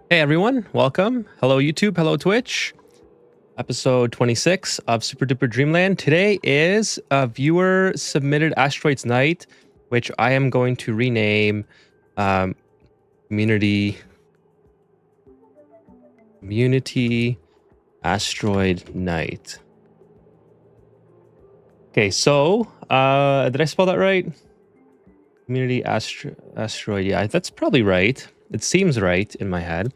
Hey everyone, welcome. Hello YouTube, hello Twitch. Episode 26 of Super Duper Dreamland. Today is a viewer submitted Asteroids Night, which I am going to rename Community Asteroid Night. Okay, so did I spell that right? Community Asteroid, yeah, that's probably right. It seems right in my head.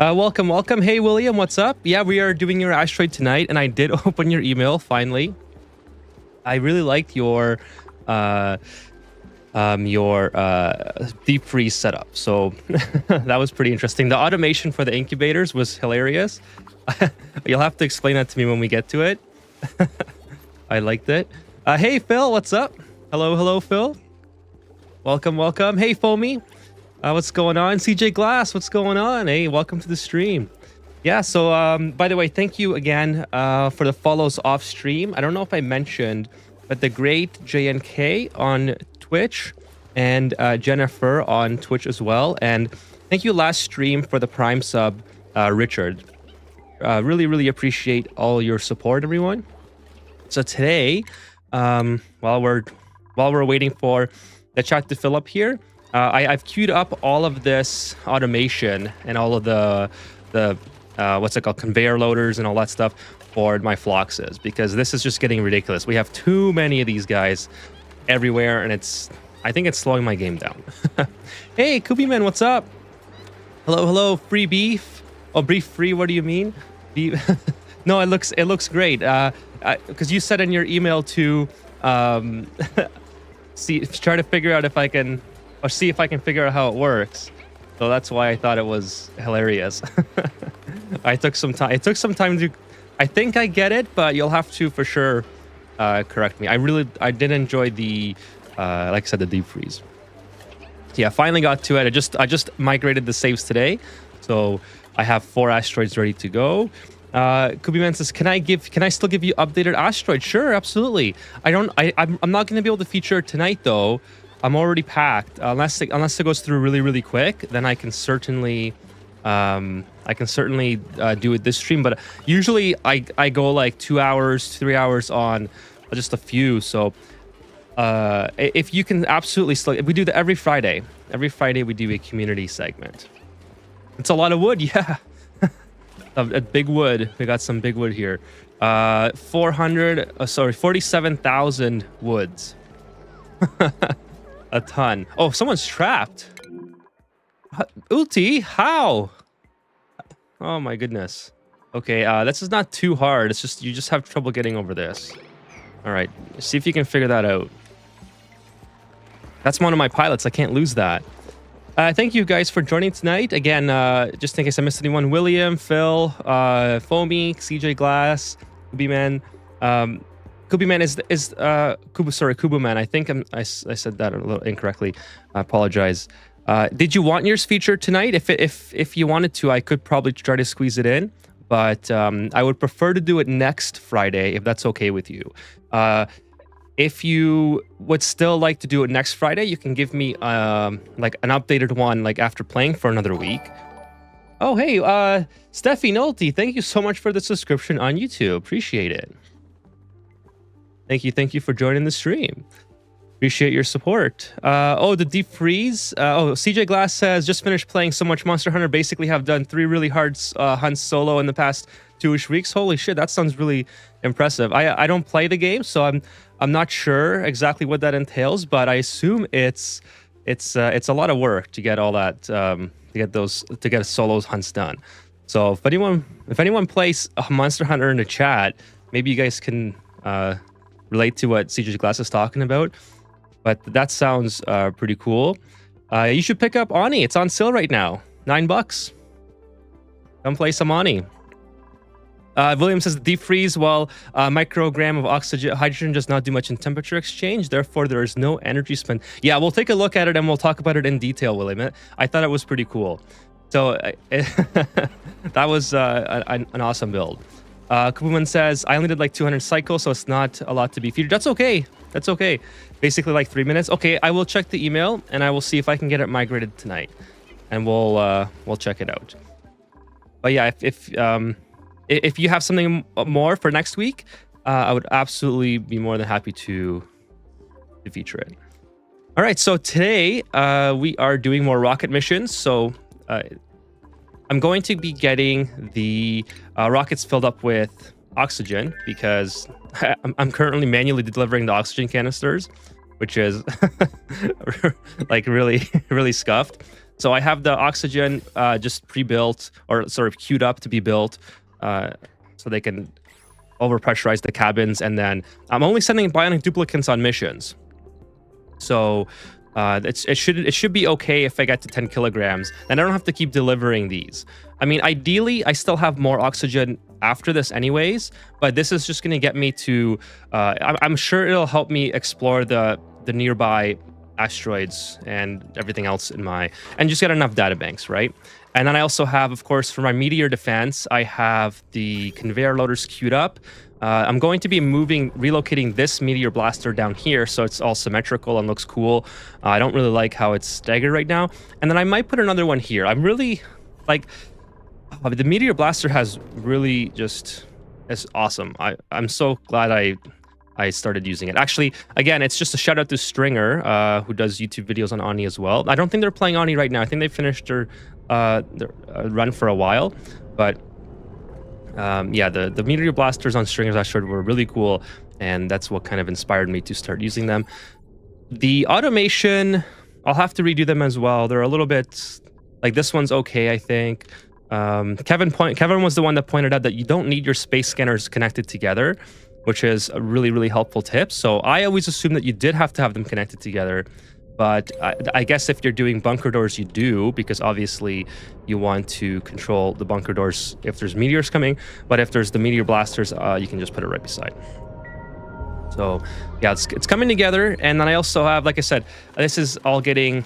Welcome. Hey, William, what's up? Yeah, we are doing your asteroid tonight, and I did open your email finally. I really liked your deep freeze setup. So that was pretty interesting. The automation for the incubators was hilarious. You'll have to explain that to me when we get to it. I liked it. Hey, Phil, what's up? Hello, Phil. Welcome. Hey, Foamy. What's going on? CJ Glass, what's going on? Hey, welcome to the stream. Yeah, so by the way, thank you again for the follows off stream. I don't know if I mentioned, but the great JNK on Twitch and Jennifer on Twitch as well. And thank you last stream for the Prime sub, Richard. Really appreciate all your support, everyone. So today, while we're waiting for the chat to fill up here, I've queued up all of this automation and all of the what's it called, conveyor loaders and all that stuff for my Phloxes, because this is just getting ridiculous. We have too many of these guys everywhere, and I think it's slowing my game down. Hey, Koopy Man, what's up? Hello, free beef. Oh, beef free, what do you mean? Beef. No, it looks great. Because you said in your email to try to figure out if I can, or see if I can figure out how it works. So that's why I thought it was hilarious. It took some time to, I think I get it, but you'll have to for sure correct me. I did enjoy the, like I said, the deep freeze. Yeah, finally got to it. I just migrated the saves today. So I have 4 asteroids ready to go. Kubiman says, can I still give you updated asteroids? Sure, absolutely. I'm not going to be able to feature it tonight though. I'm already packed. Unless it goes through really quick, then I can certainly do it this stream. But usually I go like 2 hours, 3 hours on just a few. So if you can absolutely still, we do that every Friday. Every Friday we do a community segment. It's a lot of wood, yeah. A big wood. We got some big wood here. 47,000 woods. A ton. Oh, someone's trapped. Ulti, how? Oh my goodness. Okay, this is not too hard. It's just, you just have trouble getting over this. All right, see if you can figure that out. That's one of my pilots. I can't lose that. Thank you guys for joining tonight. Again, just in case I missed anyone, William, Phil, Foamy, CJ Glass, Kubiman. Kubiman is Kubuman. I think I said that a little incorrectly. I apologize. Did you want yours featured tonight? If you wanted to, I could probably try to squeeze it in, but I would prefer to do it next Friday if that's okay with you. If you would still like to do it next Friday, you can give me like an updated one like after playing for another week. Oh, hey, Steffi Nolte, thank you so much for the subscription on YouTube. Appreciate it. Thank you for joining the stream. Appreciate your support. Oh, the deep freeze. CJ Glass says, just finished playing so much Monster Hunter. Basically have done 3 really hard hunts solo in the past 2-ish weeks. Holy shit, that sounds really impressive. I don't play the game, so I'm not sure exactly what that entails, but I assume it's a lot of work to get all that to get solos hunts done. So if anyone plays Monster Hunter in the chat, maybe you guys can relate to what CJ Glass is talking about. But that sounds pretty cool. You should pick up Ani. It's on sale right now. $9. Come play some Ani. William says the deep freeze, while microgram of hydrogen does not do much in temperature exchange, therefore there is no energy spent. Yeah, we'll take a look at it and we'll talk about it in detail, William. I thought it was pretty cool. So that was an awesome build. Kubuman says, I only did like 200 cycles, so it's not a lot to be featured. That's okay. That's okay. Basically like 3 minutes. Okay, I will check the email and I will see if I can get it migrated tonight. And we'll check it out. But yeah, if you have something more for next week, I would absolutely be more than happy to feature it. All right, so today we are doing more rocket missions. So I'm going to be getting the rockets filled up with oxygen because I'm currently manually delivering the oxygen canisters, which is like really scuffed. So I have the oxygen just pre-built or sort of queued up to be built so they can overpressurize the cabins. And then I'm only sending bionic duplicants on missions. So it should be okay if I get to 10 kilograms. Then I don't have to keep delivering these. I mean, ideally, I still have more oxygen after this anyways, but this is just going to get me to... I'm sure it'll help me explore the nearby asteroids and everything else and just get enough data banks, right? And then I also have, of course, for my meteor defense, I have the conveyor loaders queued up. I'm going to be relocating this meteor blaster down here so it's all symmetrical and looks cool. I don't really like how it's staggered right now. And then I might put another one here. I'm really like... the meteor blaster has really just... It's awesome. I'm so glad I started using it. Actually, again, it's just a shout out to Stringer, who does YouTube videos on Oni as well. I don't think they're playing Oni right now. I think they finished their run for a while. But yeah, the meteor blasters on Stringers Asteroid were really cool, and that's what kind of inspired me to start using them. The automation, I'll have to redo them as well. They're a little bit... Like, this one's okay, I think. Kevin was the one that pointed out that you don't need your space scanners connected together, which is a really helpful tip. So I always assumed that you did have to have them connected together, but I guess if you're doing bunker doors, you do, because obviously you want to control the bunker doors if there's meteors coming, but if there's the meteor blasters, you can just put it right beside. So yeah, it's coming together. And then I also have, like I said, this is all getting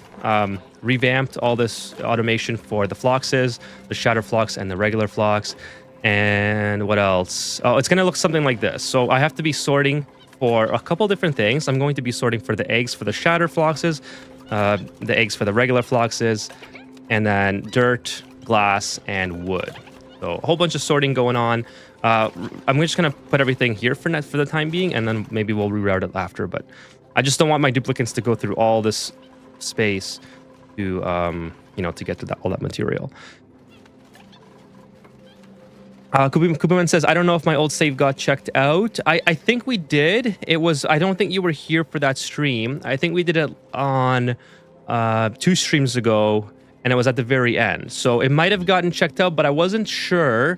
revamped, all this automation for the Phloxes, the Shatter Phlox and the regular Phlox. And what else? Oh, it's going to look something like this. So I have to be sorting for a couple different things. I'm going to be sorting for the eggs for the Shatter Phloxes, the eggs for the regular Phloxes, and then dirt, glass, and wood. So a whole bunch of sorting going on. I'm just going to put everything here for the time being, and then maybe we'll reroute it after. But I just don't want my duplicants to go through all this space to, to get to all that material. Kubiman says, I don't know if my old save got checked out. I think we did. I don't think you were here for that stream. I think we did it on 2 streams ago, and it was at the very end. So it might have gotten checked out, but I wasn't sure.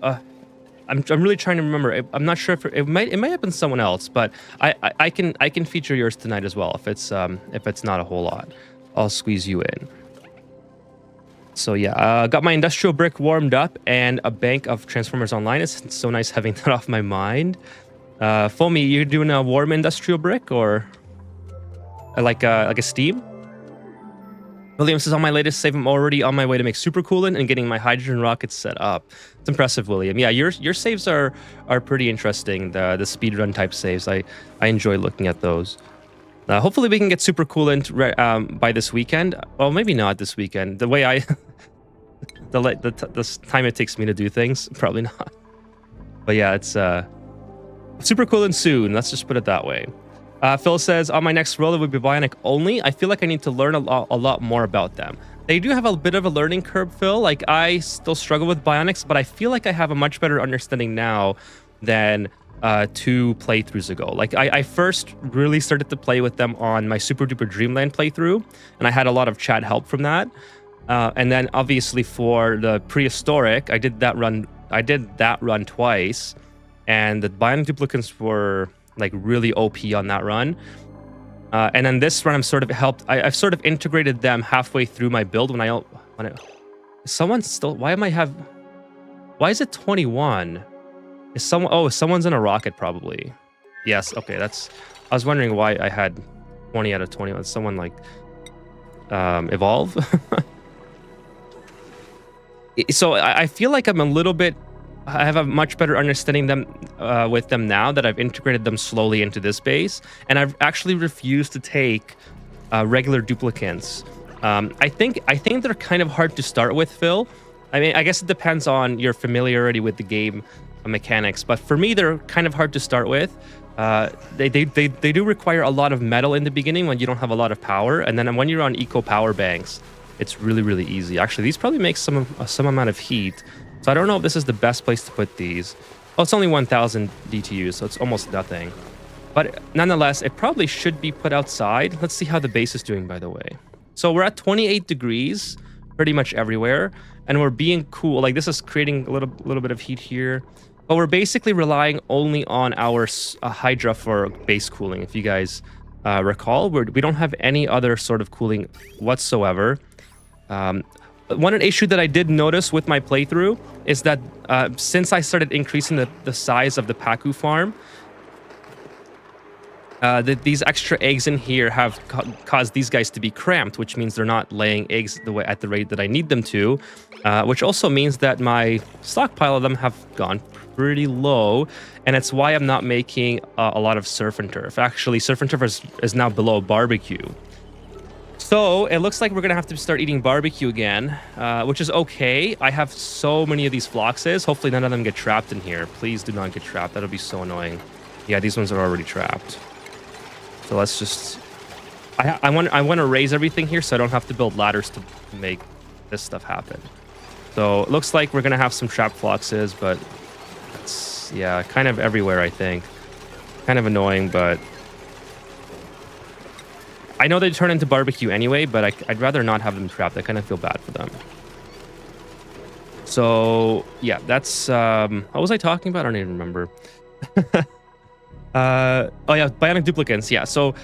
I'm really trying to remember. I'm not sure if it might have been someone else, but I can feature yours tonight as well if it's not a whole lot. I'll squeeze you in. So yeah, got my industrial brick warmed up and a bank of Transformers Online. It's so nice having that off my mind. Foamy, you doing a warm industrial brick or like a steam? William says, on my latest save, I'm already on my way to make super coolant and getting my hydrogen rockets set up. It's impressive, William. Yeah, your saves are pretty interesting. The speedrun type saves. I enjoy looking at those. Hopefully we can get super coolant by this weekend. Well, maybe not this weekend. The way the time it takes me to do things, probably not. But yeah, it's super coolant soon. Let's just put it that way. Phil says, on my next roll, it would be bionic only. I feel like I need to learn a lot more about them. They do have a bit of a learning curve, Phil. Like, I still struggle with bionics, but I feel like I have a much better understanding now than 2 playthroughs ago. Like, I first really started to play with them on my Super Duper Dreamland playthrough, and I had a lot of chat help from that. And then obviously for the prehistoric, I did that run twice, and the bionic duplicants were like really OP on that run. And then this run, I've sort of integrated them halfway through my build when I someone's still, why is it 21? Someone's in a rocket probably. Yes, okay, I was wondering why I had 20 out of 21. Someone like evolve. So I feel like I have a much better understanding with them now that I've integrated them slowly into this base, and I've actually refused to take regular duplicants. I think they're kind of hard to start with, Phil, I mean, I guess it depends on your familiarity with the game mechanics, but for me, they're kind of hard to start with. They do require a lot of metal in the beginning when you don't have a lot of power, and then when you're on eco power banks, it's really, really easy. Actually, these probably make some amount of heat, so I don't know if this is the best place to put these. Oh, it's only 1,000 DTU, so it's almost nothing. But nonetheless, it probably should be put outside. Let's see how the base is doing, by the way. So we're at 28 degrees pretty much everywhere, and we're being cool. Like, this is creating a little bit of heat here. But we're basically relying only on our Hydra for base cooling. If you guys recall, we don't have any other sort of cooling whatsoever. One issue that I did notice with my playthrough is that since I started increasing the size of the Paku farm, these extra eggs in here have caused these guys to be cramped, which means they're not laying eggs at the rate that I need them to, which also means that my stockpile of them have gone pretty low, and it's why I'm not making a lot of surf and turf. Actually, surf and turf is now below barbecue. So it looks like we're gonna have to start eating barbecue again, which is okay. I have so many of these phloxes. Hopefully none of them get trapped in here. Please do not get trapped. That'll be so annoying. Yeah, these ones are already trapped. So let's just... I want to raise everything here so I don't have to build ladders to make this stuff happen. So it looks like we're going to have some trap phloxes, but it's, yeah, kind of everywhere, I think. Kind of annoying, but... I know they turn into barbecue anyway, but I'd rather not have them trapped. I kind of feel bad for them. So, yeah, that's... what was I talking about? I don't even remember. Oh yeah, bionic duplicants. Yeah, so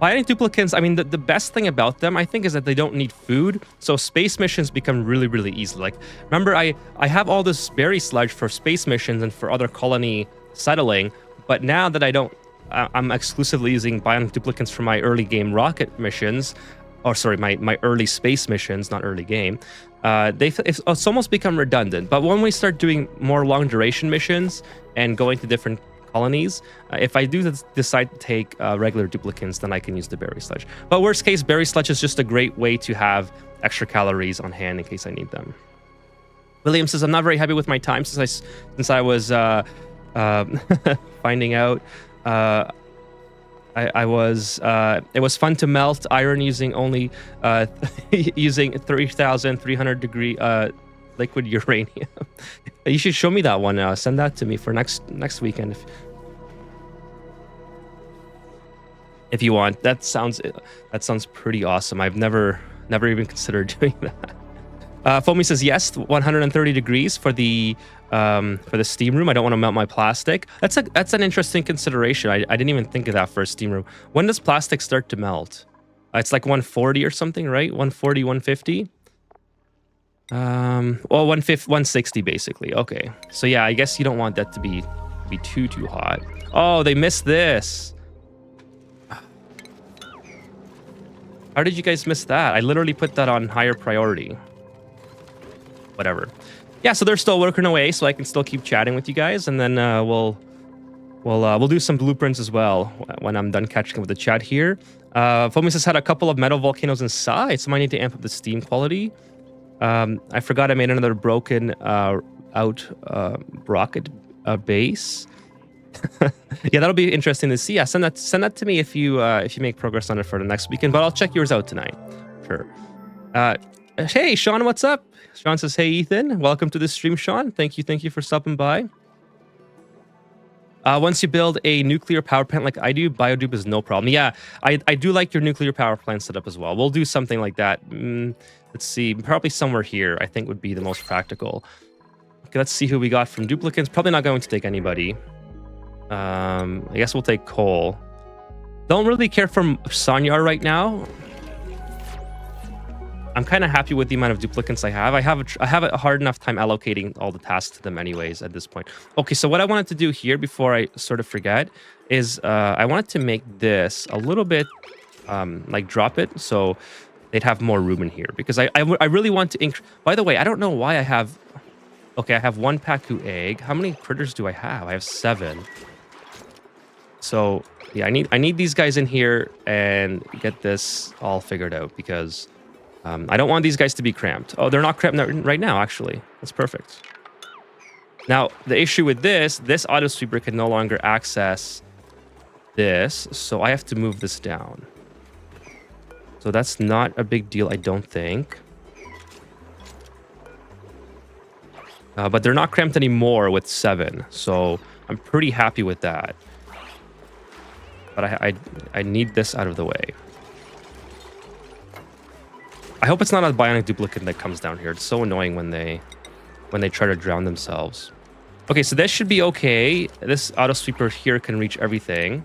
bionic duplicants, I mean, the best thing about them, I think, is that they don't need food. So space missions become really, really easy. Like, remember, I have all this berry sludge for space missions and for other colony settling, but now that I'm exclusively using bionic duplicants for my early game rocket missions, or sorry, my early space missions, not early game. It's almost become redundant. But when we start doing more long duration missions and going to different colonies, if I do decide to take regular duplicants, then I can use the berry sludge. But worst case, berry sludge is just a great way to have extra calories on hand in case I need them. William says, I'm not very happy with my time since I was finding out. It was fun to melt iron using only using 3,300 degree liquid uranium. You should show me that one. Send that to me for next weekend if you want. That sounds pretty awesome. I've never even considered doing that. Foamy says yes, 130 degrees for the steam room. I don't want to melt my plastic. That's an interesting consideration. I didn't even think of that for a steam room. When does plastic start to melt? It's like 140 or something, right? 140, 150. Well, 160 basically. Okay, so yeah, I guess you don't want that to be too hot. Oh, they missed this. How did you guys miss that? I literally put that on higher priority. Whatever. Yeah, so they're still working away, so I can still keep chatting with you guys, and then we'll do some blueprints as well when I'm done catching up with the chat here. Fomus has had a couple of metal volcanoes inside, so I might need to amp up the steam quality. I forgot I made another broken out rocket base. Yeah, that'll be interesting to see. Yeah, send that to me if you make progress on it for the next weekend. But I'll check yours out tonight. Sure. Hey, Sean, what's up? Sean says, hey, Ethan, welcome to the stream, Sean. Thank you for stopping by. Once you build a nuclear power plant like I do, biodupe is no problem. Yeah, I do like your nuclear power plant setup as well. We'll do something like that. Let's see, probably somewhere here, I think would be the most practical. Okay, let's see who we got from duplicants. Probably not going to take anybody. I guess we'll take coal. Don't really care for Sanyar right now. I'm kind of happy with the amount of duplicants I have. I have a hard enough time allocating all the tasks to them anyways at this point. Okay, so what I wanted to do here before I sort of forget is I wanted to make this a little bit like drop it so they'd have more room in here because I really want to by the way, I don't know why I have... Okay, I have one Paku egg. How many critters do I have? I have 7. So yeah, I need these guys in here and get this all figured out because I don't want these guys to be cramped. Oh, they're not cramped right now, actually. That's perfect. Now, the issue with this auto sweeper can no longer access this, so I have to move this down. So that's not a big deal, I don't think. But they're not cramped anymore with 7, so I'm pretty happy with that. But I need this out of the way. I hope it's not a bionic duplicate that comes down here. It's so annoying when they try to drown themselves. Okay, so this should be okay. This auto sweeper here can reach everything.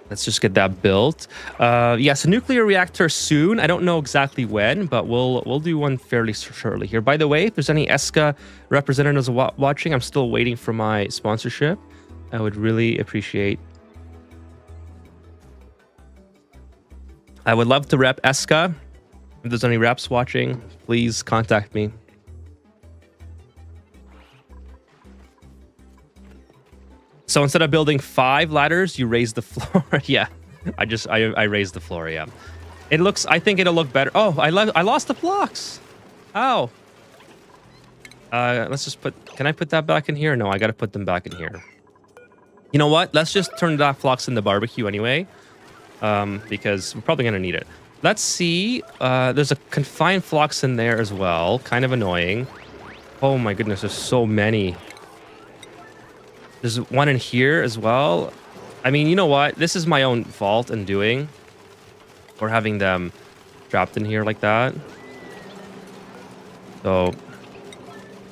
Let's just get that built. Yeah, so nuclear reactor soon. I don't know exactly when, but we'll do one fairly shortly here. By the way, if there's any ESCA representatives watching, I'm still waiting for my sponsorship. I would really appreciate. I would love to rep ESCA. If there's any reps watching, please contact me. So instead of building 5 ladders, you raise the floor. Yeah, I raised the floor. Yeah, it looks. I think it'll look better. Oh, I lost the blocks. Ow. Let's just put. Can I put that back in here? No, I got to put them back in here. You know what? Let's just turn that flux into barbecue anyway, because we're probably gonna need it. Let's see. There's a confined flux in there as well. Kind of annoying. Oh my goodness, there's so many. There's one in here as well. I mean, you know what? This is my own fault in doing. Or having them trapped in here like that. So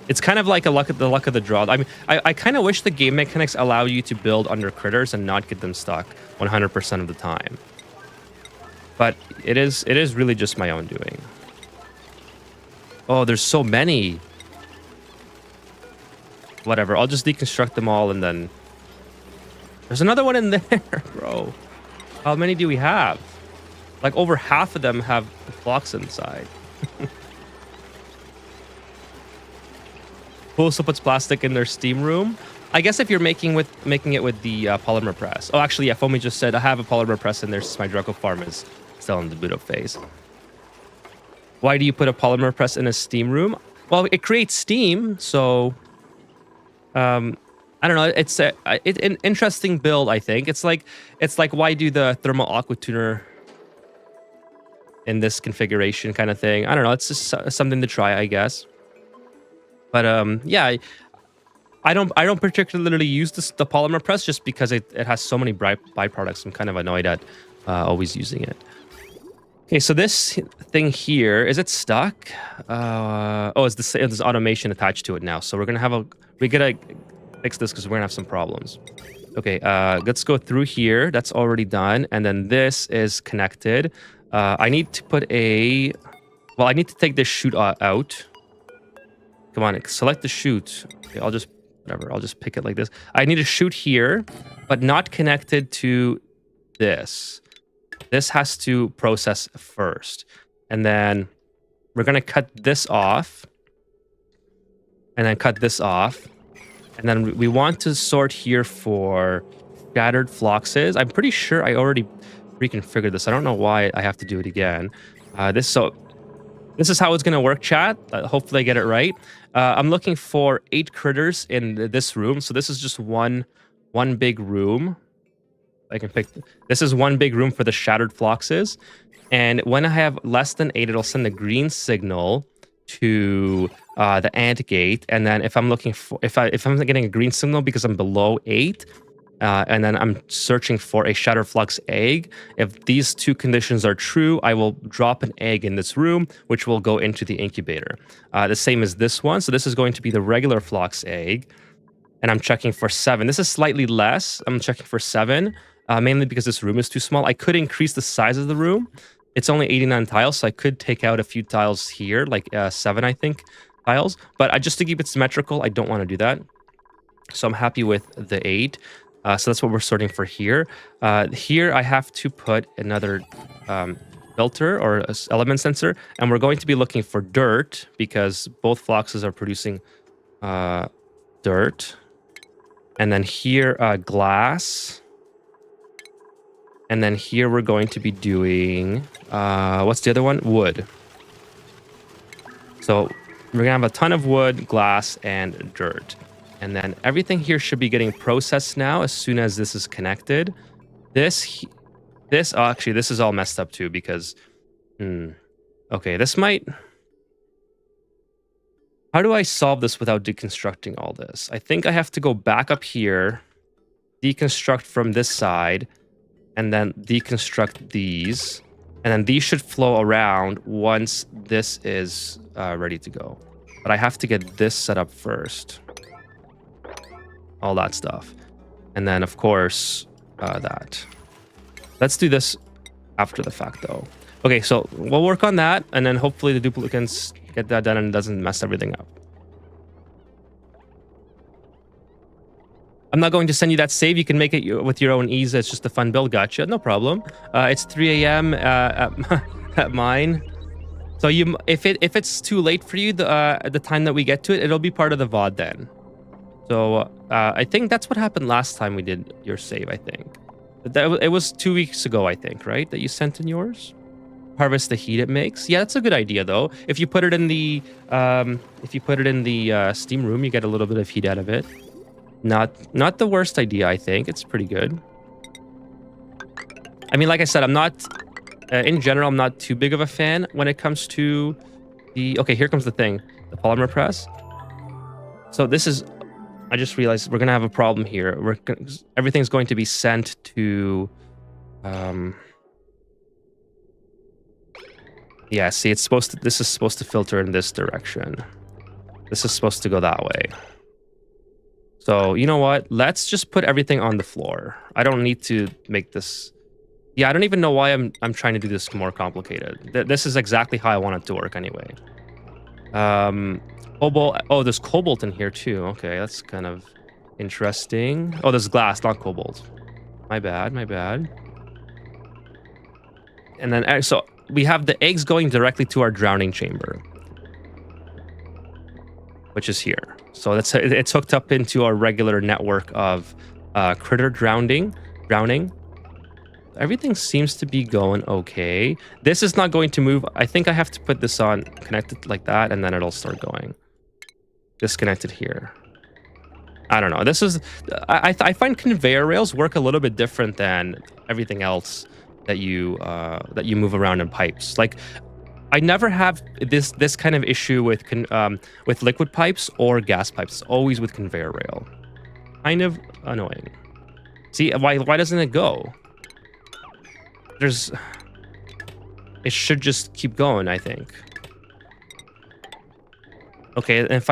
it's kind of like the luck of the draw. I mean, I kind of wish the game mechanics allow you to build under critters and not get them stuck 100% of the time. But it is really just my own doing. Oh, there's so many. Whatever, I'll just deconstruct them all and then... There's another one in there, bro. How many do we have? Like over half of them have blocks inside. Who also puts plastic in their steam room? I guess if you're making it with the polymer press. Oh, actually, yeah, Foamy just said I have a polymer press in there since my Draco farm is still in the boot up phase. Why do you put a polymer press in a steam room? Well, it creates steam, so... I don't know. It's an interesting build, I think. It's like why do the thermal aqua tuner in this configuration kind of thing? I don't know. It's just something to try, I guess. But yeah, I don't particularly use the polymer press just because it has so many byproducts. I'm kind of annoyed at always using it. Okay, so this thing here, is it stuck? Oh, there's automation attached to it now. So we gotta fix this because we're gonna have some problems. Okay, let's go through here. That's already done. And then this is connected. I need to put I need to take this chute out. Come on, select the chute. Okay, I'll just pick it like this. I need a chute here, but not connected to this. This has to process first. And then we're going to cut this off. And then cut this off. And then we want to sort here for scattered fluxes. I'm pretty sure I already reconfigured this. I don't know why I have to do it again. This is how it's going to work, chat. Hopefully I get it right. I'm looking for 8 critters in this room. So this is just one big room. I can pick. This is one big room for the shattered fluxes. And when I have less than 8, it'll send a green signal to the ant gate. And then if I'm looking for, if I'm getting a green signal because I'm below 8, and then I'm searching for a shattered flux egg. If these 2 conditions are true, I will drop an egg in this room, which will go into the incubator. The same as this one. So this is going to be the regular flux egg. And I'm checking for 7. This is slightly less. I'm checking for 7, mainly because this room is too small. I could increase the size of the room. It's only 89 tiles, so I could take out a few tiles here, like 7, I think, tiles. But just to keep it symmetrical, I don't want to do that. So I'm happy with the 8. So that's what we're sorting for here. Here I have to put another filter or element sensor, and we're going to be looking for dirt because both fluxes are producing dirt. And then here, glass. And then here we're going to be doing, what's the other one? Wood. So we're gonna have a ton of wood, glass, and dirt. And then everything here should be getting processed now as soon as this is connected. This, oh, actually, this is all messed up too because, okay, this might... How do I solve this without deconstructing all this? I think I have to go back up here, deconstruct from this side, and then deconstruct these. And then these should flow around once this is ready to go. But I have to get this set up first. All that stuff. And then, of course, that. Let's do this after the fact, though. Okay, so we'll work on that, and then hopefully the duplicates get that done and it doesn't mess everything up. I'm not going to send you that save. You can make it with your own ease. It's just a fun build. Gotcha. No problem. It's 3 a.m. At mine. So if it's too late for you, at the time that we get to it, it'll be part of the VOD then. So I think that's what happened last time we did your save, I think. It was 2 weeks ago, I think, right? That you sent in yours? Harvest the heat it makes. Yeah, that's a good idea though. If you put it in the steam room, you get a little bit of heat out of it. Not the worst idea, I think. It's pretty good. I mean, like I said, I'm not in general, I'm not too big of a fan when it comes to the... Okay, here comes the thing. The polymer press. So this is... I just realized we're going to have a problem here. Everything's going to be sent to... Yeah, see, it's supposed to... This is supposed to filter in this direction. This is supposed to go that way. So, you know what? Let's just put everything on the floor. I don't need to make this... Yeah, I don't even know why I'm trying to do this more complicated. This is exactly how I want it to work anyway. Cobalt... Oh, there's cobalt in here too. Okay, that's kind of interesting. Oh, there's glass, not cobalt. My bad, my bad. And then, so we have the eggs going directly to our drowning chamber, which is here. So it's hooked up into our regular network of critter drowning. Everything seems to be going okay. This is not going to move. I think I have to put this on, connected like that, and then it'll start going. Disconnected here. I don't know. This is... I find conveyor rails work a little bit different than everything else that you move around in pipes. Like, I never have this kind of issue with liquid pipes or gas pipes. It's always with conveyor rail. Kind of annoying. See, why doesn't it go? It should just keep going, I think. Okay, and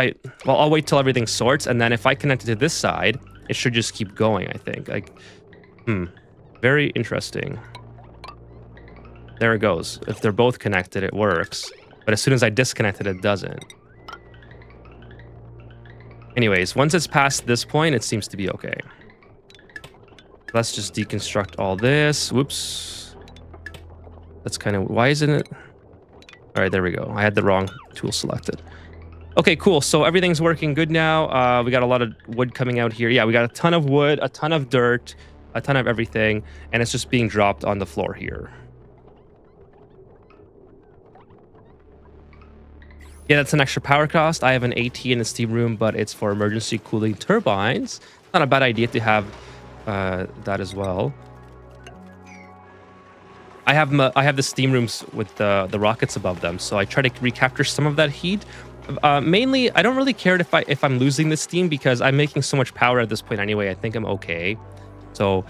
well, I'll wait till everything sorts, and then if I connect it to this side, it should just keep going, I think. Like, very interesting. There it goes. If they're both connected, it works. But as soon as I disconnect it, it doesn't. Anyways, once it's past this point, it seems to be okay. Let's just deconstruct all this. Whoops. That's kind of... Why isn't it... All right, there we go. I had the wrong tool selected. Okay, cool. So everything's working good now. We got a lot of wood coming out here. Yeah, we got a ton of wood, a ton of dirt, a ton of everything. And it's just being dropped on the floor here. Yeah, that's an extra power cost. I have an AT in the steam room, but it's for emergency cooling turbines. Not a bad idea to have that as well. I have the steam rooms with the rockets above them, so I try to recapture some of that heat. Mainly, I don't really care if I'm losing the steam because I'm making so much power at this point anyway. I think I'm okay. So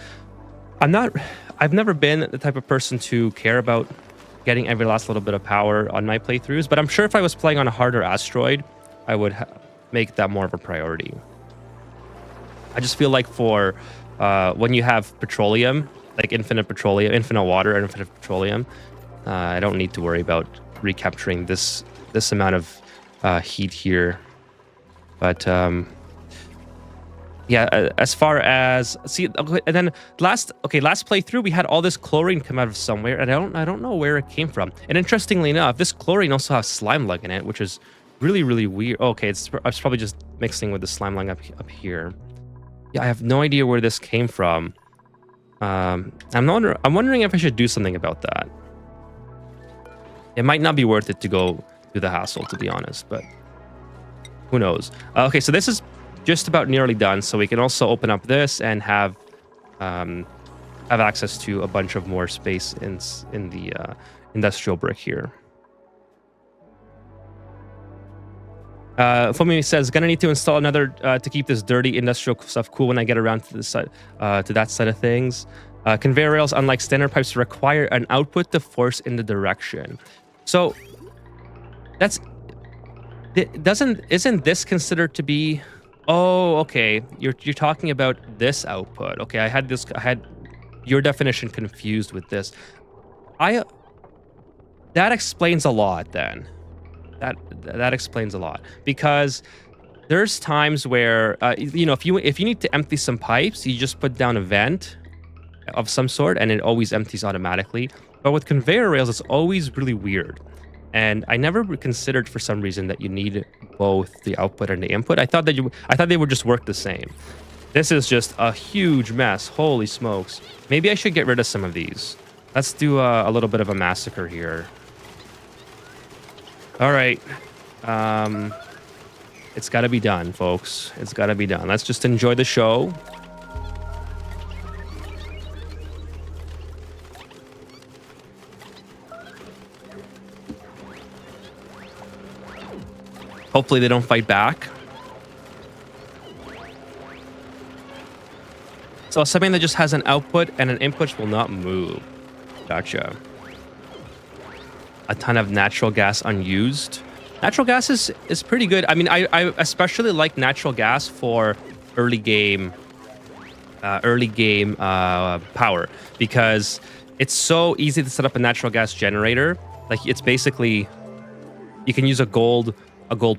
I've never been the type of person to care about getting every last little bit of power on my playthroughs, but I'm sure if I was playing on a harder asteroid, I would make that more of a priority. I just feel like for when you have petroleum, like infinite water and infinite petroleum, I don't need to worry about recapturing this amount of heat here. But yeah, as far as and then last playthrough we had all this chlorine come out of somewhere, and I don't know where it came from. And interestingly enough, this chlorine also has slime lug in it, which is really, really weird. Okay, it's probably just mixing with the slime lug up here. Yeah, I have no idea where this came from. I'm wondering if I should do something about that. It might not be worth it to go through the hassle, to be honest, but who knows? Okay, so this is just about nearly done, so we can also open up this and have access to a bunch of more space in the industrial brick here. Fumi says, gonna need to install another to keep this dirty industrial stuff cool when I get around to the side, to that side of things. Conveyor rails, unlike standard pipes, require an output to force in the direction. So isn't this considered to be? Oh, okay. You're talking about this output. Okay, I had your definition confused with this. That explains a lot then. That explains a lot, because there's times where you know, if you need to empty some pipes, you just put down a vent of some sort and it always empties automatically. But with conveyor rails, it's always really weird. And I never considered for some reason that you need both the output and the input. I thought they would just work the same. This is just a huge mess. Holy smokes. Maybe I should get rid of some of these. Let's do a little bit of a massacre here. All right. It's got to be done, folks. It's got to be done. Let's just enjoy the show. Hopefully they don't fight back. So something that just has an output and an input will not move. Gotcha. A ton of natural gas unused. Natural gas is pretty good. I mean, I especially like natural gas for early game power, because it's so easy to set up a natural gas generator. Like, it's basically, you can use a gold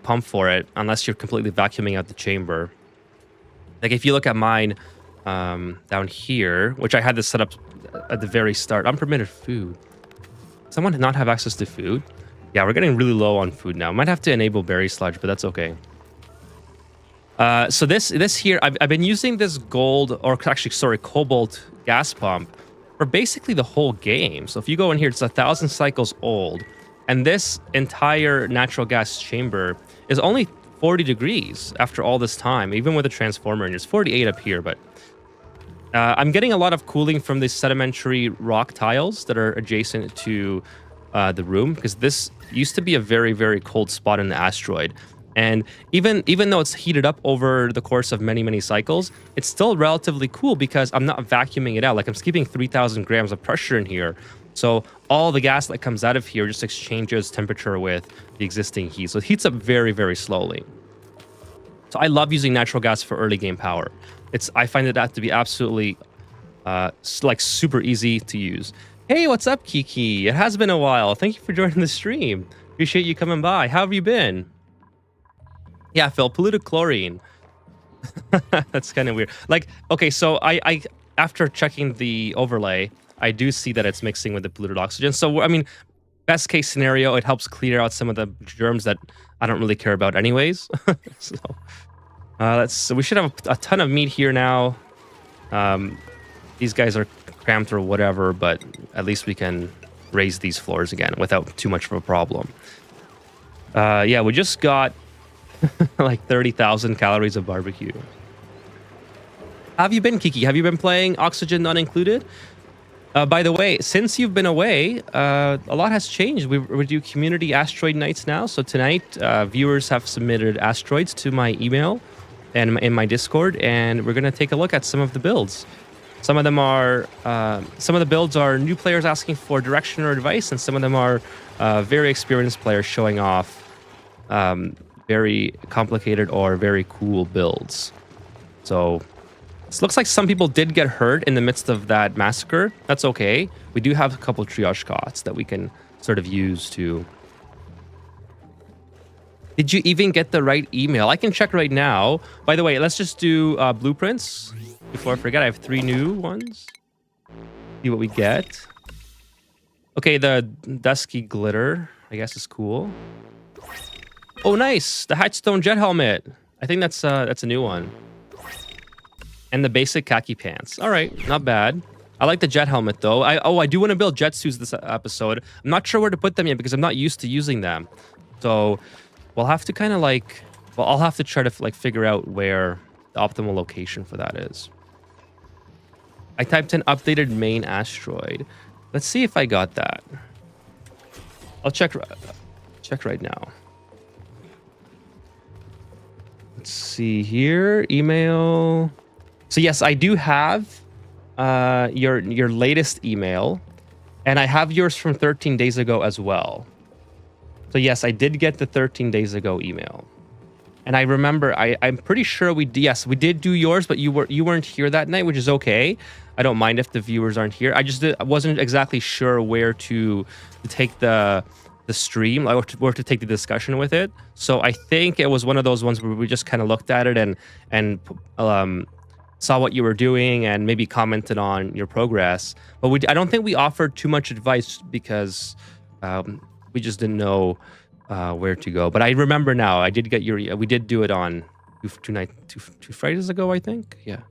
pump for it, unless you're completely vacuuming out the chamber. Like, if you look at mine down here, which I had this set up at the very start. Unpermitted food. Someone did not have access to food. Yeah, we're getting really low on food now. Might have to enable berry sludge, but that's okay. So this here, I've been using this gold, or actually, sorry, cobalt gas pump for basically the whole game. So if you go in here, it's 1,000 cycles old. And this entire natural gas chamber is only 40 degrees after all this time, even with a transformer. And it's 48 up here, but I'm getting a lot of cooling from these sedimentary rock tiles that are adjacent to the room, because this used to be a very, very cold spot in the asteroid. And even though it's heated up over the course of many, many cycles, it's still relatively cool because I'm not vacuuming it out. Like, I'm keeping 3,000 grams of pressure in here. So all the gas that comes out of here just exchanges temperature with the existing heat. So it heats up very, very slowly. So I love using natural gas for early game power. I find that to be absolutely like super easy to use. Hey, what's up, Kiki? It has been a while. Thank you for joining the stream. Appreciate you coming by. How have you been? Yeah, Phil, polluted chlorine. That's kind of weird. Like, okay, so I after checking the overlay, I do see that it's mixing with the polluted oxygen. So, I mean, best case scenario, it helps clear out some of the germs that I don't really care about anyways. So we should have a ton of meat here now. These guys are cramped or whatever, but at least we can raise these floors again without too much of a problem. Yeah, we just got like 30,000 calories of barbecue. How have you been, Kiki? Have you been playing Oxygen Not Included? By the way, since you've been away, a lot has changed. We do community asteroid nights now. So tonight, viewers have submitted asteroids to my email and in my Discord, and we're gonna take a look at some of the builds. Some of the builds are new players asking for direction or advice, and some of them are very experienced players showing off very complicated or very cool builds. So it looks like some people did get hurt in the midst of that massacre. That's okay. We do have a couple triage cots that we can sort of use to... Did you even get the right email? I can check right now. By the way, let's just do blueprints. Before I forget, I have 3 new ones. See what we get. Okay, the dusky glitter, I guess, is cool. Oh, nice! The Hatchstone jet helmet. I think that's a new one. And the basic khaki pants. All right, not bad. I like the jet helmet though. I do want to build jet suits this episode. I'm not sure where to put them yet because I'm not used to using them. So we'll have to kind of like, well, I'll have to try to like figure out where the optimal location for that is. I typed in updated main asteroid. Let's see if I got that. I'll check right now. Let's see here, email. So yes, I do have your latest email, and I have yours from 13 days ago as well. So yes, I did get the 13 days ago email, and I remember I'm pretty sure we did do yours, but you weren't here that night, which is okay. I don't mind if the viewers aren't here. I wasn't exactly sure where to take the stream, or to take the discussion with it. So I think it was one of those ones where we just kind of looked at it and saw what you were doing and maybe commented on your progress. But I don't think we offered too much advice because we just didn't know where to go. But I remember now. I did get we did do it on two Fridays ago, I think. Yeah,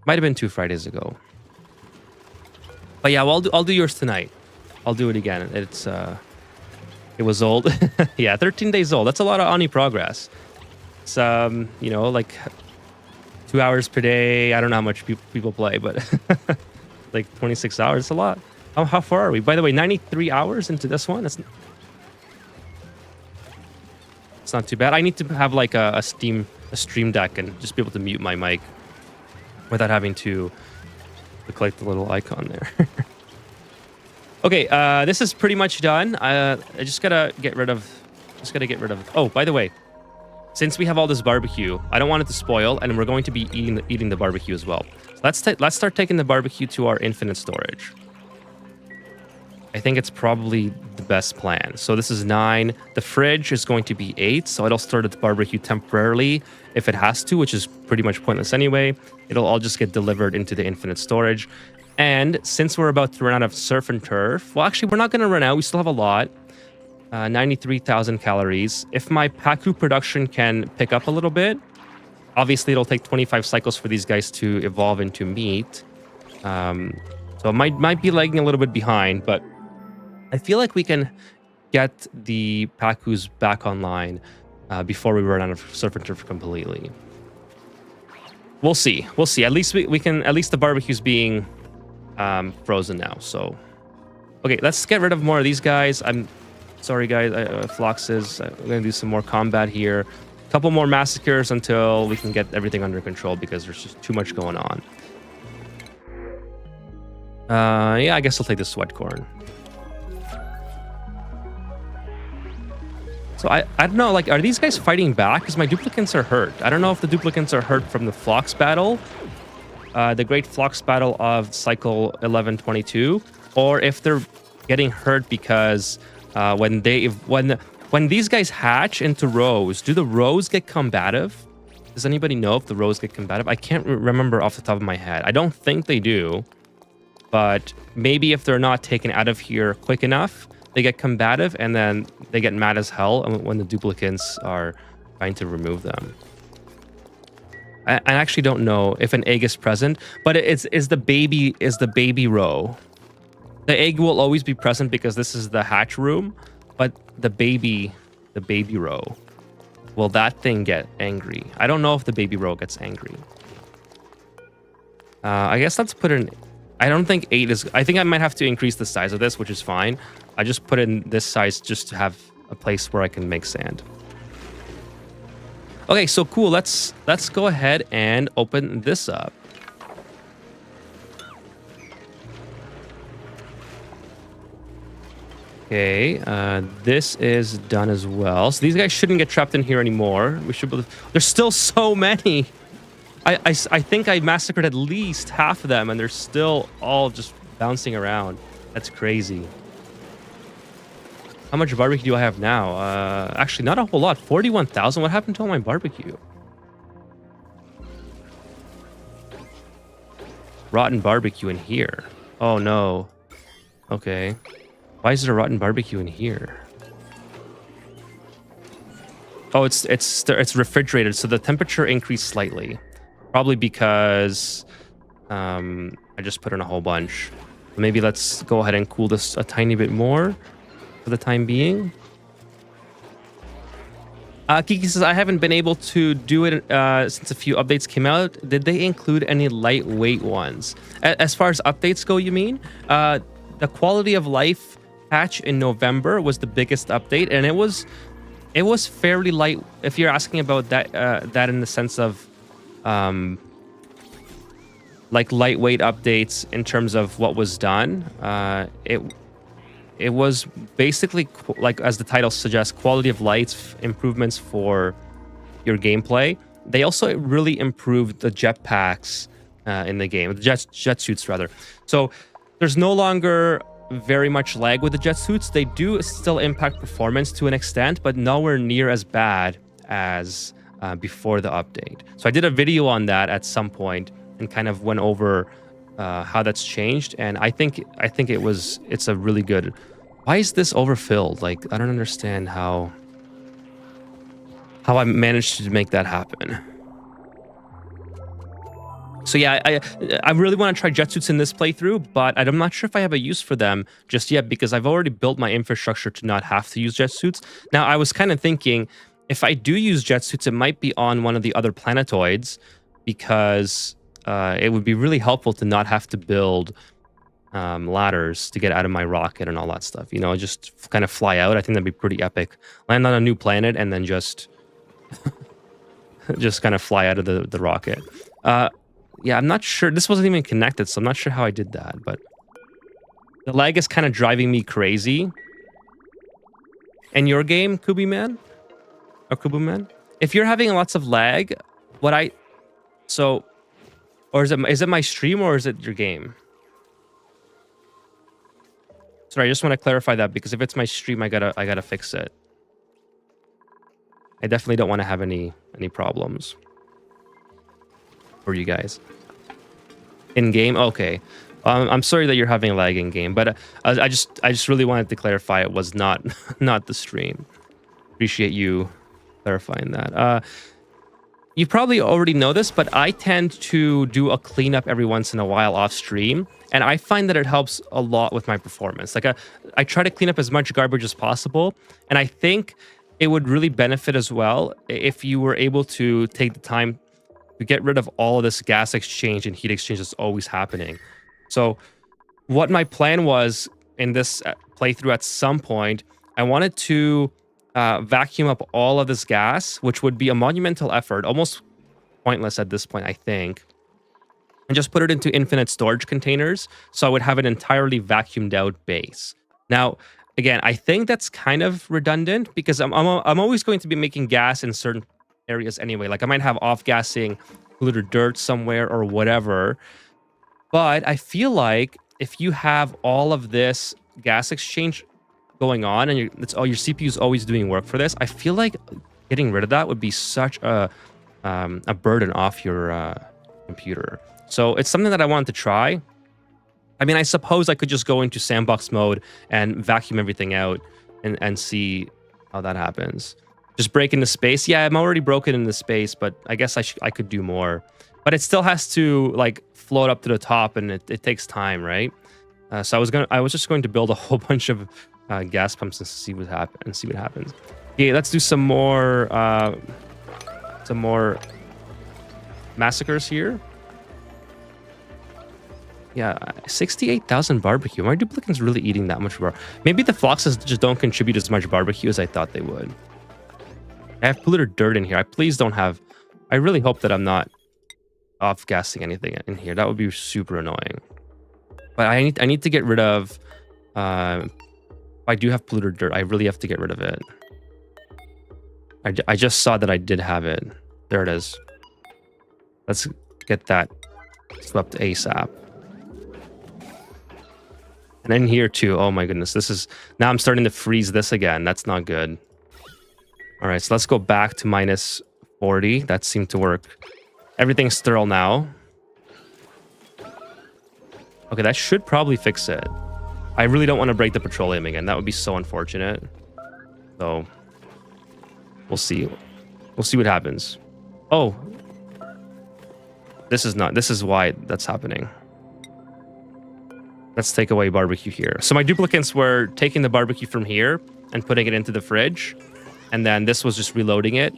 might have been 2 Fridays ago. But yeah, well, I'll do yours tonight. I'll do it again. It was old. Yeah, 13 days old. That's a lot of Ani progress. It's you know, like 2 hours per day. I don't know how much people play, but like 26 hours. It's a lot. How far are we? By the way, 93 hours into this one. It's not too bad. I need to have like a stream deck and just be able to mute my mic without having to click the little icon there. Okay, this is pretty much done. I just gotta get rid of. Oh, by the way, since we have all this barbecue, I don't want it to spoil, and we're going to be eating the barbecue as well. So let's start taking the barbecue to our infinite storage. I think it's probably the best plan. So this is 9. The fridge is going to be 8, so it'll start at the barbecue temporarily if it has to, which is pretty much pointless anyway. It'll all just get delivered into the infinite storage. And since we're about to run out of surf and turf, well, actually, we're not going to run out. We still have a lot. 93,000 calories. If my Paku production can pick up a little bit, obviously it'll take 25 cycles for these guys to evolve into meat. So it might be lagging a little bit behind, but I feel like we can get the Pakus back online before we run out of surf and turf completely. We'll see. We'll see. At least we can. At least the barbecue's being frozen now. So, okay, let's get rid of more of these guys. I'm sorry, guys. Floxes. I'm gonna do some more combat here. A couple more massacres until we can get everything under control because there's just too much going on. Yeah, I guess I'll take the sweat corn. So I don't know, like, are these guys fighting back? Because my duplicants are hurt. I don't know if the duplicants are hurt from the Phlox battle, the Great Phlox battle of cycle 1122, or if they're getting hurt because when these guys hatch into rows, do the rows get combative? Does anybody know if the rows get combative? I can't remember off the top of my head. I don't think they do, but maybe if they're not taken out of here quick enough, they get combative, and then they get mad as hell when the duplicants are trying to remove them. I actually don't know if an egg is present, but is the baby row. The egg will always be present because this is the hatch room, but the baby row, will that thing get angry? I don't know if the baby row gets angry. I guess let's put in. I don't think 8 is... I think I might have to increase the size of this, which is fine. I just put in this size just to have a place where I can make sand. Okay, so cool. Let's go ahead and open this up. Okay, this is done as well. So these guys shouldn't get trapped in here anymore. We should... There's still so many! I think I massacred at least half of them, and they're still all just bouncing around. That's crazy. How much barbecue do I have now? Actually, not a whole lot. 41,000. What happened to all my barbecue? Rotten barbecue in here. Oh, no. Okay. Why is there a rotten barbecue in here? Oh, it's refrigerated, so the temperature increased slightly. Probably because I just put in a whole bunch. Maybe let's go ahead and cool this a tiny bit more for the time being. Kiki says, I haven't been able to do it since a few updates came out. Did they include any lightweight ones? As far as updates go, you mean? The quality of life patch in November was the biggest update, and it was fairly light. If you're asking about that, that in the sense of like lightweight updates in terms of what was done, it was basically, like as the title suggests, quality of life improvements for your gameplay. They also really improved the jetpacks in the game, the jet suits rather. So there's no longer very much lag with the jet suits. They do still impact performance to an extent, but nowhere near as bad as before the update. So I did a video on that at some point and kind of went over how that's changed, and I think it's a really good. Why is this overfilled? Like, I don't understand how I managed to make that happen. So yeah, I really want to try jet suits in this playthrough, but I'm not sure if I have a use for them just yet because I've already built my infrastructure to not have to use jet suits. Now I was kind of thinking if I do use jet suits, it might be on one of the other planetoids because it would be really helpful to not have to build ladders to get out of my rocket and all that stuff. You know, just kind of fly out. I think that'd be pretty epic. Land on a new planet and then just kind of fly out of the rocket. Yeah, I'm not sure. This wasn't even connected, so I'm not sure how I did that. But the lag is kind of driving me crazy. In your game, Kubi Man? Or Kubu Man? If you're having lots of lag, or is it my stream or is it your game? Sorry, I just want to clarify that because if it's my stream, I gotta fix it. I definitely don't want to have any problems for you guys. In game, okay. I'm sorry that you're having lag in game, but I just really wanted to clarify it was not the stream. Appreciate you clarifying that. You probably already know this, but I tend to do a cleanup every once in a while off stream, and I find that it helps a lot with my performance. Like I try to clean up as much garbage as possible, and I think it would really benefit as well if you were able to take the time to get rid of all of this gas exchange and heat exchange that's always happening. So what my plan was in this playthrough at some point, I wanted to vacuum up all of this gas, which would be a monumental effort, almost pointless at this point, I think, and just put it into infinite storage containers so I would have an entirely vacuumed out base. Now, again, I think that's kind of redundant because I'm always going to be making gas in certain areas anyway. Like I might have off-gassing polluted dirt somewhere or whatever. But I feel like if you have all of this gas exchange going on and your CPU is always doing work for this, I feel like getting rid of that would be such a burden off your computer. So it's something that I wanted to try. I mean, I suppose I could just go into sandbox mode and vacuum everything out and see how that happens. Just break into space. Yeah, I'm already broken into space, but I guess I could do more. But it still has to like float up to the top, and it takes time, right? So I was just going to build a whole bunch of gas pumps and see what happens. Okay, let's do some more massacres here. Yeah, 68,000 barbecue. My duplicants really eating that much barbecue. Maybe the foxes just don't contribute as much barbecue as I thought they would. I have polluted dirt in here. I really hope that I'm not off-gassing anything in here. That would be super annoying. But I need to get rid of... if I do have polluted dirt, I really have to get rid of it. I just saw that I did have it. There it is. Let's get that swept ASAP. And in here too. Oh my goodness. Now I'm starting to freeze this again. That's not good. All right, so let's go back to minus 40. That seemed to work. Everything's sterile now. Okay, that should probably fix it. I really don't want to break the petroleum again. That would be so unfortunate. So, we'll see. We'll see what happens. Oh. This is why that's happening. Let's take away barbecue here. So my duplicates were taking the barbecue from here and putting it into the fridge. And then this was just reloading it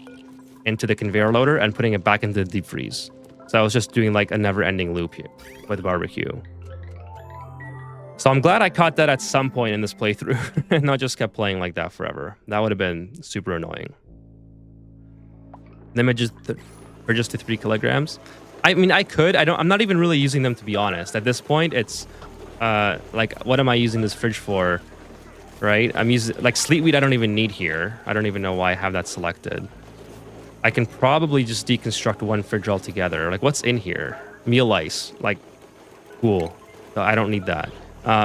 into the conveyor loader and putting it back into the deep freeze. So I was just doing like a never-ending loop here with barbecue. So I'm glad I caught that at some point in this playthrough and not just kept playing like that forever. That would have been super annoying. Images for just to 3 kilograms. I mean, I could. I'm not even really using them, to be honest. At this point, it's like, what am I using this fridge for? Right? I'm using like sleet wheat. I don't even need here. I don't even know why I have that selected. I can probably just deconstruct one fridge altogether. Like, what's in here? Meal ice. Like, cool. So I don't need that.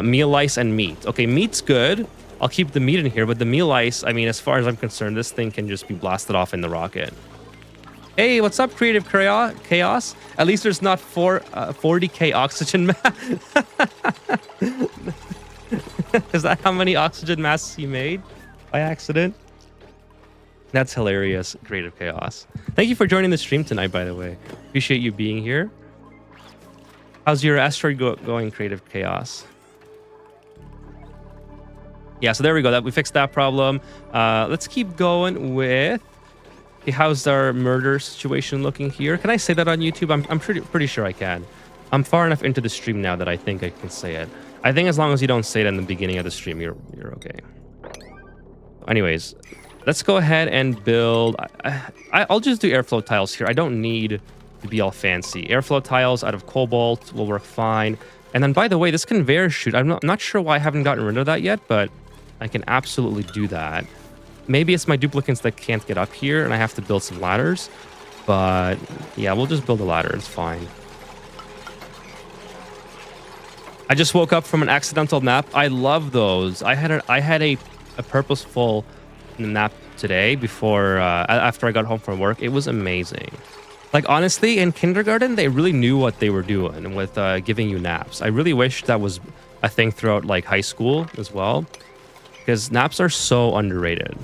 Meal ice and meat. Okay, meat's good. I'll keep the meat in here, but the meal ice, I mean, as far as I'm concerned, this thing can just be blasted off in the rocket. Hey, what's up, Creative Chaos? At least there's not 40k oxygen mass. Is that how many oxygen masks you made by accident? That's hilarious, Creative Chaos. Thank you for joining the stream tonight, by the way. Appreciate you being here. How's your asteroid going, Creative Chaos? Yeah, so there we go. We fixed that problem. Let's keep going with... Okay, how's our murder situation looking here? Can I say that on YouTube? I'm pretty sure I can. I'm far enough into the stream now that I think I can say it. I think as long as you don't say it in the beginning of the stream, you're okay. Anyways, let's go ahead and build... I'll just do airflow tiles here. I don't need to be all fancy. Airflow tiles out of cobalt will work fine. And then, by the way, this conveyor chute, I'm not sure why I haven't gotten rid of that yet, but I can absolutely do that. Maybe it's my duplicates that can't get up here and I have to build some ladders. But yeah, we'll just build a ladder. It's fine. I just woke up from an accidental nap. I love those. I had a purposeful nap today before after I got home from work. It was amazing. Like, honestly, in kindergarten, they really knew what they were doing with giving you naps. I really wish that was a thing throughout like high school as well. Because naps are so underrated.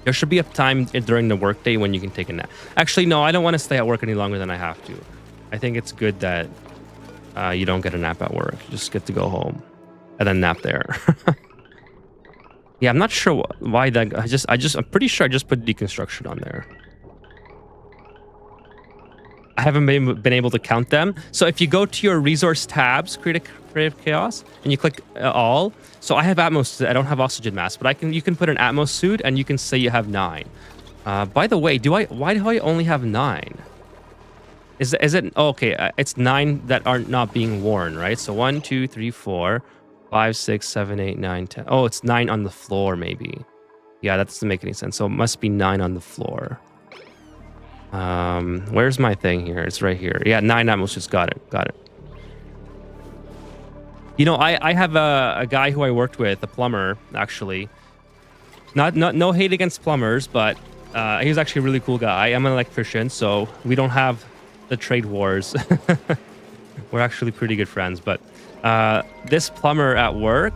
There should be a time during the workday when you can take a nap. Actually, no, I don't want to stay at work any longer than I have to. I think it's good that you don't get a nap at work. You just get to go home and then nap there. Yeah, I'm not sure why that. I'm pretty sure I just put deconstruction on there. I haven't been able to count them. So if you go to your resource tabs, Creative Chaos, and you click all. So I have Atmos. I don't have oxygen mask, but you can put an Atmos suit and you can say you have 9. By the way, why do I only have 9? Is it okay? It's 9 that are not being worn, right? So 1, 2, 3, 4, 5, 6, 7, 8, 9, 10. Oh, it's 9 on the floor, maybe. Yeah, that doesn't make any sense. So it must be 9 on the floor. Where's my thing here? It's right here. Yeah, 9 Atmos suits. Got it. You know, I have a guy who I worked with, a plumber, actually. No hate against plumbers, but he's actually a really cool guy. I'm an electrician, so we don't have the trade wars. We're actually pretty good friends, but this plumber at work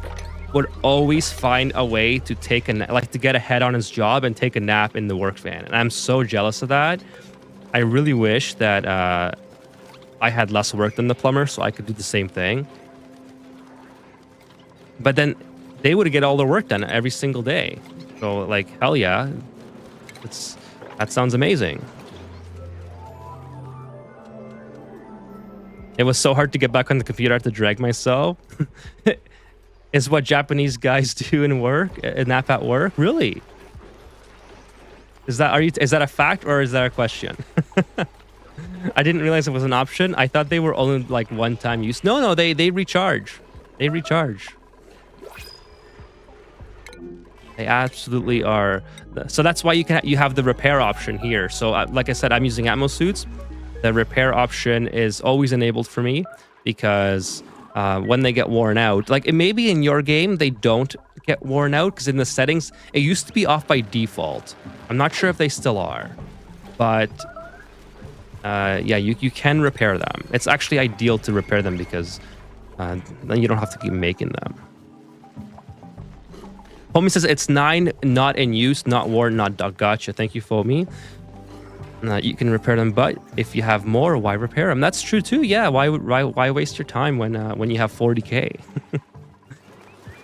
would always find a way to to get ahead on his job and take a nap in the work van. And I'm so jealous of that. I really wish that I had less work than the plumber so I could do the same thing. But then they would get all their work done every single day. So, like, hell yeah. That sounds amazing. It was so hard to get back on the computer. I had to drag myself. Is what Japanese guys do in work, a nap at work? Really? Is that a fact or is that a question? I didn't realize it was an option. I thought they were only like one-time use. No, they recharge. They recharge. They absolutely are. So that's why you have the repair option here. So like I said, I'm using Atmos suits. The repair option is always enabled for me because when they get worn out, like it may be in your game they don't get worn out because in the settings it used to be off by default. I'm not sure if they still are, but yeah, you can repair them. It's actually ideal to repair them because then you don't have to keep making them. Foamy says it's 9, not in use, not worn, not dog. Gotcha. Thank you, Foamy. You can repair them, but if you have more, why repair them? That's true too. Yeah, why waste your time when you have 40k?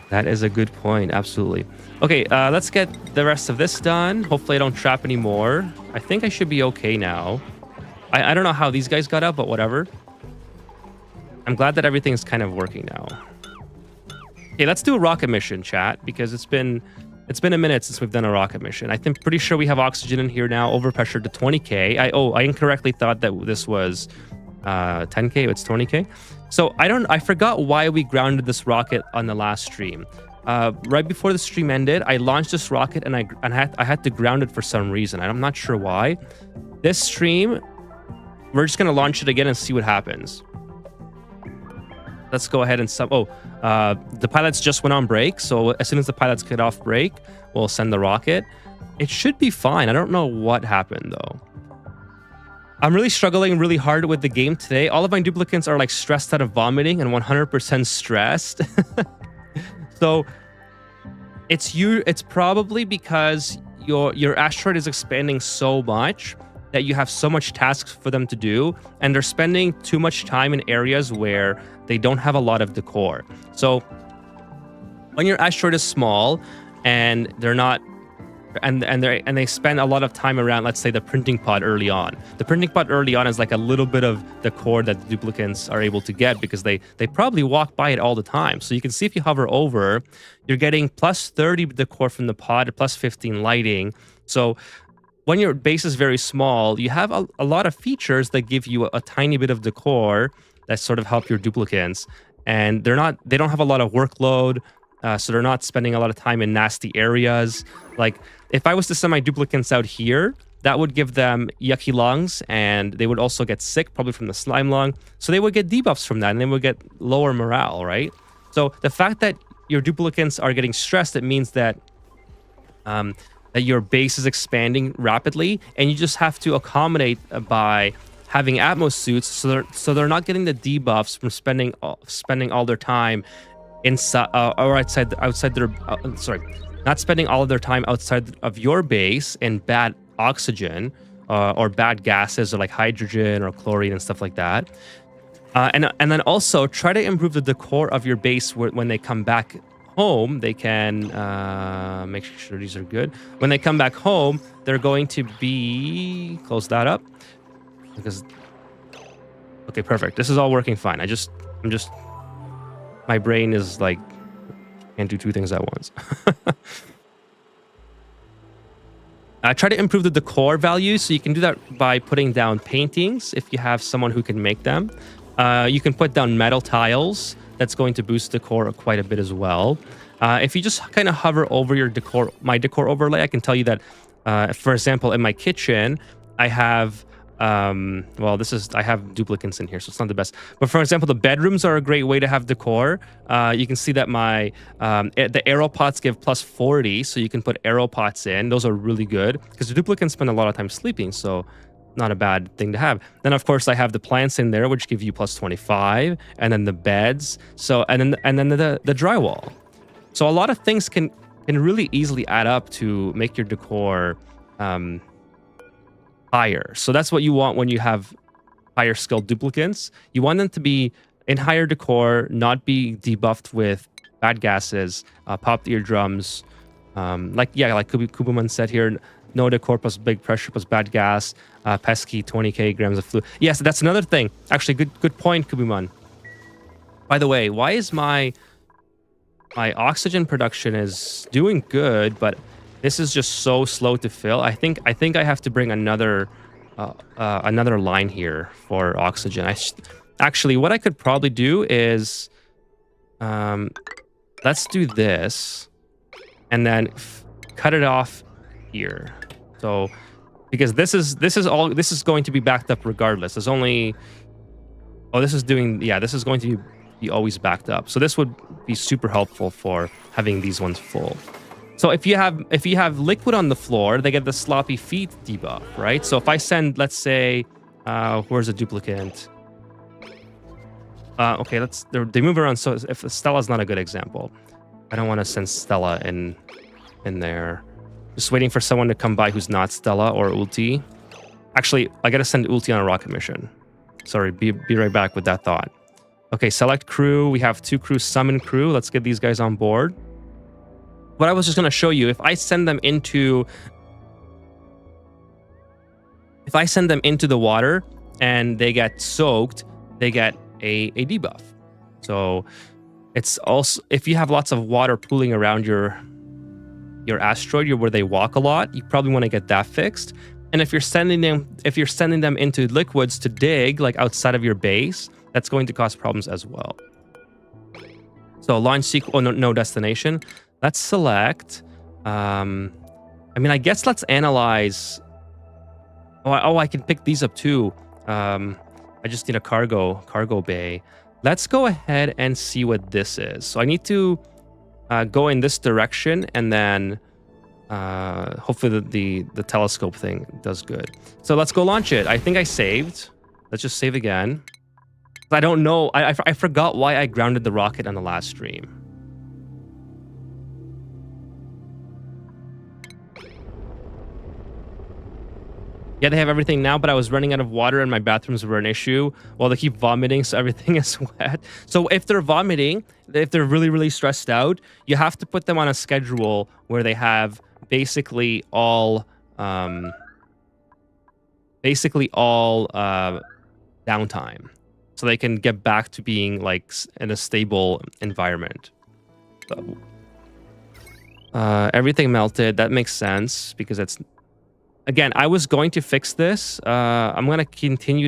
That is a good point. Absolutely. Okay, let's get the rest of this done. Hopefully, I don't trap anymore. I think I should be okay now. I don't know how these guys got out, but whatever. I'm glad that everything is kind of working now. Okay, let's do a rocket mission, chat, because it's been a minute since we've done a rocket mission. I'm pretty sure we have oxygen in here now, overpressure to 20k. I incorrectly thought that this was 10k. It's 20k. So I forgot why we grounded this rocket on the last stream. Right before the stream ended, I launched this rocket and I had to ground it for some reason. I'm not sure why. This stream, we're just gonna launch it again and see what happens. Let's go ahead and the pilots just went on break. So as soon as the pilots get off break, we'll send the rocket. It should be fine. I don't know what happened though. I'm really struggling really hard with the game today. All of my duplicants are like stressed out of vomiting and 100% stressed. So it's probably because your asteroid is expanding so much that you have so much tasks for them to do, and they're spending too much time in areas where they don't have a lot of decor. So when your asteroid is small and they're not and they spend a lot of time around, let's say, the printing pod early on. The printing pod early on is like a little bit of decor that the duplicants are able to get because they probably walk by it all the time. So you can see if you hover over, you're getting plus 30 decor from the pod, plus 15 lighting. So when your base is very small, you have a lot of features that give you a tiny bit of decor that sort of help your duplicants. And they don't have a lot of workload. So they're not spending a lot of time in nasty areas. Like if I was to send my duplicants out here, that would give them yucky lungs, and they would also get sick, probably from the slime lung. So they would get debuffs from that, and they would get lower morale, right? So the fact that your duplicants are getting stressed, it means that that your base is expanding rapidly, and you just have to accommodate by having Atmos suits, so they're not getting the debuffs from spending all their time inside or outside their not spending all of their time outside of your base in bad oxygen or bad gases or like hydrogen or chlorine and stuff like that. And then also try to improve the decor of your base when they come back home. They can make sure these are good. When they come back home, they're going to be close that up because okay, perfect. This is all working fine. I'm just my brain is like can't do two things at once. Try to improve the decor value, so you can do that by putting down paintings if you have someone who can make them. You can put down metal tiles. That's going to boost decor quite a bit as well. If you just kind of hover over your decor, my decor overlay, I can tell you that, for example, in my kitchen, I have I have duplicants in here, so it's not the best. But for example, the bedrooms are a great way to have decor. You can see that my the arrow pots give plus 40, so you can put arrow pots in. Those are really good because the duplicants spend a lot of time sleeping, so not a bad thing to have. Then of course I have the plants in there, which give you plus 25, and then the beds. So and then the drywall. So a lot of things can really easily add up to make your decor higher. So that's what you want when you have higher skilled duplicants. You want them to be in higher decor, not be debuffed with bad gases, popped eardrums, like Kubuman said here, no decor plus big pressure plus bad gas, pesky 20k grams of fluid. Yes, that's another thing. Actually, good point, Kubuman. By the way, why is my oxygen production is doing good, but this is just so slow to fill? I think I have to bring another line here for oxygen. Actually, what I could probably do is, let's do this, and then cut it off here. So, because this is going to be backed up regardless. There's only, this is going to be always backed up. So this would be super helpful for having these ones full. So if you have liquid on the floor, they get the sloppy feet debuff, right? So if I send, let's say, where's a duplicant? Okay, they move around. So if Stella's not a good example, I don't want to send Stella in there. Just waiting for someone to come by who's not Stella or Ulti. Actually, I gotta send Ulti on a rocket mission. Sorry, be right back with that thought. Okay, select crew. We have 2 crews, summon crew. Let's get these guys on board. What I was just gonna show you, if I send them into the water and they get soaked, they get a debuff. So it's also, if you have lots of water pooling around your asteroid, where they walk a lot, you probably want to get that fixed. And if you're sending them into liquids to dig, like outside of your base, that's going to cause problems as well. So launch sequence, oh, no destination. Let's select. I mean, I guess let's analyze. Oh, I can pick these up too. I just need a cargo bay. Let's go ahead and see what this is. So I need to go in this direction, and then hopefully the telescope thing does good. So let's go launch it. I think I saved. Let's just save again. I don't know. I forgot why I grounded the rocket on the last stream. Yeah, they have everything now, but I was running out of water and my bathrooms were an issue. Well, they keep vomiting, so everything is wet. So if they're vomiting, if they're really, really stressed out, you have to put them on a schedule where they have basically all downtime, so they can get back to being like in a stable environment. So, everything melted. That makes sense because it's. Again, I was going to fix this. I'm going to continue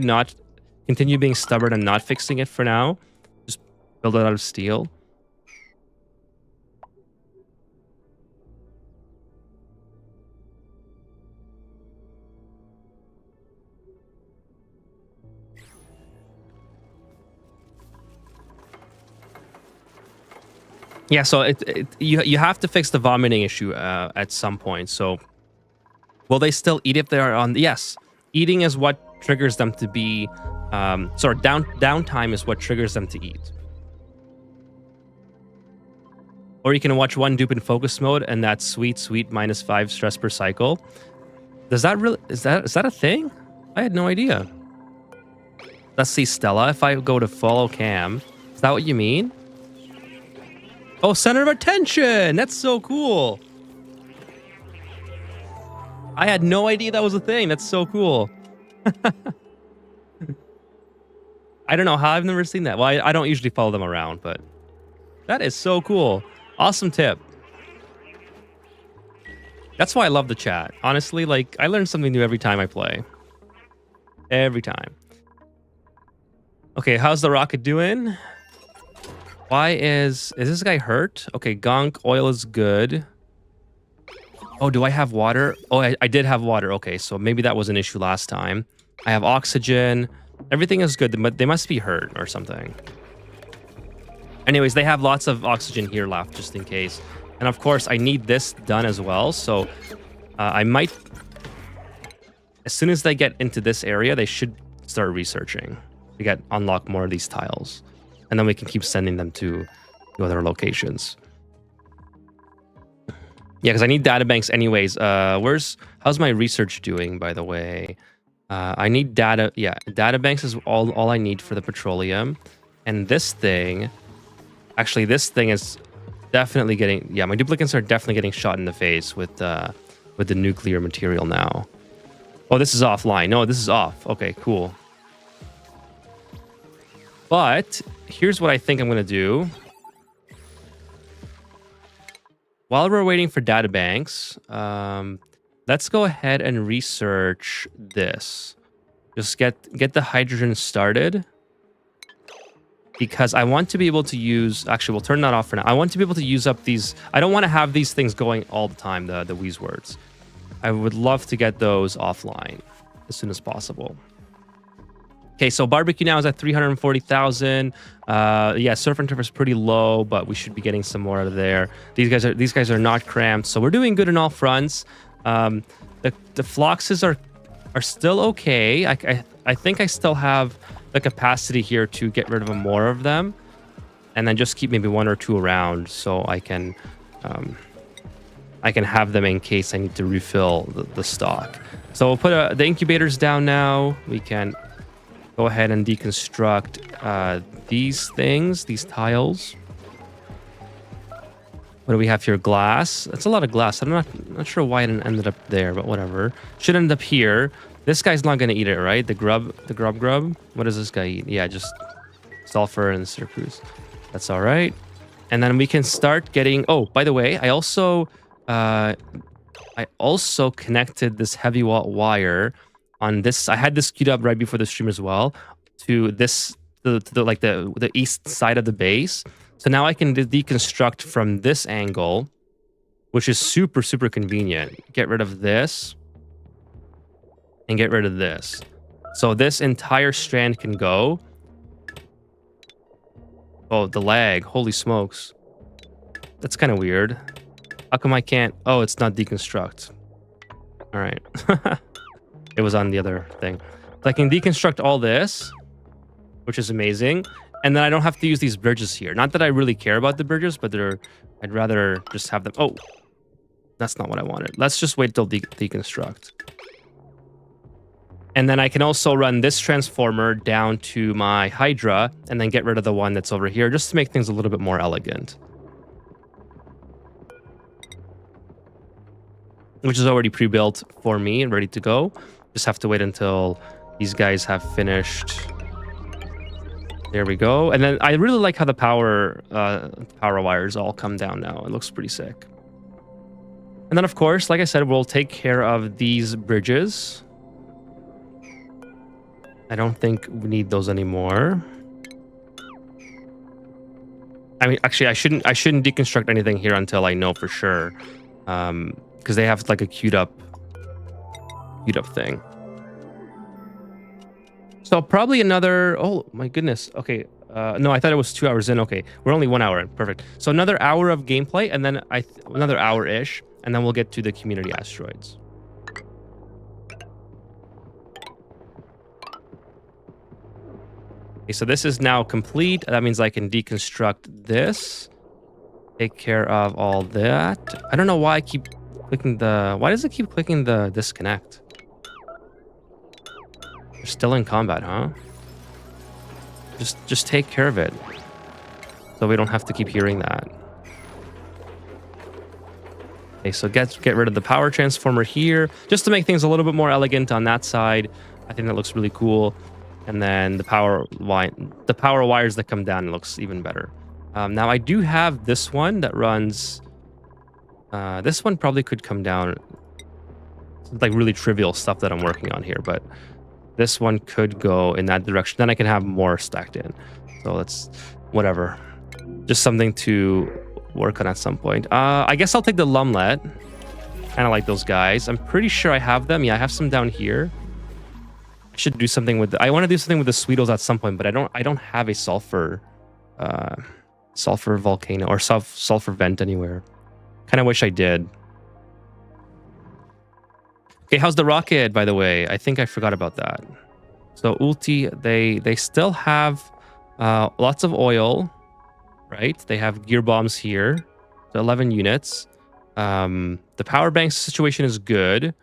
being stubborn and not fixing it for now. Just build it out of steel. Yeah, so you have to fix the vomiting issue at some point. So will they still eat if they are on? Yes, eating is what triggers them to be. Sorry, downtime is what triggers them to eat. Or you can watch one dupe in focus mode, and that's sweet -5 stress per cycle. Does that really is that a thing? I had no idea. Let's see, Stella. If I go to follow cam, is that what you mean? Oh, center of attention. That's so cool. I had no idea that was a thing. That's so cool. I don't know how I've never seen that. Well, I don't usually follow them around, but that is so cool. Awesome tip. That's why I love the chat. Honestly, like, I learn something new every time I play. Every time. Okay, how's the rocket doing? Why is this guy hurt? Okay, gunk, oil is good. Oh, do I have water? Oh, I did have water. Okay, so maybe that was an issue last time. I have oxygen. Everything is good, but they must be hurt or something. Anyways, they have lots of oxygen here left, just in case. And of course, I need this done as well. So I might... As soon as they get into this area, they should start researching to unlock more of these tiles. And then we can keep sending them to other locations. Yeah, because I need databanks anyways. How's my research doing, by the way? I need data. Yeah, databanks is all I need for the petroleum. And this thing, actually, this thing is definitely getting. Yeah, my duplicates are definitely getting shot in the face with the nuclear material now. Oh, this is offline. No, this is off. Okay, cool. But here's what I think I'm gonna do. While we're waiting for databanks, let's go ahead and research this. Just get the hydrogen started. Because I want to be able to use... Actually, we'll turn that off for now. I want to be able to use up these... I don't want to have these things going all the time, the Wheeze words. I would love to get those offline as soon as possible. Okay, so barbecue now is at 340,000. Yeah, surf and turf is pretty low, but we should be getting some more out of there. These guys are not cramped, so we're doing good on all fronts. The floxes are still okay. I think I still have the capacity here to get rid of more of them, and then just keep maybe one or two around so I can I can have them in case I need to refill the stock. So we'll put the incubators down now. We can go ahead and deconstruct these things, these tiles. What do we have here? Glass. That's a lot of glass. I'm not sure why it ended up there, but whatever. Should end up here. This guy's not gonna eat it, right? The grub. What does this guy eat? Yeah, just sulfur and circus. That's all right. And then we can start getting. Oh, by the way, I also connected this heavy wire on this. I had this queued up right before the stream as well to this the east side of the base. So now I can deconstruct from this angle, which is super, super convenient. Get rid of this and get rid of this. So this entire strand can go. Oh, the lag. Holy smokes. That's kind of weird. How come I can't? Oh, it's not deconstruct. All right. It was on the other thing. So I can deconstruct all this, which is amazing. And then I don't have to use these bridges here. Not that I really care about the bridges, but I'd rather just have them. Oh, that's not what I wanted. Let's just wait till deconstruct. And then I can also run this transformer down to my Hydra and then get rid of the one that's over here just to make things a little bit more elegant. Which is already pre-built for me and ready to go. Just have to wait until these guys have finished. There we go. And then I really like how the power wires all come down now. It looks pretty sick. And then, of course, like I said, we'll take care of these bridges. I don't think we need those anymore. I mean, actually, I shouldn't deconstruct anything here until I know for sure. Because they have like a queued up thing. So probably another, oh my goodness. Okay. No, I thought it was 2 hours in. Okay. We're only 1 hour in. Perfect. So another hour of gameplay and then another hour-ish. And then we'll get to the community asteroids. Okay, so this is now complete. That means I can deconstruct this. Take care of all that. I don't know why I keep clicking why does it keep clicking the disconnect? You're still in combat, huh? Just take care of it. So we don't have to keep hearing that. Okay, so get rid of the power transformer here, just to make things a little bit more elegant on that side. I think that looks really cool. And then the power wires that come down, it looks even better. Now I do have this one that runs. This one probably could come down. It's like really trivial stuff that I'm working on here, but this one could go in that direction. Then I can have more stacked in. So that's whatever. Just something to work on at some point. I guess I'll take the Lumlet. Kind of like those guys. I'm pretty sure I have them. Yeah, I have some down here. I should do something with. I want to do something with the Sweetles at some point, but I don't have a sulfur volcano or sulfur vent anywhere. Kind of wish I did. Okay, how's the rocket, by the way? I think I forgot about that. So Ulti, they still have lots of oil, right? They have gear bombs here, so 11 units. The power bank situation is good.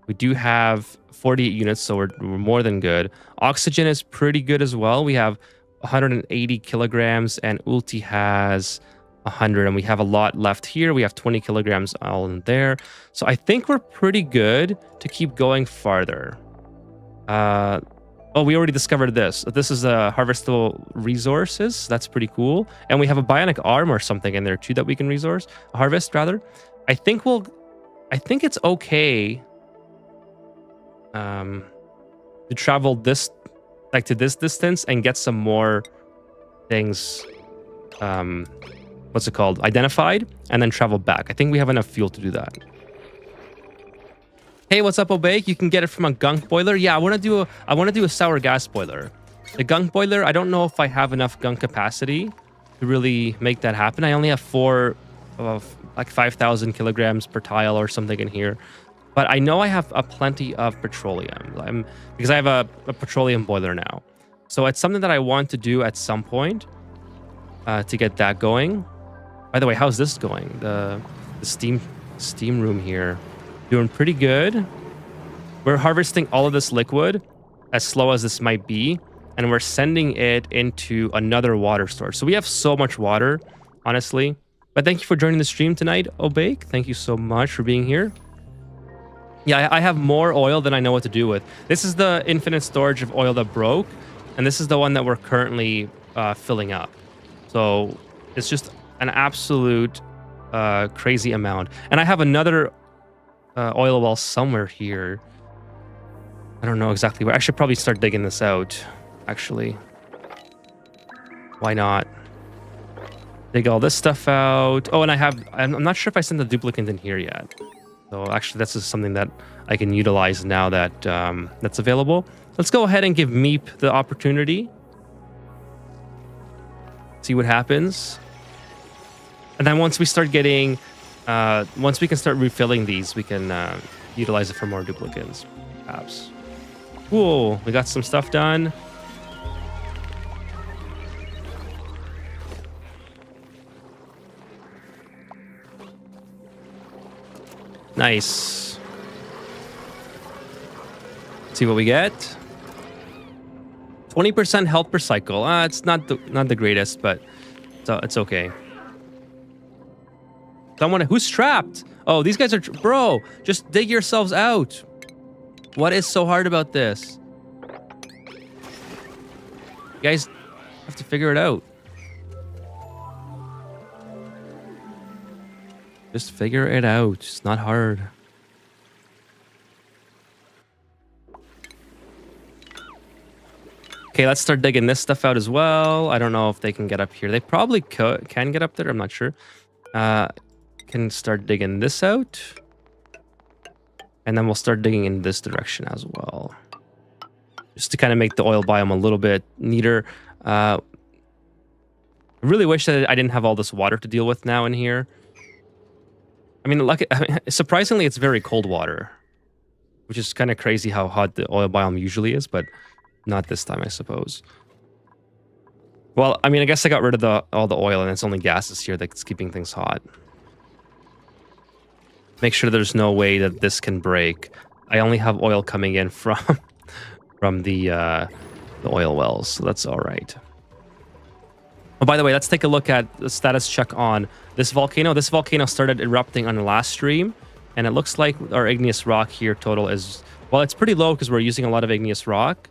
We do have 48 units, so we're more than good. Oxygen is pretty good as well. We have 180 kilograms, and Ulti has 100, and we have a lot left here. We have 20 kilograms all in there. So I think we're pretty good to keep going farther. Oh, we already discovered this. This is a harvestable resources. That's pretty cool. And we have a bionic arm or something in there too that we can harvest rather. I think it's okay to travel this, like to this distance and get some more things, what's it called? Identified, and then travel back. I think we have enough fuel to do that. Hey, what's up, Obake? You can get it from a gunk boiler. Yeah, I want to do a sour gas boiler. The gunk boiler, I don't know if I have enough gunk capacity to really make that happen. I only have 4 of like 5,000 kilograms per tile or something in here. But I know I have plenty of petroleum because I have a petroleum boiler now. So it's something that I want to do at some point to get that going. By the way, how's this going? The steam Steam room here. Doing pretty good. We're harvesting all of this liquid, as slow as this might be, and we're sending it into another water source. So we have so much water, honestly. But thank you for joining the stream tonight, Obake. Thank you so much for being here. Yeah, I have more oil than I know what to do with. This is the infinite storage of oil that broke, and this is the one that we're currently filling up. So it's just an absolute crazy amount. And I have another oil well somewhere here. I don't know exactly where. I should probably start digging this out, actually. Why not? Dig all this stuff out. Oh, and I'm not sure if I sent the duplicant in here yet. So actually, this is something that I can utilize now that that's available. Let's go ahead and give Meep the opportunity. See what happens. And then once we start getting, once we can start refilling these, we can utilize it for more duplicants, perhaps. Cool, we got some stuff done. Nice. Let's see what we get. 20% health per cycle. It's not the greatest, but it's okay. Who's trapped? Oh, these guys are... Bro, just dig yourselves out. What is so hard about this? You guys have to figure it out. Just figure it out. It's not hard. Okay, let's start digging this stuff out as well. I don't know if they can get up here. They probably can get up there. I'm not sure. Can start digging this out. And then we'll start digging in this direction as well. Just to kind of make the oil biome a little bit neater. I really wish that I didn't have all this water to deal with now in here. I mean, surprisingly, it's very cold water. Which is kind of crazy how hot the oil biome usually is, but not this time, I suppose. Well, I mean, I guess I got rid of all the oil and it's only gases here that's keeping things hot. Make sure there's no way that this can break. I only have oil coming in from the oil wells, so that's all right. Oh, by the way, let's take a look at the status check on this volcano. This volcano started erupting on the last stream, and it looks like our igneous rock here total is... Well, it's pretty low because we're using a lot of igneous rock,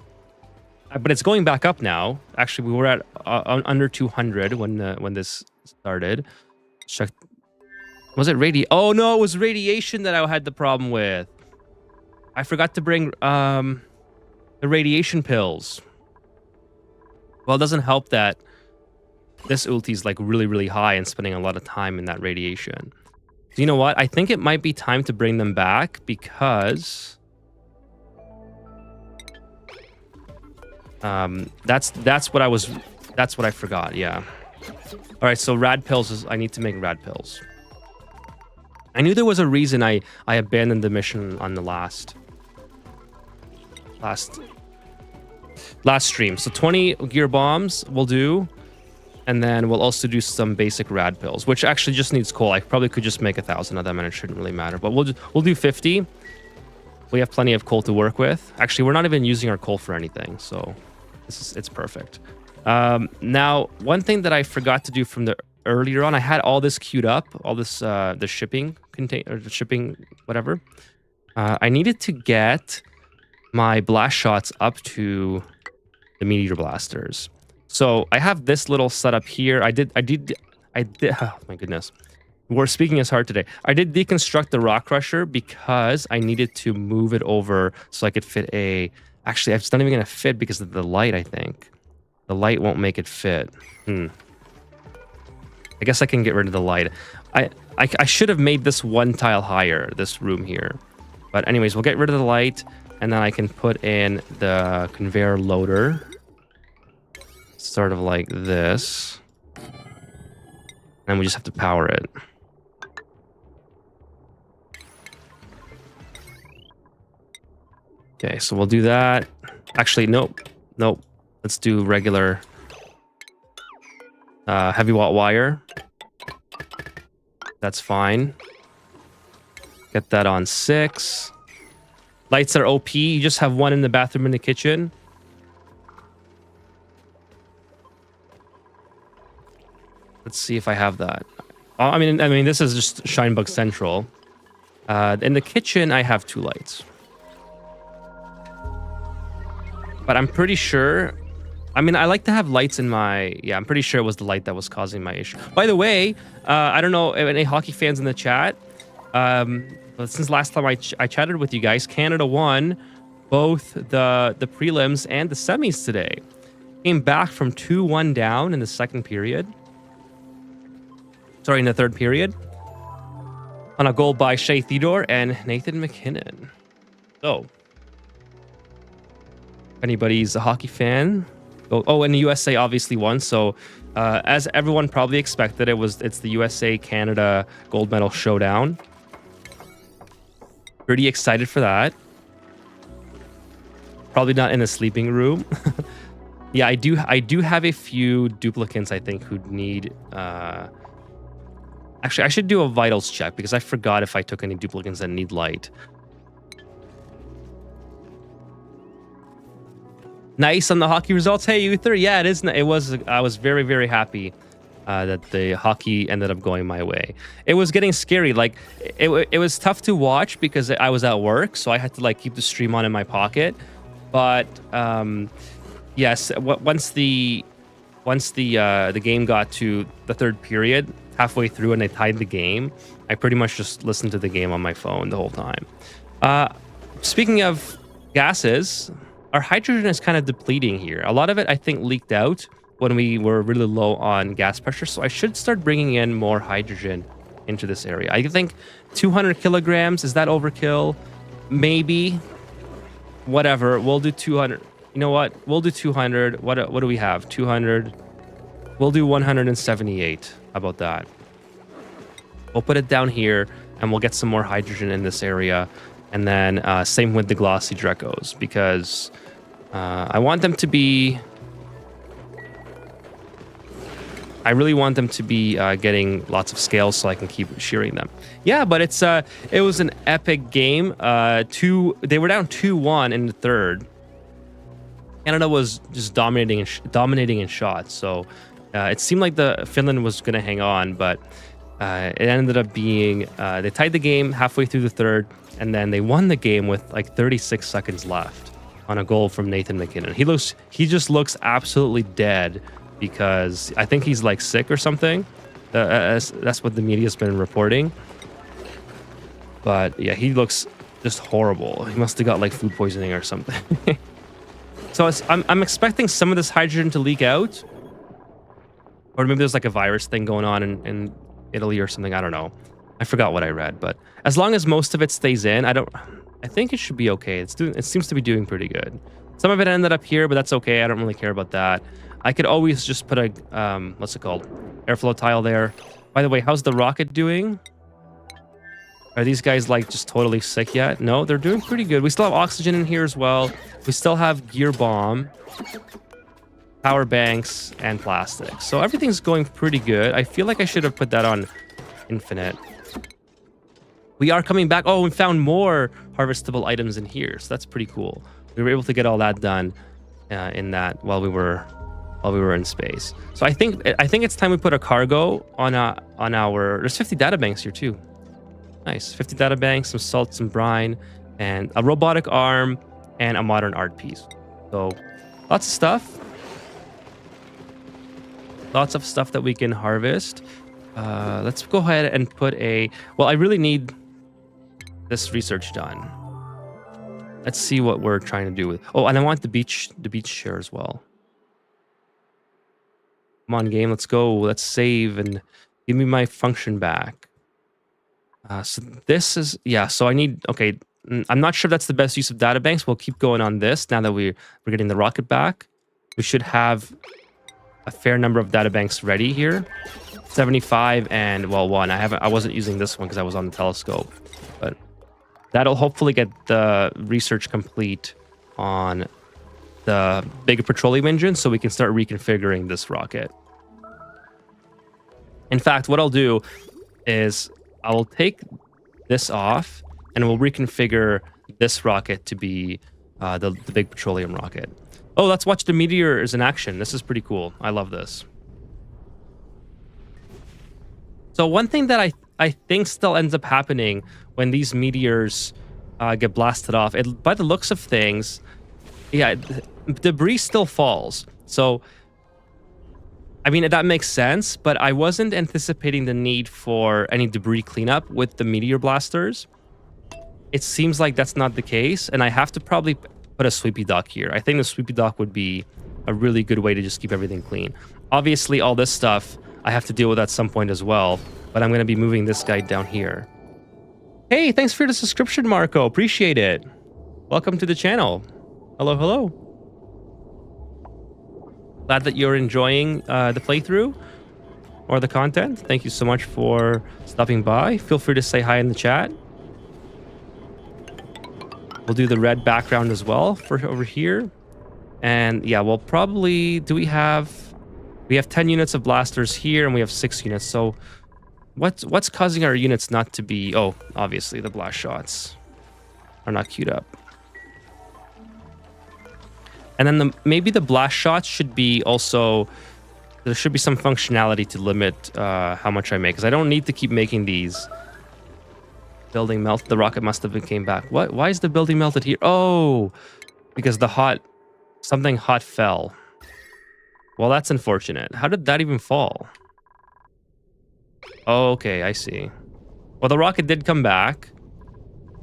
but it's going back up now. Actually, we were at under 200 when this started. Check. Was it Oh no, it was radiation that I had the problem with. I forgot to bring the radiation pills. Well, it doesn't help that this ulti is like really, really high and spending a lot of time in that radiation. So you know what? I think it might be time to bring them back because that's what I forgot. Yeah. All right. So rad pills I need to make rad pills. I knew there was a reason I abandoned the mission on the last stream. So 20 gear bombs will do. And then we'll also do some basic rad pills, which actually just needs coal. I probably could just make 1,000 of them and it shouldn't really matter. But we'll do 50. We have plenty of coal to work with. Actually, we're not even using our coal for anything. So it's perfect. Now, one thing that I forgot to do from the earlier on, I had all this queued up, all this the shipping container, the shipping whatever. I needed to get my blast shots up to the meteor blasters. So I have this little setup here. I did. Oh my goodness, we're speaking as hard today. I did deconstruct the rock crusher because I needed to move it over so I could fit a. Actually, it's not even gonna fit because of the light. I think the light won't make it fit. I guess I can get rid of the light. I should have made this one tile higher, this room here. But anyways, we'll get rid of the light, and then I can put in the conveyor loader. Sort of like this. And we just have to power it. Okay, so we'll do that. Actually, nope. Let's do regular heavy watt wire. That's fine. Get that on 6. Lights are OP. You just have one in the bathroom and the kitchen. Let's see if I have that. I mean, this is just Shinebug Central. In the kitchen, I have 2 lights. But I'm pretty sure... I mean, I like to have lights in my... Yeah, I'm pretty sure it was the light that was causing my issue. By the way, I don't know any hockey fans in the chat. But since last time I chatted with you guys, Canada won both the prelims and the semis today. Came back from 2-1 down in the second period. Sorry, in the third period. On a goal by Shea Theodore and Nathan McKinnon. So, if anybody's a hockey fan... Oh, and the USA obviously won. So, as everyone probably expected, it's the USA-Canada gold medal showdown. Pretty excited for that. Probably not in a sleeping room. Yeah, I do have a few duplicates, I think, who need... Actually, I should do a vitals check because I forgot if I took any duplicates that need light. Nice on the hockey results. Hey, Uther. Yeah, it is. It was. I was very, very happy that the hockey ended up going my way. It was getting scary. Like it was tough to watch because I was at work, so I had to like keep the stream on in my pocket. But yes, once the game got to the third period, halfway through, and they tied the game, I pretty much just listened to the game on my phone the whole time. Speaking of gases. Our hydrogen is kind of depleting here. A lot of it, I think, leaked out when we were really low on gas pressure. So I should start bringing in more hydrogen into this area. I think 200 kilograms, is that overkill? Maybe. Whatever. We'll do 200. You know what? We'll do 200. What do we have? 200. We'll do 178. How about that? We'll put it down here, and we'll get some more hydrogen in this area. And then same with the glossy Drecos, because I want them to be... I really want them to be getting lots of scales so I can keep shearing them. Yeah, but it was an epic game. They were down 2-1 in the third. Canada was just dominating in shots, so it seemed like Finland was going to hang on, but it ended up being... they tied the game halfway through the third, and then they won the game with like 36 seconds left on a goal from Nathan McKinnon. He just looks absolutely dead because I think he's like sick or something. That's what the media's been reporting. But yeah, he looks just horrible. He must have got like food poisoning or something. So I'm expecting some of this hydrogen to leak out, or maybe there's like a virus thing going on in Italy or something. I don't know. I forgot what I read, but as long as most of it stays in, I think it should be okay. It seems to be doing pretty good. Some of it ended up here, but that's okay. I don't really care about that. I could always just put a what's it called? Airflow tile there. By the way, how's the rocket doing? Are these guys like just totally sick yet? No, they're doing pretty good. We still have oxygen in here as well. We still have gear bomb, power banks, and plastic. So everything's going pretty good. I feel like I should have put that on infinite. We are coming back. Oh, we found more harvestable items in here, so that's pretty cool. We were able to get all that done in that while we were in space. So I think it's time we put a cargo on our. There's 50 data banks here too. Nice, 50 data banks, some salt, some brine, and a robotic arm and a modern art piece. So lots of stuff. Lots of stuff that we can harvest. Let's go ahead and put a... Well, I really need this research done. Let's see what we're trying to do with... Oh, and I want the beach share as well. Come on, game. Let's go. Let's save and give me my function back. So this is... Yeah, so I need... Okay, I'm not sure if that's the best use of data banks. We'll keep going on this now that we're getting the rocket back. We should have a fair number of data banks ready here. 75 and, well, 1. I wasn't using this one because I was on the telescope. But that'll hopefully get the research complete on the big petroleum engine so we can start reconfiguring this rocket. In fact, what I'll do is I'll take this off, and we'll reconfigure this rocket to be the big petroleum rocket. Oh, let's watch the meteors in action. This is pretty cool. I love this. So one thing that I think still ends up happening when these meteors get blasted off, by the looks of things, yeah, debris still falls. So, I mean, that makes sense, but I wasn't anticipating the need for any debris cleanup with the meteor blasters. It seems like that's not the case, and I have to probably put a sweepy dock here. I think the sweepy dock would be a really good way to just keep everything clean. Obviously, all this stuff I have to deal with at some point as well, but I'm going to be moving this guy down here. Hey, thanks for the subscription, Marco. Appreciate it. Welcome to the channel. Hello, hello. Glad that you're enjoying the playthrough or the content. Thank you so much for stopping by. Feel free to say hi in the chat. We'll do the red background as well for over here. And yeah, we'll probably... We have 10 units of blasters here, and we have 6 units. So what's causing our units not to be... Oh, obviously the blast shots are not queued up. And then maybe the blast shots should be also... There should be some functionality to limit how much I make, because I don't need to keep making these. Building melt. The rocket must have came back. What? Why is the building melted here? Oh, because something hot fell. Well, that's unfortunate. How did that even fall? Oh, okay, I see. Well, the rocket did come back,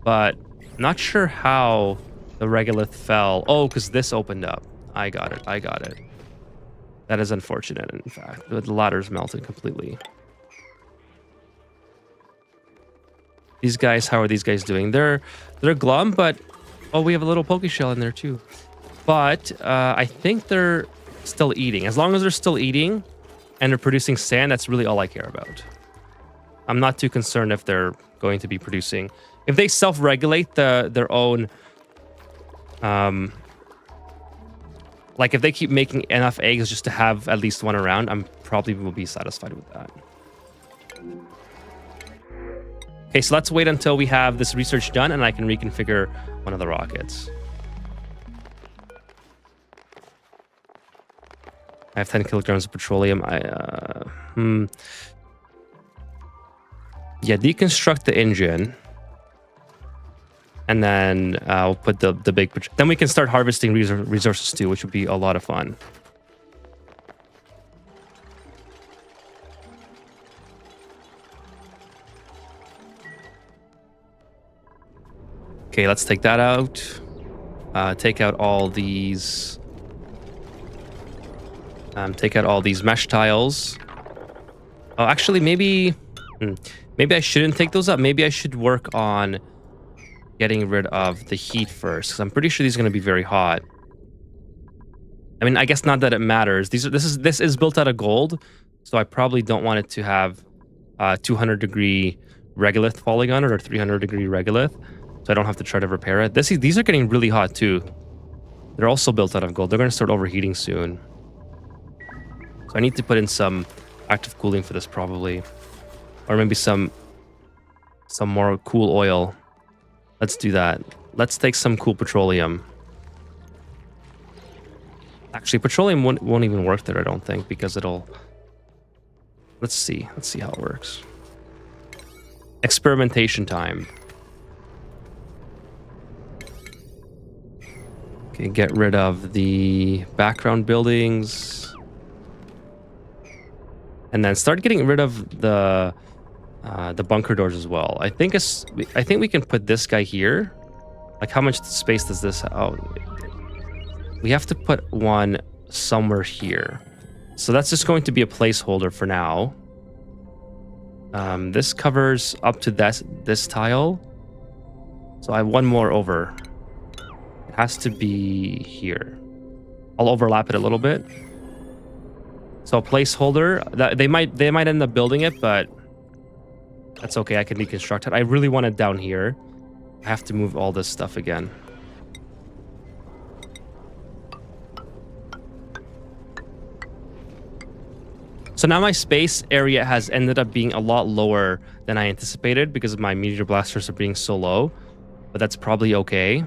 but not sure how the regolith fell. Oh, because this opened up. I got it. I got it. That is unfortunate, in fact. The ladder's melted completely. These guys, how are these guys doing? They're glum, but... Oh, we have a little poke shell in there, too. But I think they're still eating. As long as they're still eating and they're producing sand, that's really all I care about. I'm not too concerned if they're going to be producing. If they self-regulate their own... like, if they keep making enough eggs just to have at least one around, I'm probably will be satisfied with that. Okay, so let's wait until we have this research done and I can reconfigure one of the rockets. I have 10 kilograms of petroleum. Yeah, deconstruct the engine. And then I'll put the big... Then we can start harvesting resources too, which would be a lot of fun. Okay, let's take that out. Take out all these... take out all these mesh tiles. Oh, actually, maybe... maybe I shouldn't take those up. Maybe I should work on getting rid of the heat first, because I'm pretty sure these are going to be very hot. I mean, I guess not that it matters. This is built out of gold, so I probably don't want it to have 200-degree regolith falling on it or 300-degree regolith. So I don't have to try to repair it. These are getting really hot too. They're also built out of gold. They're going to start overheating soon. So I need to put in some active cooling for this probably. Or maybe some more cool oil. Let's do that. Let's take some cool petroleum. Actually, petroleum won't even work there, I don't think, because it'll... Let's see how it works. Experimentation time. Okay, get rid of the background buildings. And then start getting rid of the bunker doors as well. I think we can put this guy here. Like, how much space does this... Oh, we have to put one somewhere here. So that's just going to be a placeholder for now. This covers up to this tile. So I have one more over. It has to be here. I'll overlap it a little bit. So a placeholder. They might end up building it, but that's okay. I can deconstruct it. I really want it down here. I have to move all this stuff again. So now my space area has ended up being a lot lower than I anticipated because my meteor blasters are being so low. But that's probably okay.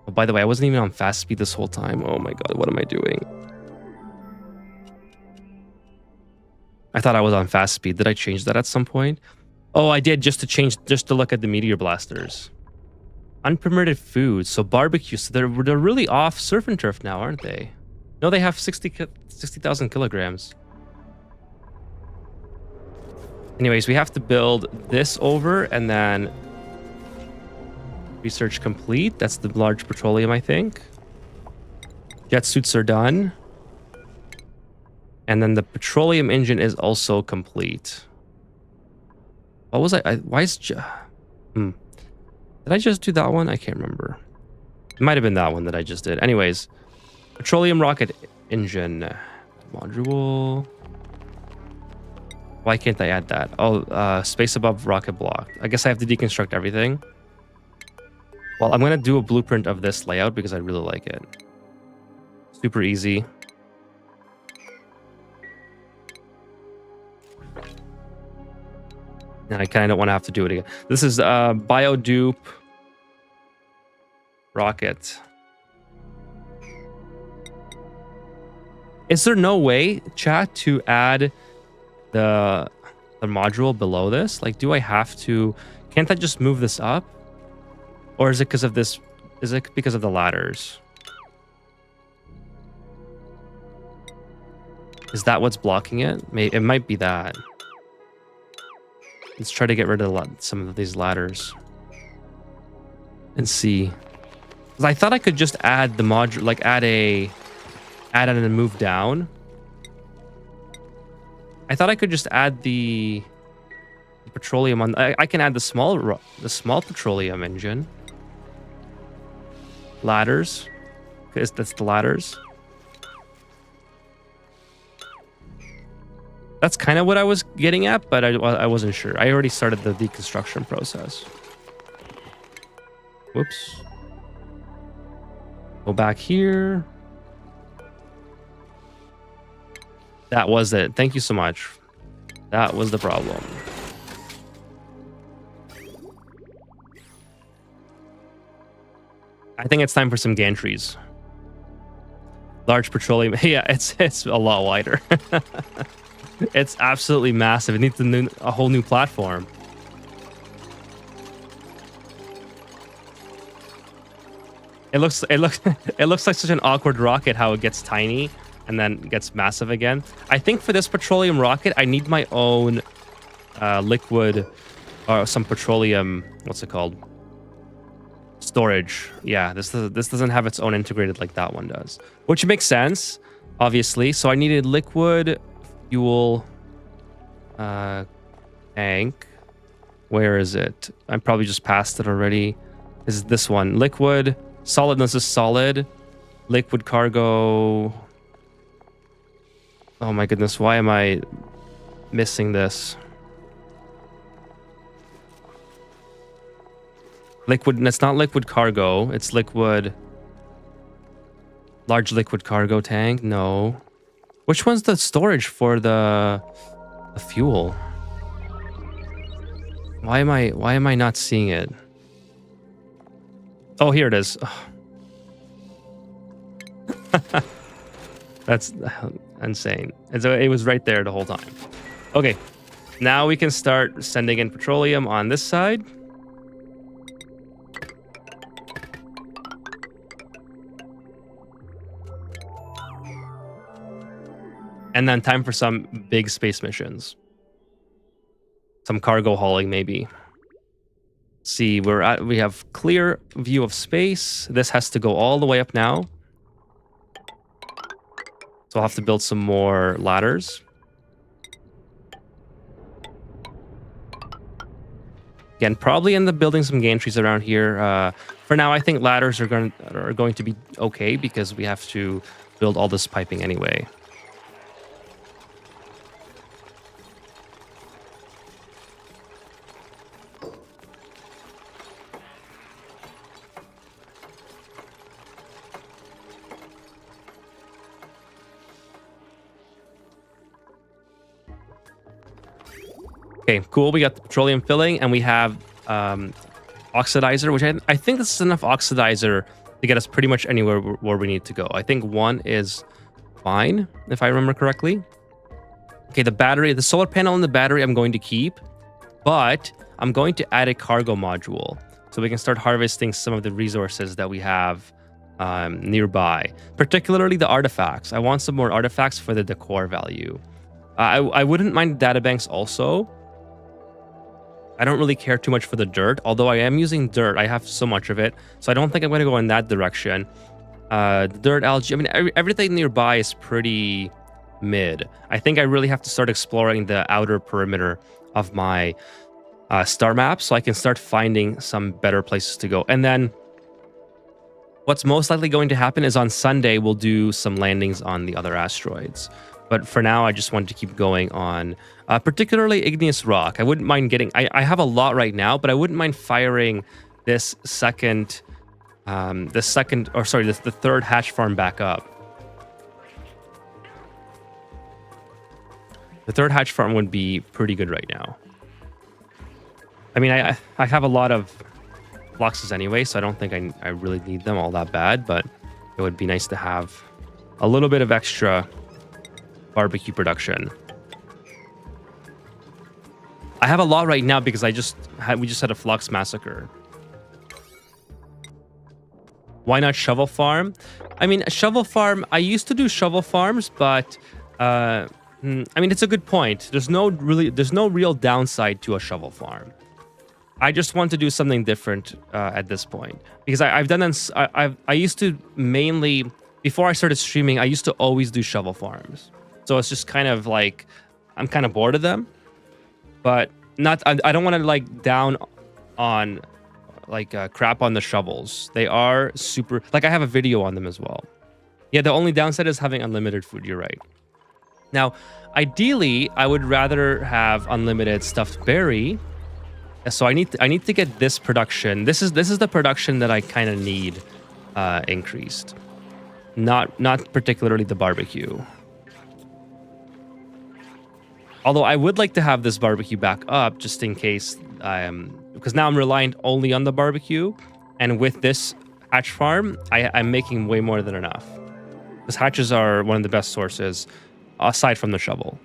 Oh, by the way, I wasn't even on fast speed this whole time. Oh my god, what am I doing? I thought I was on fast speed. Did I change that at some point? Oh, I did, just to look at the meteor blasters. Unpermitted food. So barbecue. So they're really off surf and turf now, aren't they? No, they have 60,000 kilograms. Anyways, we have to build this over and then research complete. That's the large petroleum, I think. Jet suits are done. And then the petroleum engine is also complete. What was why is... Did I just do that one? I can't remember. It might have been that one that I just did. Anyways, petroleum rocket engine module. Why can't I add that? Oh, space above rocket block. I guess I have to deconstruct everything. Well, I'm going to do a blueprint of this layout because I really like it. Super easy. And I kind of don't want to have to do it again. This is Biodupe rocket. Is there no way, chat, to add the module below this? Like, do I have to... Can't I just move this up? Or is it because of this... Is it because of the ladders? Is that what's blocking it? It might be that. Let's try to get rid of some of these ladders. And see. 'Cause I thought I could just add the module... Like, add it and move down. I thought I could just add the petroleum on... I can add the small petroleum engine. Ladders. Because that's the ladders. That's kind of what I was getting at, but I wasn't sure. I already started the deconstruction process. Whoops. Go back here. That was it. Thank you so much. That was the problem. I think it's time for some gantries. Large petroleum. Yeah, it's a lot wider. It's absolutely massive. It needs a whole new platform. It looks like such an awkward rocket how it gets tiny and then gets massive again. I think for this petroleum rocket, I need my own liquid or some petroleum, what's it called? Storage. Yeah, this doesn't have its own integrated like that one does. Which makes sense, obviously. So I needed liquid fuel tank. Where is it? I probably just passed it already. Is this one? Liquid, solid, this is solid. Liquid cargo. Oh my goodness, why am I missing this? Liquid, it's not liquid cargo, it's liquid... Large liquid cargo tank, no. Which one's the storage for the fuel? Why am I not seeing it? Oh, here it is. Oh. That's insane. And so it was right there the whole time. Okay, now we can start sending in petroleum on this side. And then time for some big space missions. Some cargo hauling, maybe. See, we have clear view of space. This has to go all the way up now. So I'll have to build some more ladders. Again, probably end up building some gantries around here. For now, I think ladders are going to be okay because we have to build all this piping anyway. Okay, cool. We got the petroleum filling, and we have oxidizer, which I think this is enough oxidizer to get us pretty much anywhere where we need to go. I think 1 is fine, if I remember correctly. Okay, the solar panel and the battery I'm going to keep, but I'm going to add a cargo module so we can start harvesting some of the resources that we have nearby, particularly the artifacts. I want some more artifacts for the decor value. I wouldn't mind databanks also. I don't really care too much for the dirt, although I am using dirt. I have so much of it, so I don't think I'm going to go in that direction. Dirt, algae, I mean, everything nearby is pretty mid. I think I really have to start exploring the outer perimeter of my star map so I can start finding some better places to go. And then what's most likely going to happen is on Sunday, we'll do some landings on the other asteroids. But for now, I just wanted to keep going on particularly igneous rock. I wouldn't mind getting... I have a lot right now, but I wouldn't mind firing this second... the third hatch farm back up. The third hatch farm would be pretty good right now. I mean, I have a lot of fluxes anyway, so I don't think I really need them all that bad, but it would be nice to have a little bit of extra barbecue production. I have a lot right now because we just had a flux massacre. Why not shovel farm? I mean, a shovel farm, I used to do shovel farms, but I mean, it's a good point. There's no real downside to a shovel farm. I just want to do something different at this point because I've done this. I used to mainly, before I started streaming, I used to always do shovel farms. So it's just kind of like, I'm kind of bored of them, but I don't want to like down on like crap on the shovels. They are super, like I have a video on them as well. Yeah, the only downside is having unlimited food. You're right. Now, ideally, I would rather have unlimited stuffed berry. So I need to get this production. This is the production that I kind of need increased. Not particularly the barbecue. Although I would like to have this barbecue back up just in case because now I'm reliant only on the barbecue, and with this hatch farm, I'm making way more than enough. Because hatches are one of the best sources aside from the shovel.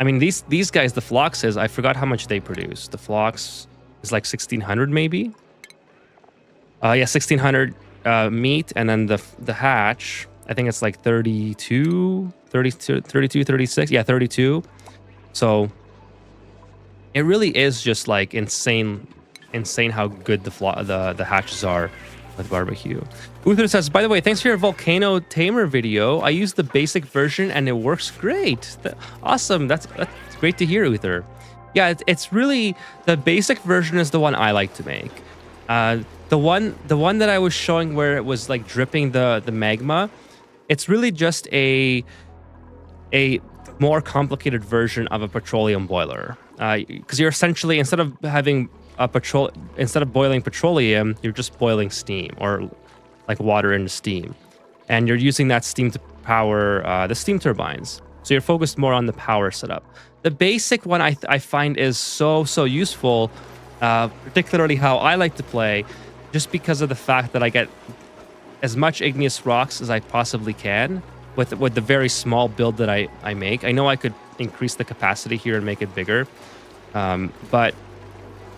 I mean, these guys, the floxes, I forgot how much they produce. The flox is like 1,600 maybe. Yeah, 1,600 meat, and then the hatch, I think it's like 32, 36. Yeah, 32. So it really is just like insane how good the hatches are with barbecue. Uther says, by the way, thanks for your volcano tamer video. I used the basic version and it works great. Awesome. That's great to hear, Uther. Yeah, it's really, the basic version is the one I like to make. The one that I was showing where it was like dripping the magma, it's really just a more complicated version of a petroleum boiler. Because you're essentially, instead of boiling petroleum, you're just boiling steam or like water into steam, and you're using that steam to power the steam turbines. So you're focused more on the power setup. The basic one I find is so useful, particularly how I like to play, just because of the fact that I get as much igneous rocks as I possibly can with the very small build that I make. I know I could increase the capacity here and make it bigger, but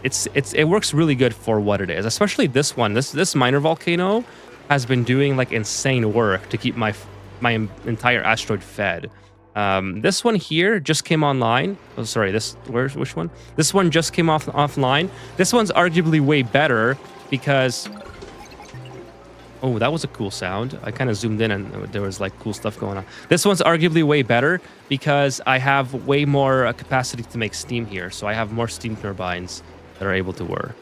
it works really good for what it is. Especially this one, this minor volcano has been doing like insane work to keep my entire asteroid fed. This one here just came online. Oh, sorry, which one? This one just came offline. This one's arguably way better because, oh, that was a cool sound. I kind of zoomed in and there was like cool stuff going on. This one's arguably way better because I have way more capacity to make steam here. So I have more steam turbines that are able to work.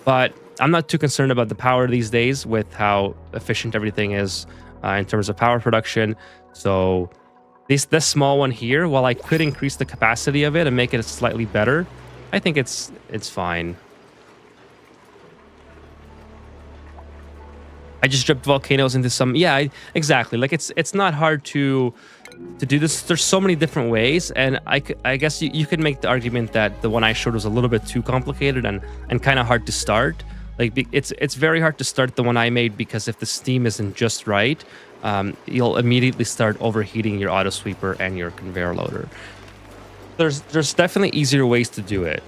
But I'm not too concerned about the power these days with how efficient everything is in terms of power production. So this small one here, while I could increase the capacity of it and make it slightly better, I think it's fine. I just dripped volcanoes into some, yeah, exactly. Like it's not hard to to do this. There's so many different ways, and I guess you could make the argument that the one I showed was a little bit too complicated and kind of hard to start. Like it's very hard to start the one I made because if the steam isn't just right, you'll immediately start overheating your auto sweeper and your conveyor loader. There's definitely easier ways to do it,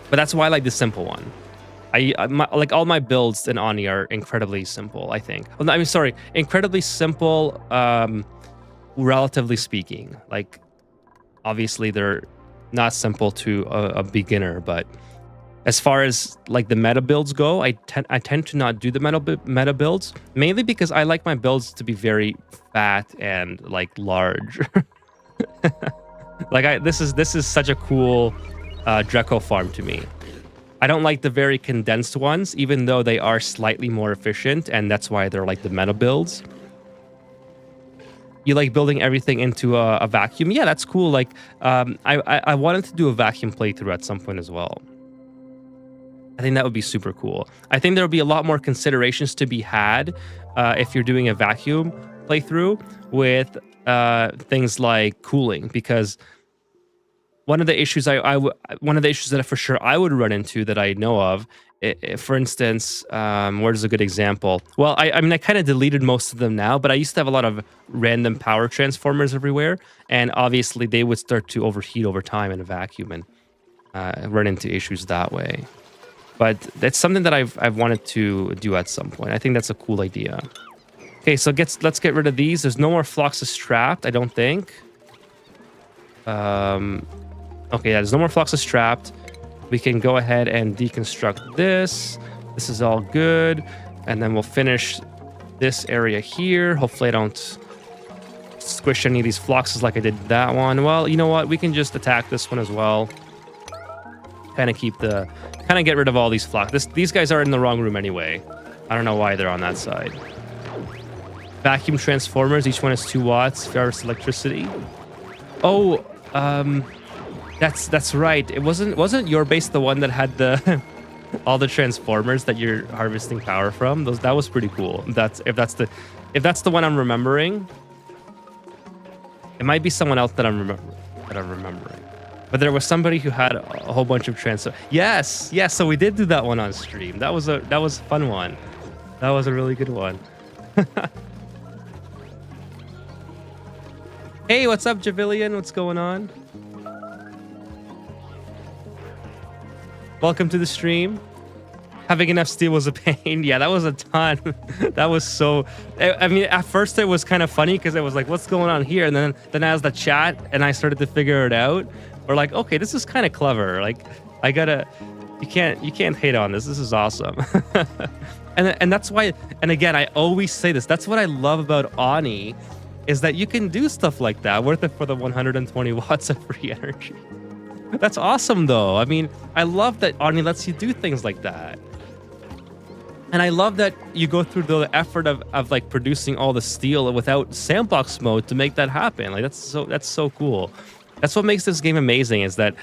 but that's why I like the simple one. Like all my builds in Oni are incredibly simple, I think. Well, I mean, sorry, incredibly simple, relatively speaking. Like, obviously, they're not simple to a beginner, but as far as like the meta builds go, I tend to not do the meta builds, mainly because I like my builds to be very fat and like large. Like this is such a cool Dreco farm to me. I don't like the very condensed ones, even though they are slightly more efficient, and that's why they're like the meta builds. You like building everything into a vacuum? Yeah, that's cool. Like, I wanted to do a vacuum playthrough at some point as well. I think that would be super cool. I think there will be a lot more considerations to be had if you're doing a vacuum playthrough with things like cooling, because one of the issues that for sure I would run into that I know of, for instance, where's a good example? Well, I mean, I kind of deleted most of them now, but I used to have a lot of random power transformers everywhere, and obviously they would start to overheat over time in a vacuum and run into issues that way. But that's something that I've wanted to do at some point. I think that's a cool idea. Okay, so let's get rid of these. There's no more Fluxus trapped, I don't think. Okay, yeah, there's no more Fluxus trapped. We can go ahead and deconstruct this. This is all good. And then we'll finish this area here. Hopefully I don't squish any of these Fluxes like I did that one. Well, you know what? We can just attack this one as well. Kind of get rid of all these Flux. These guys are in the wrong room anyway. I don't know why they're on that side. Vacuum transformers. Each one is 2 watts. Ferrous electricity. Oh, that's right. It wasn't your base the one that had the all the transformers that you're harvesting power from? That was pretty cool. If that's the one I'm remembering. It might be someone else that I'm remembering. But there was somebody who had a whole bunch of Yes. So we did do that one on stream. That was a fun one. That was a really good one. Hey, what's up, Javillian? What's going on? Welcome to the stream. Having enough steel was a pain. Yeah, that was a ton. That was so... I mean, at first it was kind of funny because it was like, what's going on here? And then as the chat and I started to figure it out, we're like, okay, this is kind of clever. Like, you can't hate on this. This is awesome. and that's why, and again, I always say this, that's what I love about Oni, is that you can do stuff like that, worth it for the 120 watts of free energy. That's awesome, though. I mean, I love that Oni lets you do things like that. And I love that you go through the effort of like producing all the steel without sandbox mode to make that happen. Like that's so cool. That's what makes this game amazing, is that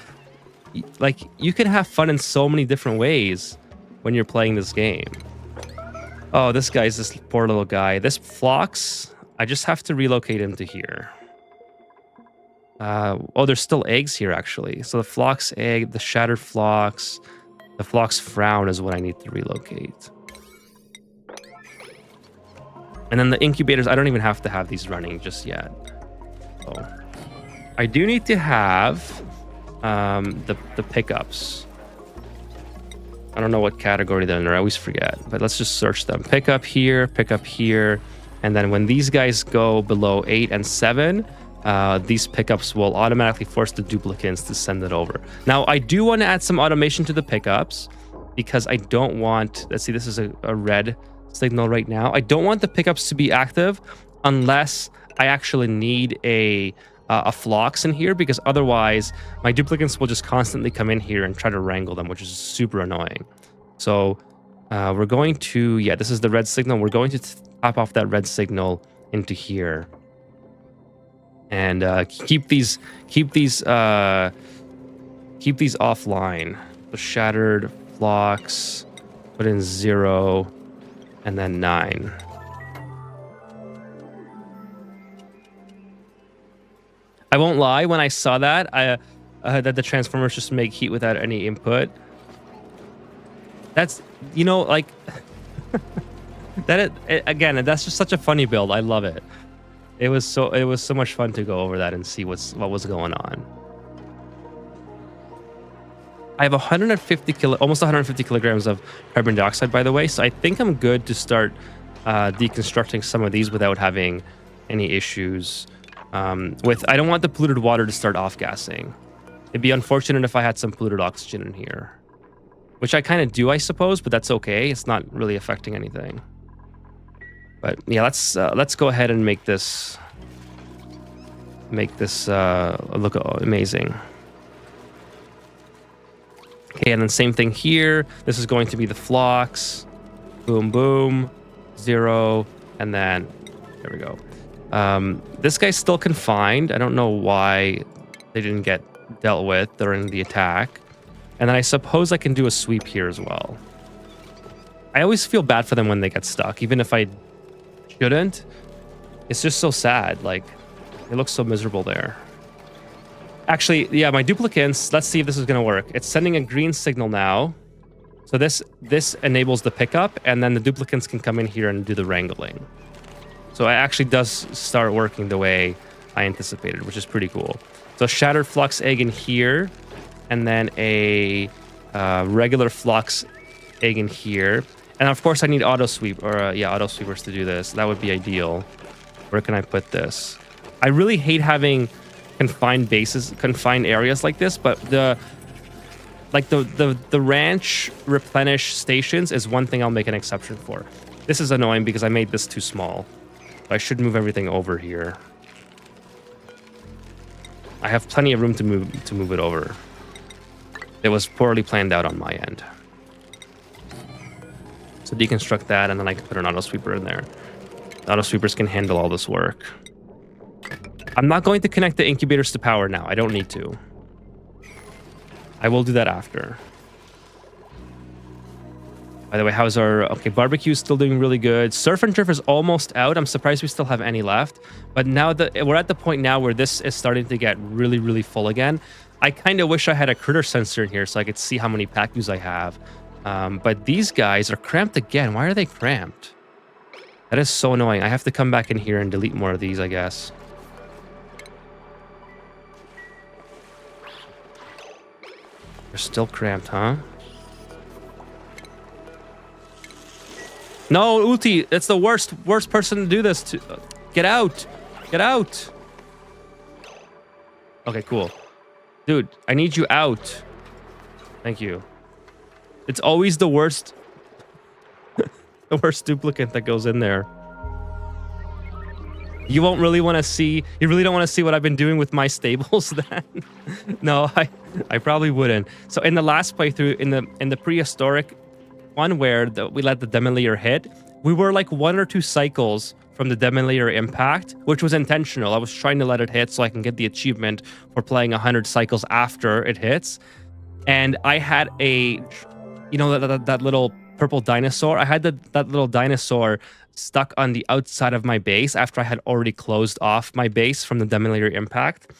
like you can have fun in so many different ways when you're playing this game. Oh, this guy's this poor little guy. This Phlox, I just have to relocate him to here. Oh, there's still eggs here, actually. So the Phlox egg, the Shattered Phlox, the Phlox Frown is what I need to relocate. And then the incubators, I don't even have to have these running just yet. Oh. I do need to have the pickups. I don't know what category they're in, I always forget. But let's just search them. Pick up here, and then when these guys go below 8 and 7, these pickups will automatically force the duplicants to send it over. Now, I do want to add some automation to the pickups because I don't want... Let's see, this is a red signal right now. I don't want the pickups to be active unless I actually need a Phlox in here, because otherwise my duplicants will just constantly come in here and try to wrangle them, which is super annoying. So we're going to... Yeah, this is the red signal. We're going to tap off that red signal into here. And keep these offline. The Shattered Phlox, put in 0, and then 9. I won't lie. When I saw that, that the transformers just make heat without any input. That's, you know, like again. That's just such a funny build. I love it. It was so much fun to go over that and see what was going on. I have almost 150 kilograms of carbon dioxide, by the way. So I think I'm good to start deconstructing some of these without having any issues. I don't want the polluted water to start off-gassing. It'd be unfortunate if I had some polluted oxygen in here, which I kind of do, I suppose, but that's okay. It's not really affecting anything. But yeah, let's go ahead and make this look amazing. Okay, and then same thing here. This is going to be the flocks. Boom, boom, 0, and then there we go. This guy's still confined. I don't know why they didn't get dealt with during the attack. And then I suppose I can do a sweep here as well. I always feel bad for them when they get stuck, even if I shouldn't. It's just so sad. Like, it looks so miserable there. Actually, yeah, my duplicants, let's see if this is going to work. It's sending a green signal now. So this enables the pickup, and then the duplicants can come in here and do the wrangling. So it actually does start working the way I anticipated, which is pretty cool. So shattered flux egg in here, and then a regular flux egg in here. And of course I need auto sweep, or auto sweepers to do this. That would be ideal. Where can I put this? I really hate having confined areas like this, but the ranch replenish stations is one thing I'll make an exception for. This is annoying because I made this too small. I should move everything over here. I have plenty of room to move it over. It was poorly planned out on my end. So deconstruct that, and then I can put an auto sweeper in there. The auto sweepers can handle all this work. I'm not going to connect the incubators to power now. I don't need to. I will do that after. By the way, how's our... Okay, barbecue is still doing really good. Surf and turf is almost out. I'm surprised we still have any left. But now that we're at the point now where this is starting to get really, really full again. I kind of wish I had a critter sensor in here so I could see how many packus I have. But these guys are cramped again. Why are they cramped? That is so annoying. I have to come back in here and delete more of these, I guess. They're still cramped, huh? No, Ulti, it's the worst person to do this to. Get out. Get out. Okay, cool. Dude, I need you out. Thank you. It's always the worst. The worst duplicate that goes in there. You won't really want to see. You really don't want to see what I've been doing with my stables then. No, I probably wouldn't. So in the last playthrough, in the prehistoric one where we let the demolier hit, we were like 1 or 2 cycles from the demolier impact, which was intentional. I was trying to let it hit so I can get the achievement for playing 100 cycles after it hits. And I had a, you know, that little purple dinosaur. I had that little dinosaur stuck on the outside of my base after I had already closed off my base from the demolier impact.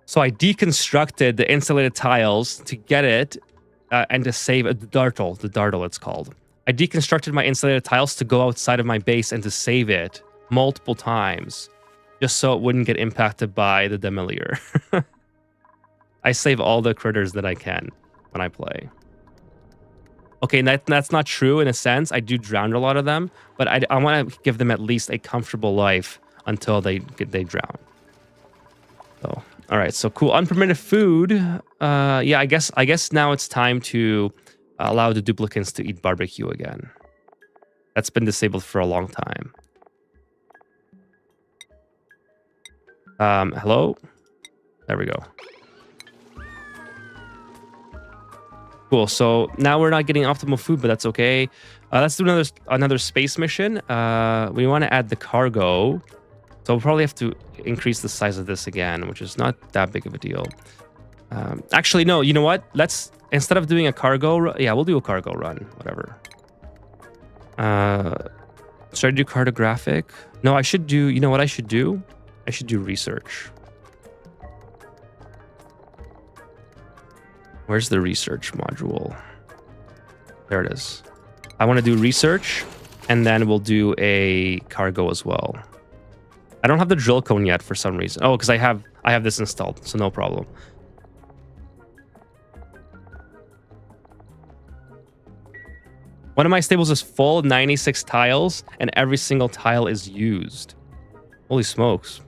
So I deconstructed the insulated tiles to get it and to save the dartle it's called. I deconstructed my insulated tiles to go outside of my base and to save it multiple times just so it wouldn't get impacted by the demolier. I save all the critters that I can when I play. Okay, that's not true in a sense. I do drown a lot of them, but I want to give them at least a comfortable life until they drown. So, all right, so cool. Unpermitted food. Yeah, I guess now it's time to allow the duplicants to eat barbecue again. That's been disabled for a long time. Hello? There we go. Cool. So now we're not getting optimal food, but that's okay. Let's do another space mission. We want to add the cargo. So we'll probably have to increase the size of this again, which is not that big of a deal. Actually, no, you know what? Instead of doing a cargo, yeah, we'll do a cargo run, whatever. Should I do cartographic? No, I should do, you know what I should do? I should do research. Where's the research module? There it is. I want to do research, and then we'll do a cargo as well. I don't have the drill cone yet for some reason. Oh, because I have this installed, so no problem. One of my stables is full, 96 tiles, and every single tile is used. Holy smokes.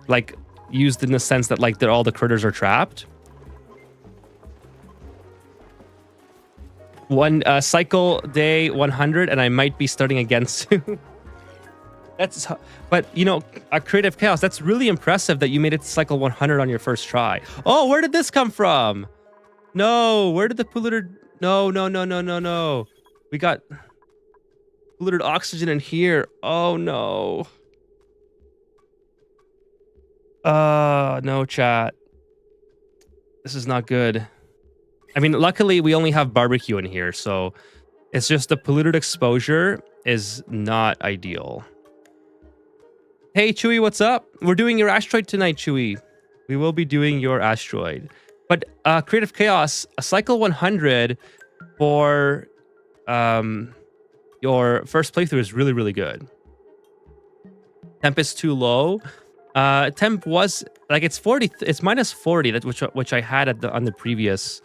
Like, used in the sense that, like, all the critters are trapped. One cycle day 100, and I might be starting again soon. But, you know, a Creative Chaos, that's really impressive that you made it to cycle 100 on your first try. Oh, where did this come from? No, where did the polluted... No. We got polluted oxygen in here. Oh, no. No, chat. This is not good. I mean, luckily, we only have barbecue in here, so it's just the polluted exposure is not ideal. Hey, Chewy, what's up? We're doing your asteroid tonight, Chewy. We will be doing your asteroid. But Creative Chaos, a cycle 100 for your first playthrough is really, really good. Temp is too low. Temp was like it's 40. It's minus 40. That which I had on the previous.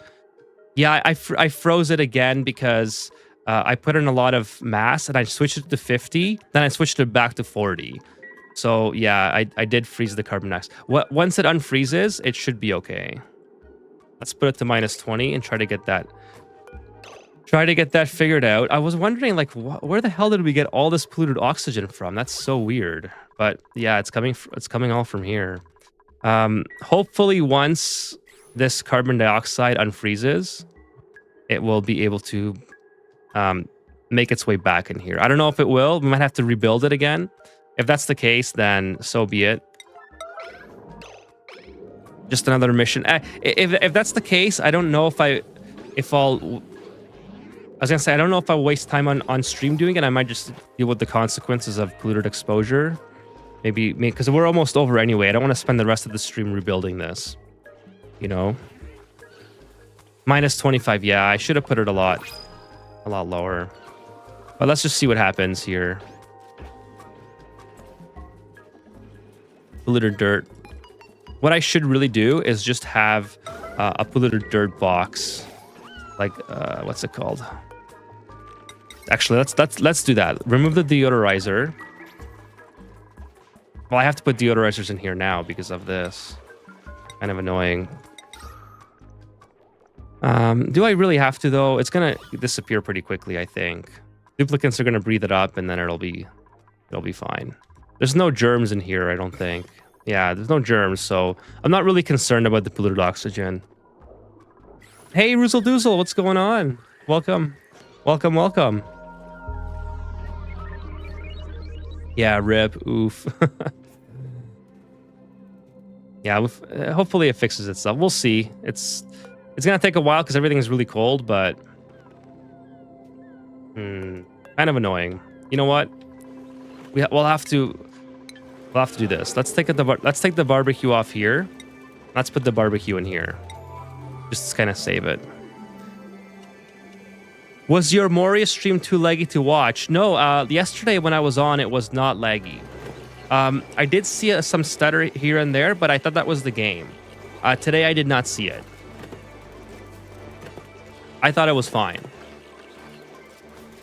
Yeah, I froze it again because I put in a lot of mass and I switched it to 50. Then I switched it back to 40. So yeah, I did freeze the carbon dioxide. Once it unfreezes, it should be okay. Let's put it to minus 20 and try to get that figured out. I was wondering, like, where the hell did we get all this polluted oxygen from? That's so weird. But yeah, it's coming all from here. Hopefully, once this carbon dioxide unfreezes, it will be able to make its way back in here. I don't know if it will. We might have to rebuild it again. If that's the case, then so be it. Just another mission. If that's the case, I don't know I was gonna say, I don't know if I'll waste time on stream doing it. I might just deal with the consequences of polluted exposure. Maybe because we're almost over anyway. I don't want to spend the rest of the stream rebuilding this. You know? Minus 25. Yeah, I should have put it a lot lower. But let's just see what happens here. Polluted dirt. What I should really do is just have a polluted dirt box. Like, what's it called? Actually, let's do that. Remove the deodorizer. Well, I have to put deodorizers in here now because of this. Kind of annoying. Do I really have to, though? It's gonna disappear pretty quickly, I think. Duplicants are gonna breathe it up, and then it'll be fine. There's no germs in here, I don't think. Yeah, there's no germs, so I'm not really concerned about the polluted oxygen. Hey, Roozle Doozle, what's going on? Welcome. Welcome. Yeah, rip. Oof. Yeah, hopefully it fixes itself. We'll see. It's gonna take a while because everything is really cold, but kind of annoying. You know what? We'll have to do this. Let's take the barbecue off here. Let's put the barbecue in here. Just to kind of save it. Was your Moria stream too laggy to watch? No, yesterday when I was on, it was not laggy. I did see some stutter here and there, but I thought that was the game. Today I did not see it. I thought it was fine.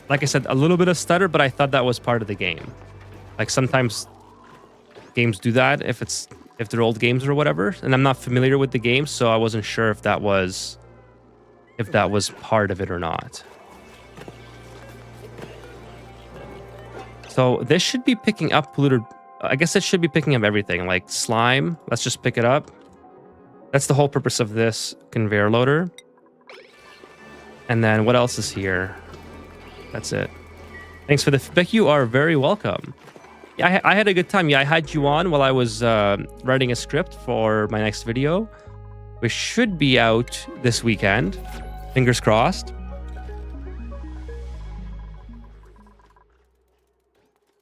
Like I said, a little bit of stutter, but I thought that was part of the game. Like sometimes games do that if they're old games or whatever, and I'm not familiar with the game, so I wasn't sure if that was part of it or not. So this should be picking up polluted. I guess it should be picking up everything, like slime. Let's just pick it up. That's the whole purpose of this conveyor loader. And then what else is here? That's it. Thanks for the feedback. You are very welcome. Yeah, I had a good time. Yeah, I had you on while I was writing a script for my next video, which should be out this weekend. Fingers crossed.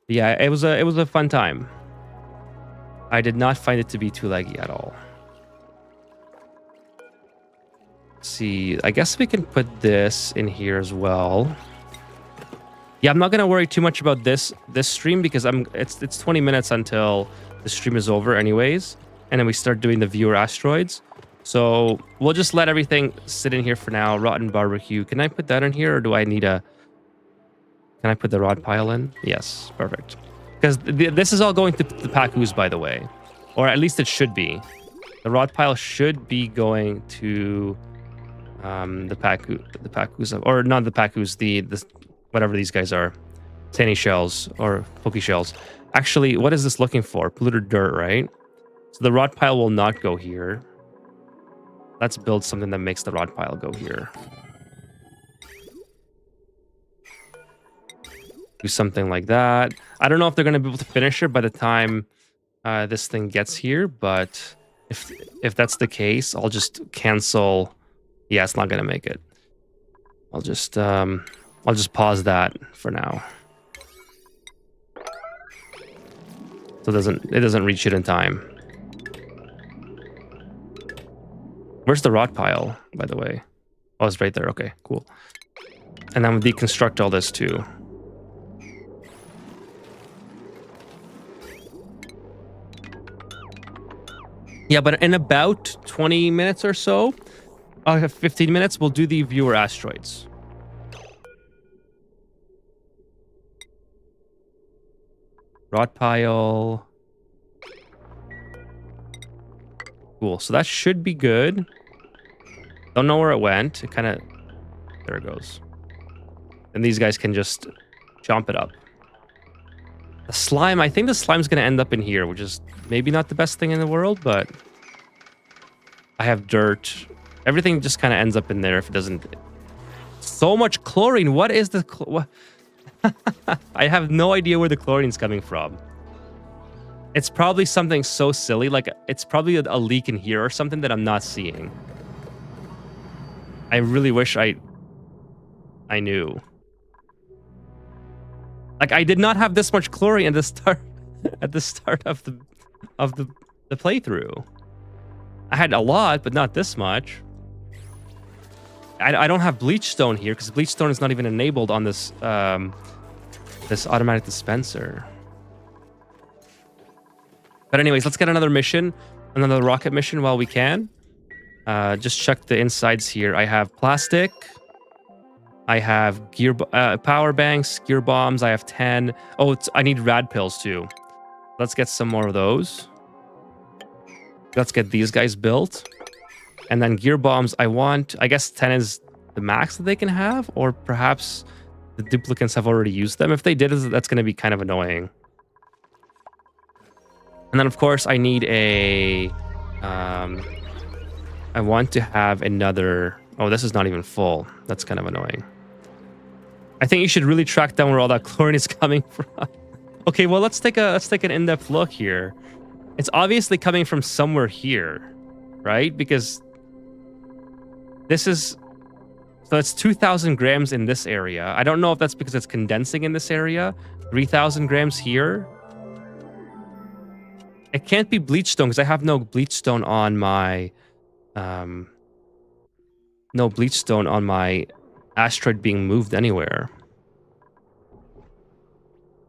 Yeah, it was a fun time. I did not find it to be too laggy at all. see, I guess we can put this in here as well. Yeah, I'm not gonna worry too much about this stream because it's 20 minutes until the stream is over anyways, and then we start doing the viewer asteroids. So we'll just let everything sit in here for now. Rotten barbecue. Can I put that in here, or do I need a? Can I put the rod pile in? Yes, perfect. Because this is all going to the Pacus, by the way, or at least it should be. The rod pile should be going to the Pacus, or not the Pacus, the whatever these guys are, Sandy shells or pokey shells. Actually, what is this looking for? Polluted dirt, right? So the rod pile will not go here. Let's build something that makes the rod pile go here. Do something like that. I don't know if they're going to be able to finish it by the time this thing gets here, but if that's the case, I'll just cancel. Yeah, it's not going to make it. I'll just pause that for now. So it doesn't reach it in time. Where's the rod pile, by the way? Oh, it's right there. Okay, cool. And then we'll deconstruct all this too. Yeah, but in about 20 minutes or so, 15 minutes, we'll do the viewer asteroids. Rod pile. Cool. So that should be good. Don't know where it went. It kind of... There it goes. And these guys can just jump it up. The slime. I think the slime's going to end up in here, which is maybe not the best thing in the world, but... I have dirt. Everything just kind of ends up in there if it doesn't... So much chlorine. What is the... What? I have no idea where the chlorine's coming from. It's probably something so silly, like it's probably a leak in here or something that I'm not seeing. I really wish I knew. Like I did not have this much chlorine at the start of the playthrough. I had a lot, but not this much. I don't have bleach stone here because bleach stone is not even enabled on this this automatic dispenser. But anyways, let's get another mission, another rocket mission while we can. Just check the insides here. I have plastic. I have power banks, gear bombs. I have 10. Oh, I need rad pills too. Let's get some more of those. Let's get these guys built. And then gear bombs, I guess 10 is the max that they can have, or perhaps the duplicants have already used them. If they did, that's going to be kind of annoying. And then, of course, I need a... I want to have another... Oh, this is not even full. That's kind of annoying. I think you should really track down where all that chlorine is coming from. Okay, well, let's take an in-depth look here. It's obviously coming from somewhere here, right? Because this is... So it's 2,000 grams in this area. I don't know if that's because it's condensing in this area. 3,000 grams here. It can't be bleach stone because I have no bleach stone on my... no bleach stone on my asteroid being moved anywhere.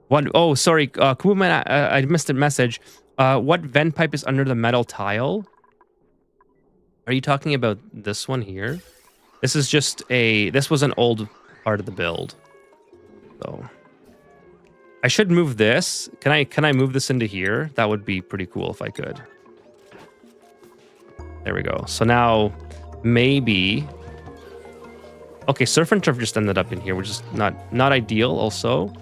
What? Oh, sorry. Kubuman, I missed a message. What vent pipe is under the metal tile? Are you talking about this one here? This is just this was an old part of the build. So I should move this. Can I move this into here? That would be pretty cool if I could. There we go. So now maybe... Okay, Surf and Turf just ended up in here, which is not ideal also.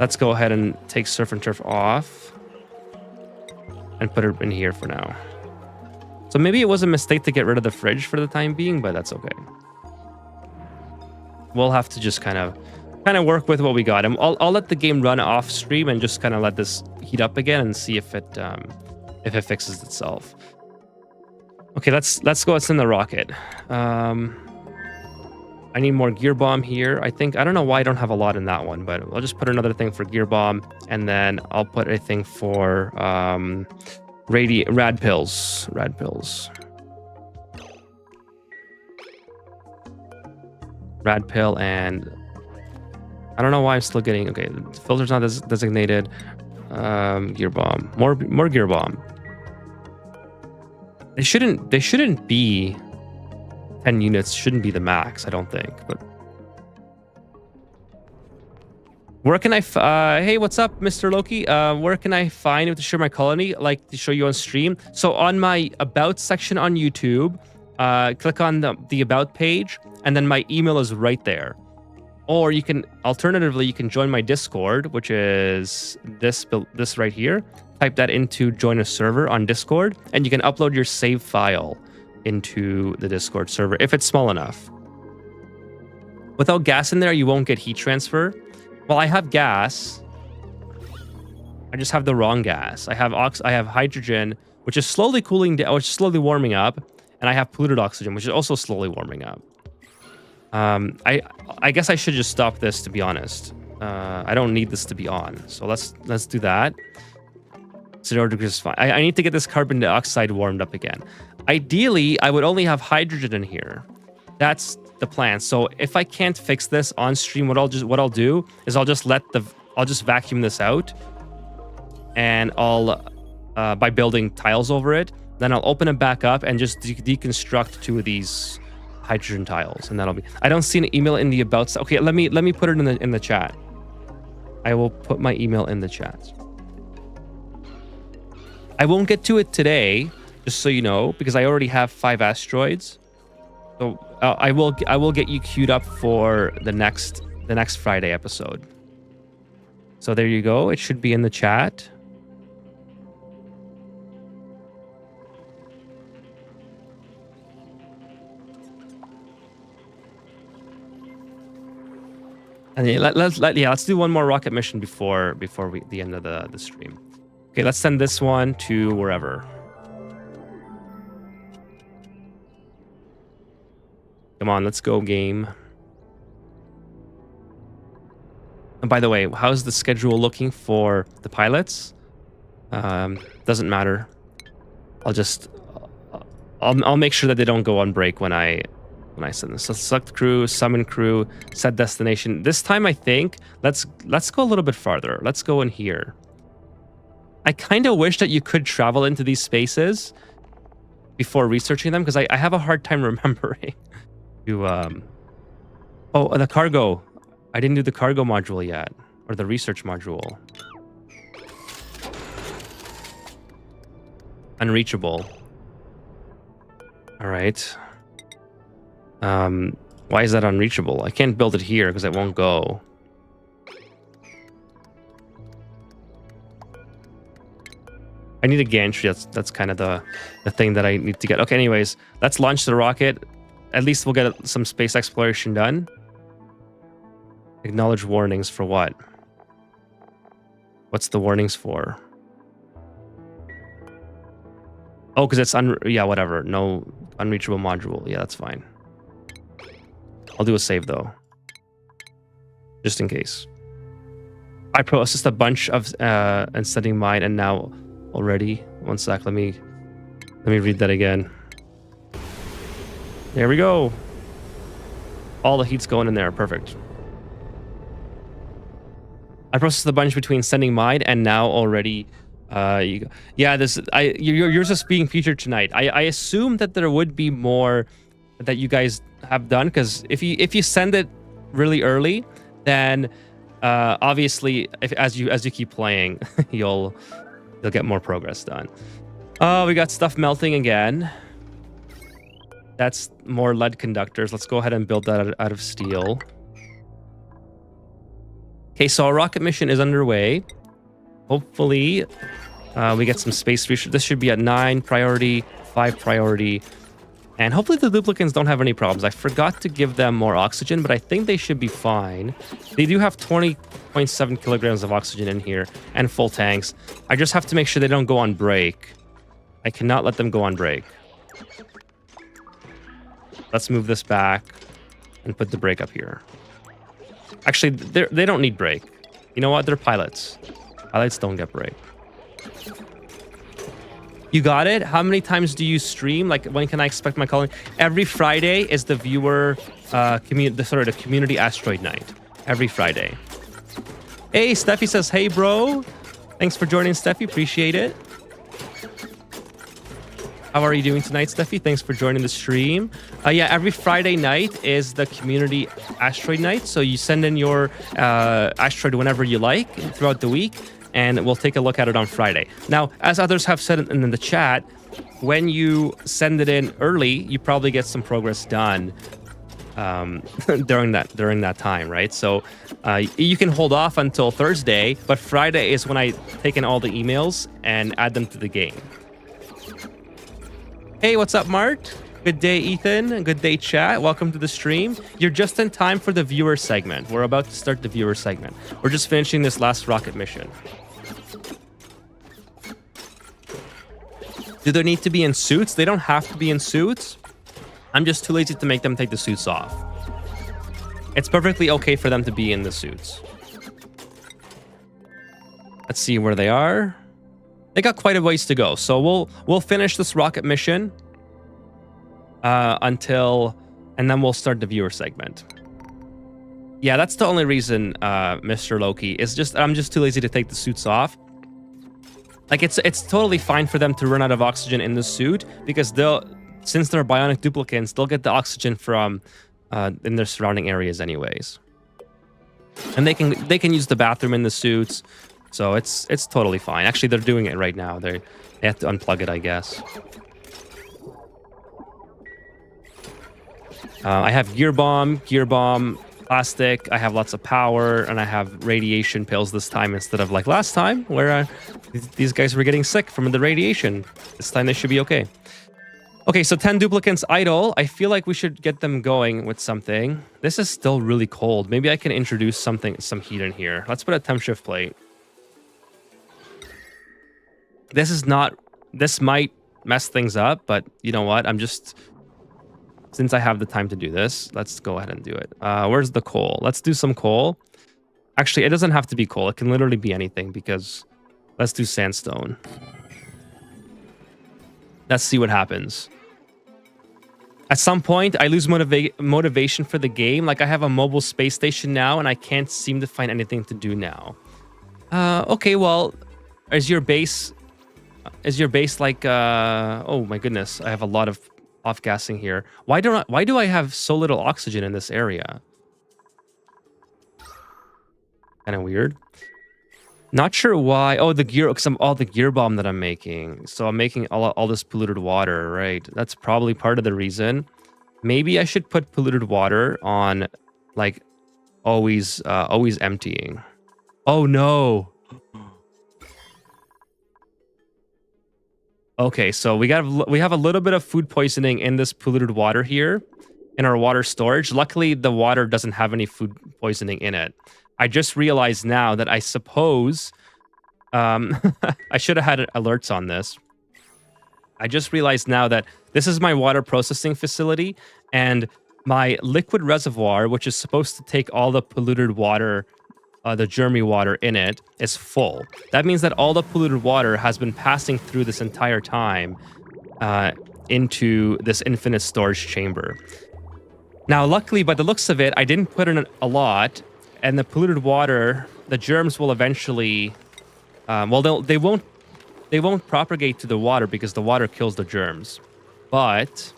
Let's go ahead and take Surf and Turf off and put it in here for now. So maybe it was a mistake to get rid of the fridge for the time being, but that's okay. We'll have to just kind of work with what we got. And I'll let the game run off stream and just kind of let this heat up again and see if it fixes itself. Okay, let's go send the rocket. I need more gear bomb here. I don't know why I don't have a lot in that one, but I'll just put another thing for gear bomb, and then I'll put a thing for rad pills. Rad pill and I don't know why I'm still getting okay. The filter's not designated. Gear bomb. More gear bomb. They shouldn't be 10 units. Shouldn't be the max. I don't think. But where can I? Hey, what's up, Mr. Loki? Where can I find it to share my colony? Like to show you on stream. So on my about section on YouTube, click on the about page, and then my email is right there. Or you can alternatively you can join my Discord, which is this right here. Type that into join a server on Discord, and you can upload your save file into the Discord server if it's small enough. Without gas in there, you won't get heat transfer. Well, I have gas. I just have the wrong gas. I have hydrogen, which is slowly cooling down, which is slowly warming up, and I have polluted oxygen, which is also slowly warming up. I guess I should just stop this, to be honest. I don't need this to be on, so let's do that. 0 degrees is fine. I need to get this carbon dioxide warmed up again. Ideally, I would only have hydrogen in here. That's the plan. So if I can't fix this on stream, what I'll do is I'll just vacuum this out, and I'll by building tiles over it. Then I'll open it back up and just deconstruct 2 of these hydrogen tiles, and that'll be. I don't see an email in the about. Okay, let me put it in the chat. I will put my email in the chat. I won't get to it today, just so you know, because I already have 5 asteroids. So I will get you queued up for the next Friday episode. So there you go. It should be in the chat. And yeah, let's do one more rocket mission before the end of the stream. Okay, let's send this one to wherever. Come on, let's go, game. And by the way, how's the schedule looking for the pilots? Doesn't matter. I'll make sure that they don't go on break when I send this. So select crew, summon crew, set destination. This time I think let's go a little bit farther. Let's go in here. I kind of wish that you could travel into these spaces before researching them, because I have a hard time remembering. Oh, the cargo. I didn't do the cargo module yet, or the research module. Unreachable. All right. Why is that unreachable? I can't build it here because it won't go. I need a gantry. That's kind of the thing that I need to get. Okay, anyways, let's launch the rocket. At least we'll get some space exploration done. Acknowledge warnings for what? What's the warnings for? Oh, because it's yeah, whatever. No unreachable module. Yeah, that's fine. I'll do a save though, just in case. I processed a bunch of and setting mine, and now already. One sec. Let me read that again. There we go. All the heat's going in there. Perfect. I processed a bunch between sending mine and now already. Yeah, yours is being featured tonight. I assume that there would be more that you guys have done, because if you send it really early, then obviously as you keep playing, you'll get more progress done. Oh, we got stuff melting again. That's more lead conductors. Let's go ahead and build that out of steel. Okay, so our rocket mission is underway. Hopefully, we get some space research. This should be at 9 priority, 5 priority. And hopefully the duplicants don't have any problems. I forgot to give them more oxygen, but I think they should be fine. They do have 20.7 kilograms of oxygen in here and full tanks. I just have to make sure they don't go on break. I cannot let them go on break. Let's move this back and put the brake up here. Actually, they don't need brake. You know what? They're pilots. Pilots don't get brake. You got it? How many times do you stream? Like, when can I expect my calling? Every Friday is the viewer, the community asteroid night. Every Friday. Hey, Steffi says, hey, bro. Thanks for joining, Steffi. Appreciate it. How are you doing tonight, Steffi? Thanks for joining the stream. Yeah, every Friday night is the community asteroid night. So you send in your asteroid whenever you like throughout the week, and we'll take a look at it on Friday. Now, as others have said in the chat, when you send it in early, you probably get some progress done during that time, right? So you can hold off until Thursday, but Friday is when I take in all the emails and add them to the game. Hey, what's up, Mart? Good day, Ethan. Good day, chat. Welcome to the stream. You're just in time for the viewer segment. We're about to start the viewer segment. We're just finishing this last rocket mission. Do they need to be in suits? They don't have to be in suits. I'm just too lazy to make them take the suits off. It's perfectly okay for them to be in the suits. Let's see where they are. They got quite a ways to go, so we'll finish this rocket mission and then we'll start the viewer segment. Yeah, that's the only reason, Mr. Loki, is just I'm just too lazy to take the suits off. Like, it's totally fine for them to run out of oxygen in the suit, because since they're bionic duplicants, they'll get the oxygen from in their surrounding areas anyways. And they can use the bathroom in the suits. So it's totally fine. Actually, they're doing it right now. They have to unplug it, I guess. I have gear bomb, plastic. I have lots of power, and I have radiation pills this time instead of like last time, where these guys were getting sick from the radiation. This time they should be okay. Okay, so 10 duplicants idle. I feel like we should get them going with something. This is still really cold. Maybe I can introduce some heat in here. Let's put a temp shift plate. This might mess things up, but you know what? Since I have the time to do this, let's go ahead and do it. Where's the coal? Let's do some coal. Actually, it doesn't have to be coal. It can literally be anything, because let's do sandstone. Let's see what happens. At some point, I lose motivation for the game. Like, I have a mobile space station now, and I can't seem to find anything to do now. Okay, well, is your base like oh my goodness, I have a lot of off-gassing here. Why do I have so little oxygen in this area? Kind of weird. Not sure why. Oh, because all the gear bomb that I'm making. So I'm making all this polluted water, right? That's probably part of the reason. Maybe I should put polluted water on, like, always emptying. Oh no. Okay, so we have a little bit of food poisoning in this polluted water here in our water storage. Luckily, the water doesn't have any food poisoning in it. I just realized now that I suppose I should have had alerts on this. I just realized now that this is my water processing facility, and my liquid reservoir, which is supposed to take all the polluted water, the germy water in it, is full. That means that all the polluted water has been passing through this entire time into this infinite storage chamber. Now, luckily, by the looks of it, I didn't put in a lot, and the polluted water, the germs will eventually, they won't propagate to the water because the water kills the germs, but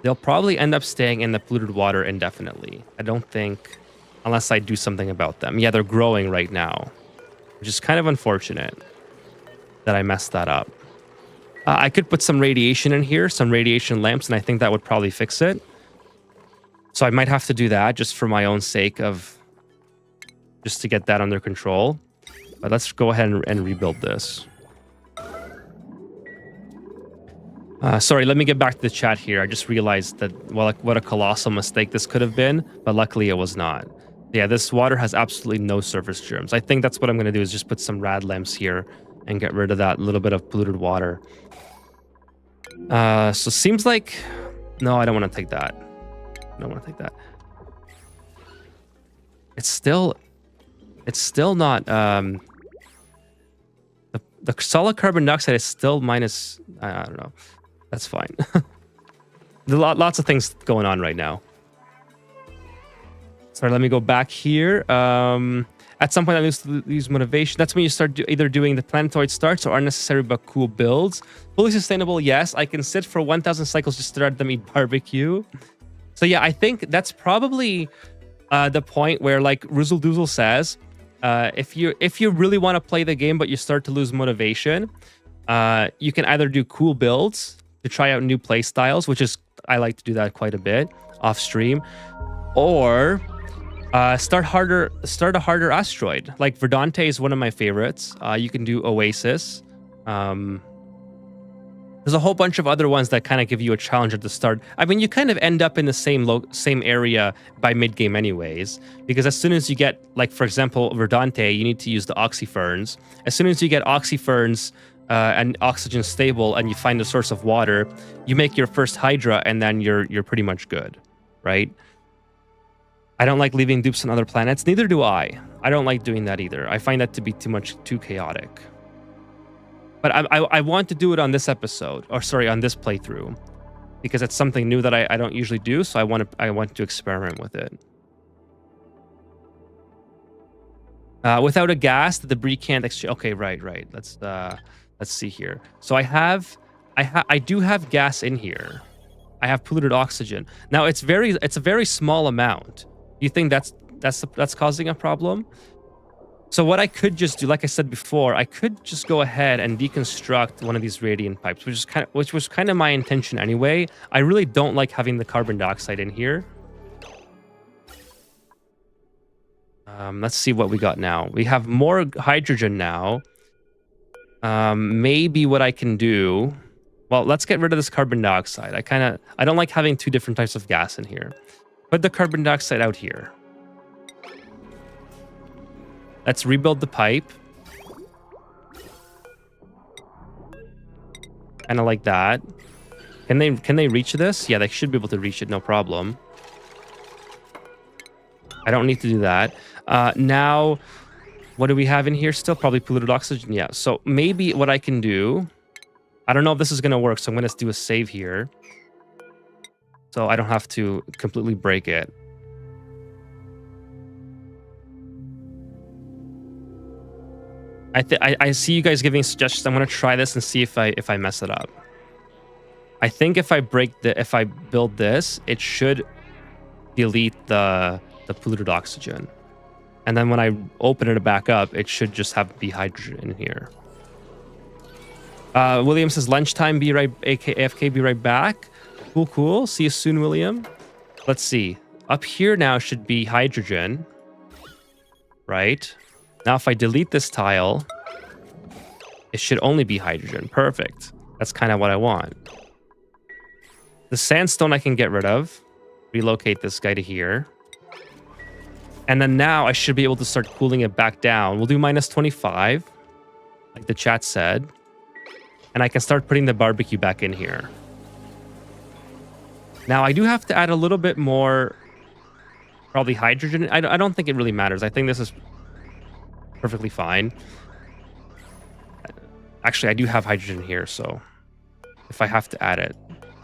they'll probably end up staying in the polluted water indefinitely. I don't think, unless I do something about them. Yeah, they're growing right now, which is kind of unfortunate that I messed that up. I could put some radiation in here, some radiation lamps, and I think that would probably fix it. So I might have to do that just for my own sake, just to get that under control. But let's go ahead and rebuild this. Sorry, let me get back to the chat here. I just realized that, well, like, what a colossal mistake this could have been, but luckily it was not. Yeah, this water has absolutely no surface germs. I think that's what I'm going to do, is just put some rad lamps here and get rid of that little bit of polluted water. So seems like... No, I don't want to take that. I don't want to take that. It's still not... The solid carbon dioxide is still minus. I don't know. That's fine. Lots of things going on right now. Sorry, let me go back here. At some point, I lose motivation. That's when you start either doing the planetoid starts or unnecessary but cool builds. Fully sustainable, yes. I can sit for 1,000 cycles just to let them eat barbecue. So yeah, I think that's probably the point where, like Roozle Doozle says, if you really want to play the game but you start to lose motivation, you can either do cool builds to try out new play styles, which is I like to do that quite a bit off stream, or start a harder asteroid. Like Verdante is one of my favorites. You can do Oasis. There's a whole bunch of other ones that kind of give you a challenge at the start. I mean, you kind of end up in the same area by mid-game anyways, because as soon as you get, like, for example, Verdante, you need to use the Oxyferns. As soon as you get Oxyferns and oxygen stable and you find a source of water, you make your first Hydra and then you're pretty much good, right? I don't like leaving dupes on other planets. Neither do I. I don't like doing that either. I find that to be too chaotic. But I want to do it on this episode, or sorry, on this playthrough, because it's something new that I don't usually do. So I want to experiment with it. Without a gas, the debris can't exchange. Okay, right. Let's see here. So I do have gas in here. I have polluted oxygen. Now it's a very small amount. Do you think that's causing a problem? So what I could just do, like I said before, I could just go ahead and deconstruct one of these radiant pipes, which was kind of my intention anyway. I really don't like having the carbon dioxide in here. Let's see what we got now. We have more hydrogen now. Maybe what I can do... Well, let's get rid of this carbon dioxide. I don't like having two different types of gas in here. Put the carbon dioxide out here. Let's rebuild the pipe. Kind of like that. Can they reach this? Yeah, they should be able to reach it, no problem. I don't need to do that. Now, what do we have in here still? Probably polluted oxygen. Yeah, so maybe what I can do... I don't know if this is going to work, so I'm going to do a save here. So I don't have to completely break it. I see you guys giving suggestions. I'm going to try this and see if I mess it up. I think if I build this, it should delete the polluted oxygen. And then when I open it back up, it should just be hydrogen in here. William says lunchtime, be right, AFK, be right back. Cool. See you soon, William. Let's see. Up here now should be hydrogen. Right? Now if I delete this tile, it should only be hydrogen. Perfect. That's kind of what I want. The sandstone I can get rid of. Relocate this guy to here. And then now I should be able to start cooling it back down. We'll do minus 25, like the chat said. And I can start putting the barbecue back in here. Now, I do have to add a little bit more, probably hydrogen. I don't think it really matters. I think this is perfectly fine. Actually, I do have hydrogen here, so if I have to add it,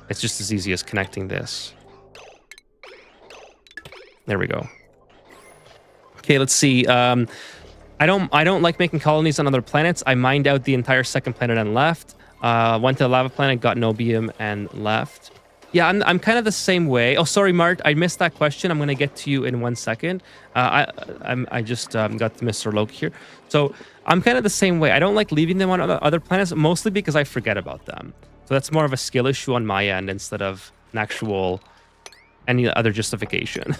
it's just as easy as connecting this. There we go. Okay, let's see. I don't like making colonies on other planets. I mined out the entire second planet and left. Went to the lava planet, got nobium, and left. Yeah, I'm kind of the same way. Oh, sorry, Mart. I missed that question. I'm going to get to you in 1 second. I just got Mr. Loki here. So I'm kind of the same way. I don't like leaving them on other planets, mostly because I forget about them. So that's more of a skill issue on my end instead of an actual any other justification.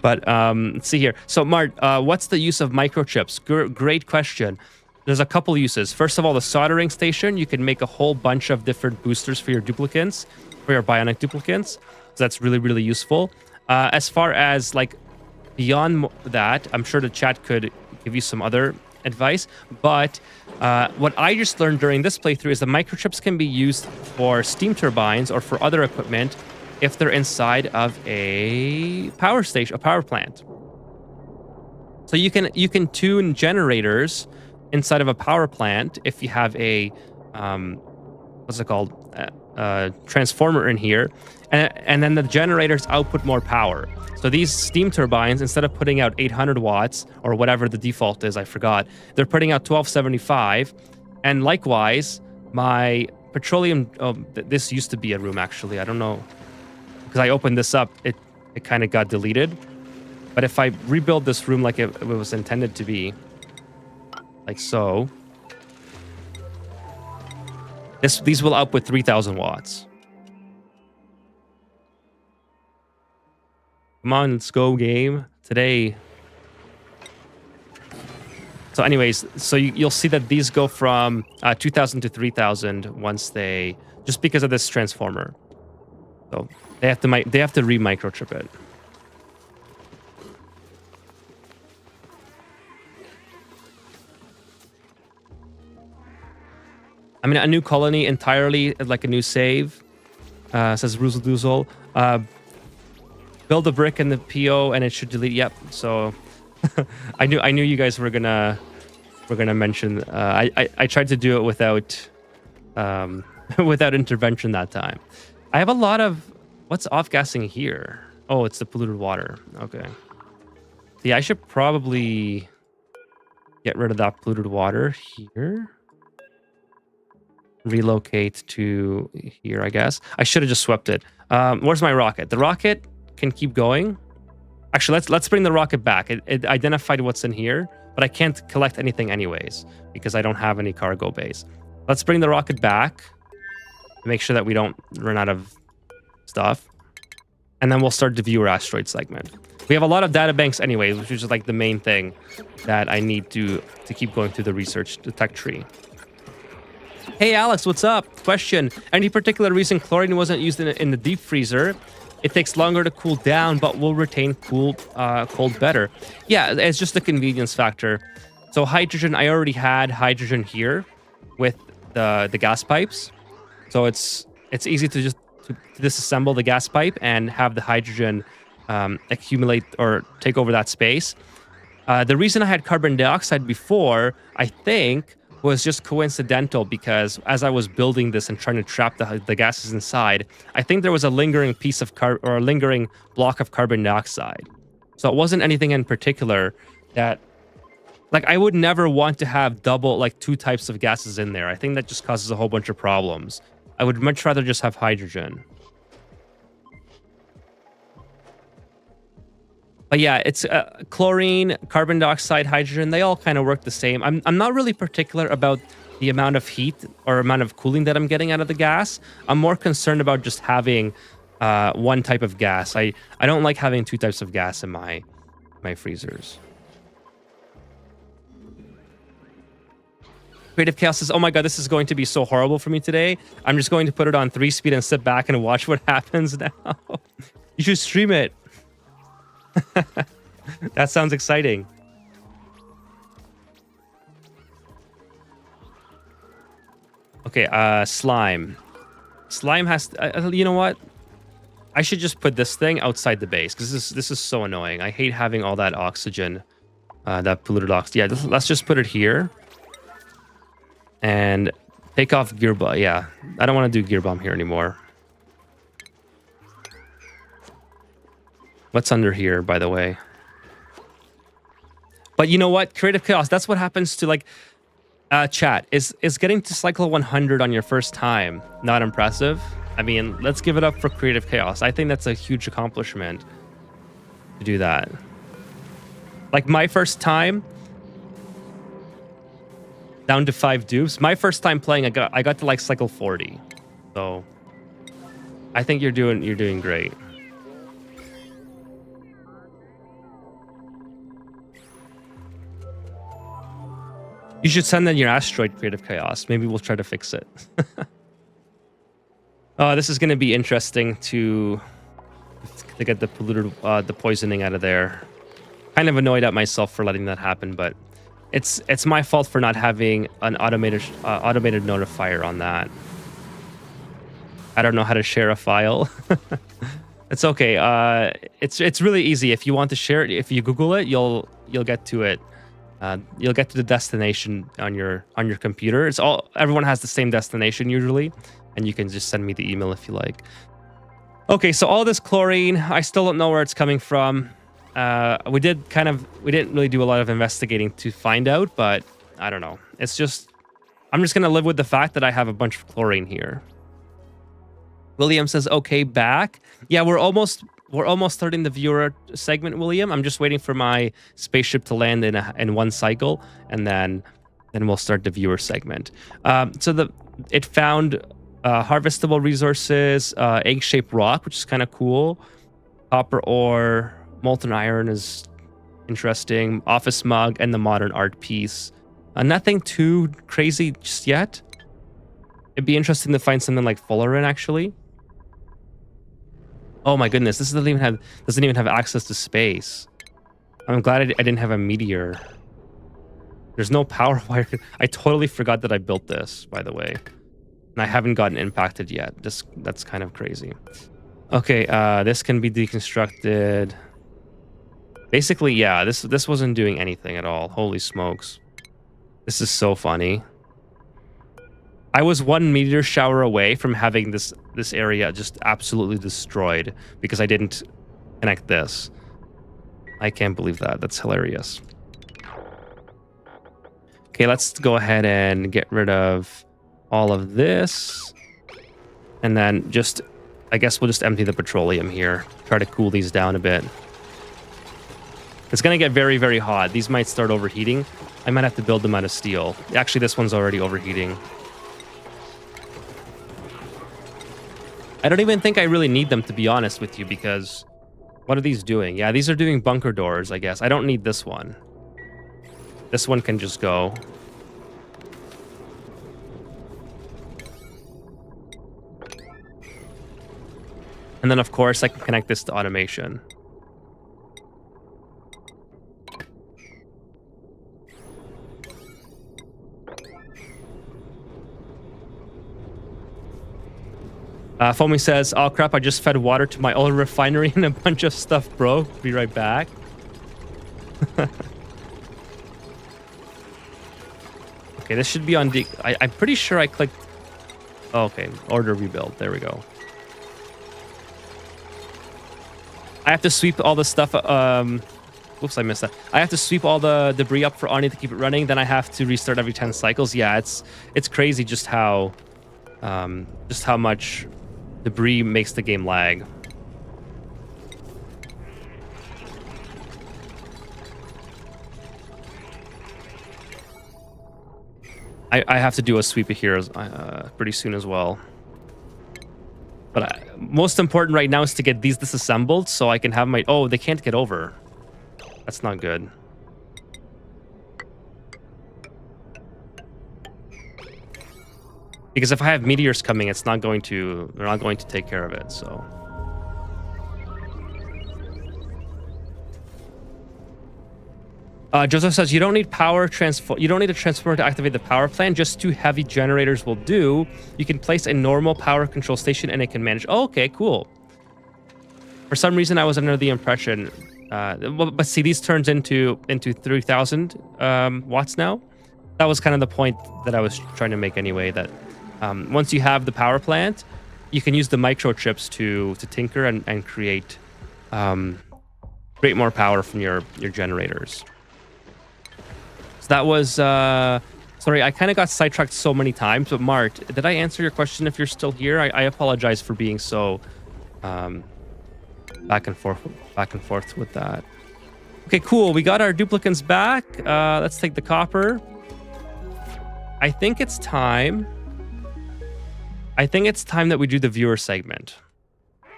But let's see here. So Mart, what's the use of microchips? Great question. There's a couple uses. First of all, the soldering station, you can make a whole bunch of different boosters for your duplicants, for your bionic duplicants. So that's really, really useful. As far as like beyond that, I'm sure the chat could give you some other advice. But what I just learned during this playthrough is the microchips can be used for steam turbines or for other equipment if they're inside of a power station, a power plant. So you can tune generators inside of a power plant, if you have a what's it called, transformer in here, and then the generators output more power. So these steam turbines, instead of putting out 800 watts or whatever the default is, I forgot, they're putting out 1275. And likewise, my petroleum, this used to be a room actually. I don't know, because I opened this up, it kind of got deleted. But if I rebuild this room like it was intended to be, like so, these will output 3000 watts. Come on, let's go, game. Today. So anyways, so you'll see that these go from 2000 to 3000 once they, just because of this transformer. So they have to re-microchip it. I mean, a new colony entirely, like a new save, says Ruzel Doozle. Build a brick in the PO and it should delete. Yep. So I knew you guys were gonna mention. I tried to do it without without intervention that time. I have a lot of, what's off gassing here? Oh, it's the polluted water. Okay. Yeah, I should probably get rid of that polluted water here. Relocate to here, I guess. I should have just swept it. Where's my rocket? The rocket can keep going. Actually, let's bring the rocket back. It identified what's in here, but I can't collect anything anyways because I don't have any cargo base. Let's bring the rocket back to make sure that we don't run out of stuff. And then we'll start the viewer asteroid segment. We have a lot of data banks anyways, which is like the main thing that I need to keep going through the research, the tech tree. Hey Alex, what's up? Question: any particular reason chlorine wasn't used in the deep freezer? It takes longer to cool down, but will retain cold better. Yeah, it's just a convenience factor. So hydrogen, I already had hydrogen here with the gas pipes. So it's easy to just disassemble the gas pipe and have the hydrogen accumulate or take over that space. The reason I had carbon dioxide before, I think, was just coincidental because as I was building this and trying to trap the gases inside, I think there was a lingering piece of a lingering block of carbon dioxide. So it wasn't anything in particular that, like, I would never want to have two types of gases in there. I think that just causes a whole bunch of problems. I would much rather just have hydrogen. But yeah, it's chlorine, carbon dioxide, hydrogen. They all kind of work the same. I'm not really particular about the amount of heat or amount of cooling that I'm getting out of the gas. I'm more concerned about just having one type of gas. I don't like having two types of gas in my freezers. Creative Chaos says, oh my god, this is going to be so horrible for me today. I'm just going to put it on 3-speed and sit back and watch what happens now. You should stream it. That sounds exciting. Okay, slime. Slime has to, you know what? I should just put this thing outside the base because this is so annoying. I hate having all that oxygen, that polluted oxygen. Yeah, let's just put it here and take off gear bomb. Yeah, I don't want to do gear bomb here anymore. What's under here, by the way? But you know what? Creative Chaos, that's what happens to, like, chat. Is getting to cycle 100 on your first time not impressive? I mean, let's give it up for Creative Chaos. I think that's a huge accomplishment to do that. Like, my first time, down to 5 dupes. My first time playing, I got to, like, cycle 40. So, I think you're doing great. You should send in your asteroid, Creative Chaos. Maybe we'll try to fix it. Oh, this is going to be interesting to get the polluted, the poisoning out of there. Kind of annoyed at myself for letting that happen, but it's my fault for not having an automated notifier on that. I don't know how to share a file. It's okay. It's really easy. If you want to share it, if you Google it, you'll get to it. You'll get to the destination on your computer. Everyone has the same destination usually, and you can just send me the email if you like. Okay, so all this chlorine, I still don't know where it's coming from. We didn't really do a lot of investigating to find out, but I don't know. I'm just gonna live with the fact that I have a bunch of chlorine here. William says, okay, back. Yeah, we're almost starting the viewer segment, William. I'm just waiting for my spaceship to land in one cycle, and then we'll start the viewer segment. It found harvestable resources, egg-shaped rock, which is kind of cool. Copper ore, molten iron is interesting. Office mug, and the modern art piece. Nothing too crazy just yet. It'd be interesting to find something like fullerene, actually. Oh my goodness, this doesn't even have access to space. I'm glad I didn't have a meteor. There's no power wire. I totally forgot that I built this, by the way. And I haven't gotten impacted yet. That's kind of crazy. Okay, this can be deconstructed. Basically, yeah, this wasn't doing anything at all. Holy smokes. This is so funny. I was one meteor shower away from having this area just absolutely destroyed because I didn't connect this. I can't believe that. That's hilarious. Okay, let's go ahead and get rid of all of this. And then I guess we'll just empty the petroleum here. Try to cool these down a bit. It's going to get very, very hot. These might start overheating. I might have to build them out of steel. Actually, this one's already overheating. I don't even think I really need them, to be honest with you, because what are these doing? Yeah, these are doing bunker doors, I guess. I don't need this one. This one can just go. And then, of course, I can connect this to automation. Foamy says, oh crap, I just fed water to my oil refinery and a bunch of stuff broke. Be right back. Okay, this should be on I'm pretty sure I clicked... Oh, okay, order rebuild. There we go. I have to sweep all the stuff... Oops, I missed that. I have to sweep all the debris up for Ani to keep it running. Then I have to restart every 10 cycles. Yeah, it's crazy just how much debris makes the game lag. I have to do a sweep here pretty soon as well. But most important right now is to get these disassembled so I can have my... Oh, they can't get over. That's not good. Because if I have meteors coming, they're not going to take care of it, so... Joseph says, you don't need you don't need a transformer to activate the power plant. Just 2 heavy generators will do. You can place a normal power control station and it can manage... Oh, okay, cool. For some reason, I was under the impression... but see, these turns into 3,000 watts now. That was kind of the point that I was trying to make anyway, that once you have the power plant, you can use the microchips to tinker and create more power from your generators. So that was... sorry, I kind of got sidetracked so many times, but Mart, did I answer your question if you're still here? I apologize for being so back and forth with that. Okay, cool. We got our duplicants back. Let's take the copper. I think it's time that we do the viewer segment.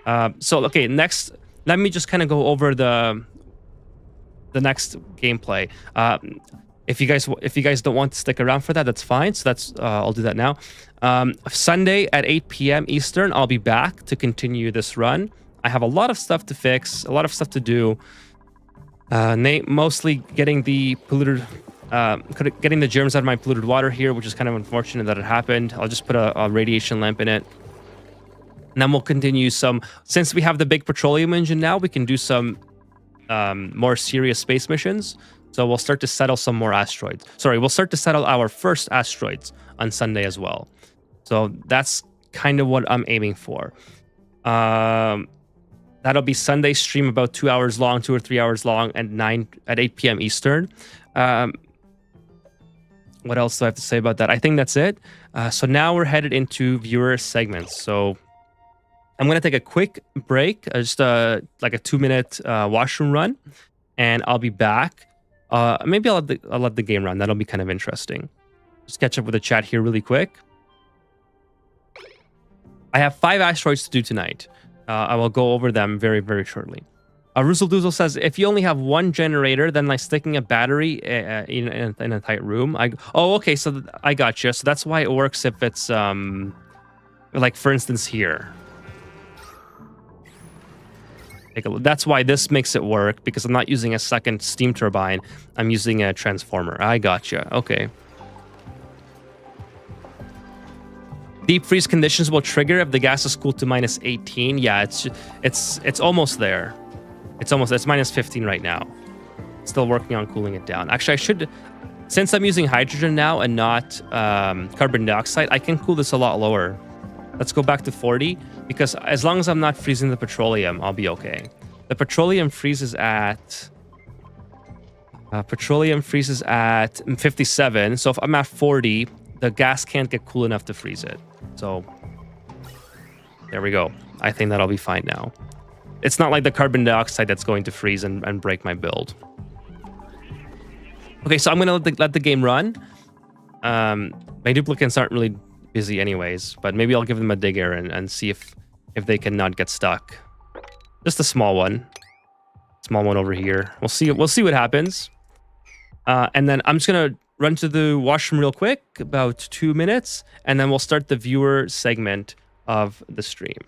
Okay, next, let me just kind of go over the next gameplay. If you guys don't want to stick around for that, that's fine. So I'll do that now. Sunday at 8 p.m. Eastern, I'll be back to continue this run. I have a lot of stuff to fix, a lot of stuff to do. Mostly getting the germs out of my polluted water here, which is kind of unfortunate that it happened. I'll just put a radiation lamp in it. And then we'll continue since we have the big petroleum engine now, we can do some more serious space missions. So we'll start to settle some more asteroids. Sorry, we'll start to settle our first asteroids on Sunday as well. So that's kind of what I'm aiming for. That'll be Sunday stream, about 2 hours long, 2 or 3 hours long, at 8 p.m. Eastern. What else do I have to say about that? I think that's it. So now we're headed into viewer segments. So I'm going to take a quick break, just like a 2-minute washroom run, and I'll be back. Maybe I'll let the game run. That'll be kind of interesting. Just catch up with the chat here really quick. I have 5 asteroids to do tonight. I will go over them very, very shortly. Ruzzle Doozle says, if you only have 1 generator, then like sticking a battery in a tight room. Oh, okay, so I got you. So that's why it works if it's, like, for instance, here. Take a look. That's why this makes it work, because I'm not using a second steam turbine. I'm using a transformer. I got you. Okay. Deep freeze conditions will trigger if the gas is cooled to -18. Yeah, it's almost there. It's -15 right now. Still working on cooling it down. Actually, I should, since I'm using hydrogen now and not carbon dioxide, I can cool this a lot lower. Let's go back to 40, because as long as I'm not freezing the petroleum, I'll be okay. The petroleum freezes at 57. So if I'm at 40, the gas can't get cool enough to freeze it. So there we go. I think that'll be fine now. It's not like the carbon dioxide that's going to freeze and break my build. Okay, so I'm going to let the game run. My duplicants aren't really busy anyways, but maybe I'll give them a digger and see if they cannot get stuck. Just a small one. Small one over here. We'll see what happens. And then I'm just going to run to the washroom real quick, about 2 minutes, and then we'll start the viewer segment of the stream.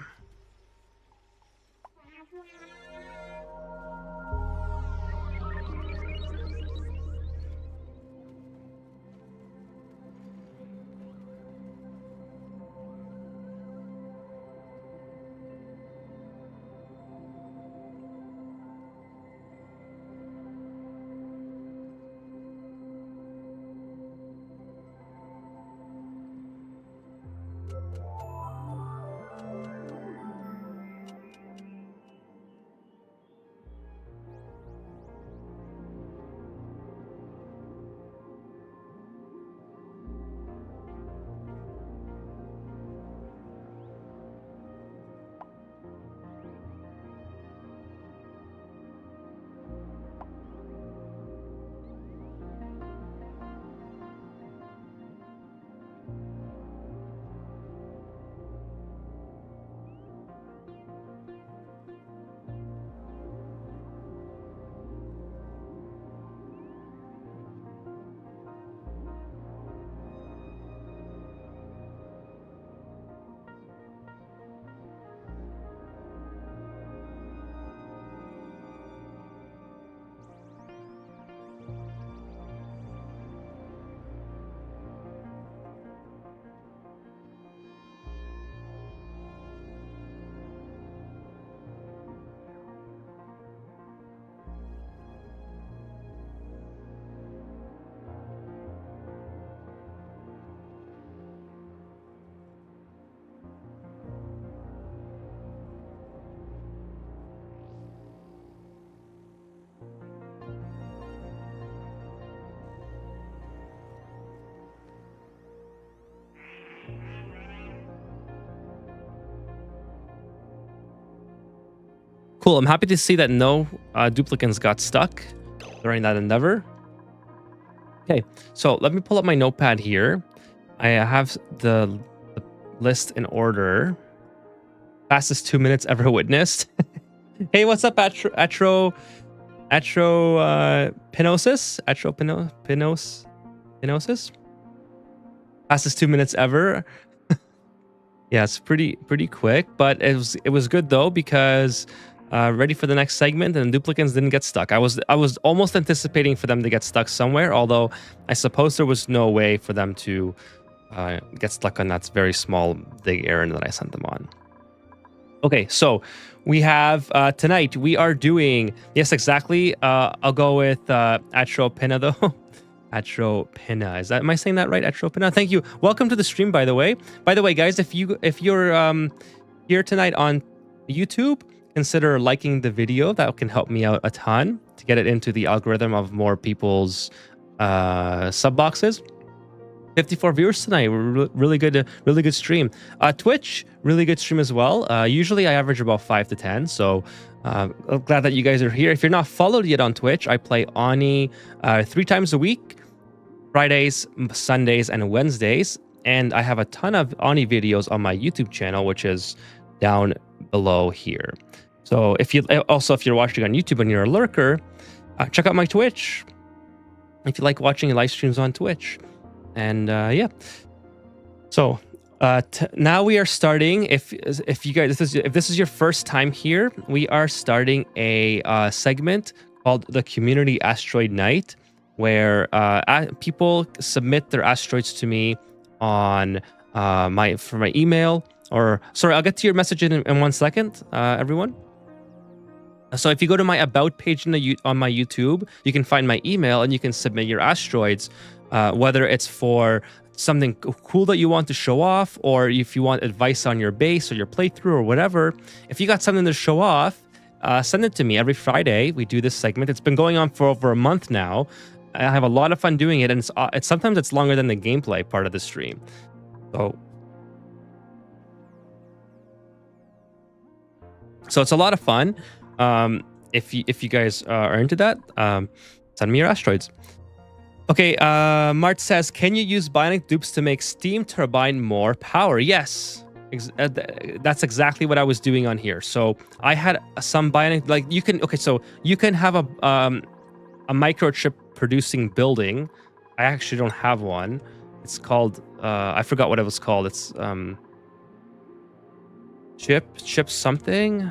Cool. I'm happy to see that no duplicants got stuck during that endeavor. Okay, so let me pull up my notepad here. I have the list in order. Fastest 2 minutes ever witnessed. Hey, what's up, Pinosis? Pinosis? Fastest 2 minutes ever. Yeah, it's pretty quick, but it was good though, because ready for the next segment, and duplicants didn't get stuck. I was almost anticipating for them to get stuck somewhere, although I suppose there was no way for them to get stuck on that very small dig errand that I sent them on. Okay, so we have tonight we are doing, yes, exactly. I'll go with Atropina though. Atropina. Am I saying that right? Atropina. Thank you. Welcome to the stream, by the way. By the way, guys, if you're here tonight on YouTube, consider liking the video. That can help me out a ton to get it into the algorithm of more people's sub boxes. 54 viewers tonight. Really good stream. Twitch, really good stream as well. Usually I average about 5 to 10. So I'm glad that you guys are here. If you're not followed yet on Twitch, I play Oni 3 times a week, Fridays, Sundays, and Wednesdays. And I have a ton of Oni videos on my YouTube channel, which is down below here. So if you're watching on YouTube and you're a lurker, check out my Twitch. If you like watching live streams on Twitch. And yeah, so now we are starting. If you guys, if this is your first time here, we are starting a segment called the Community Asteroid Night, where people submit their asteroids to me on my email. Or sorry, I'll get to your message in 1 second, everyone. So if you go to my about page on my YouTube, you can find my email and you can submit your asteroids. Whether it's for something cool that you want to show off, or if you want advice on your base or your playthrough or whatever. If you got something to show off, send it to me. Every Friday we do this segment. It's been going on for over a month now. I have a lot of fun doing it, and it's sometimes it's longer than the gameplay part of the stream. So it's a lot of fun. If you guys are into that, send me your asteroids. Okay, Mart says, can you use bionic dupes to make steam turbine more power? Yes, that's exactly what I was doing on here. So I had some bionic, like you can, okay, so you can have a microchip producing building. I actually don't have one. It's called, I forgot what it was called. It's chip something.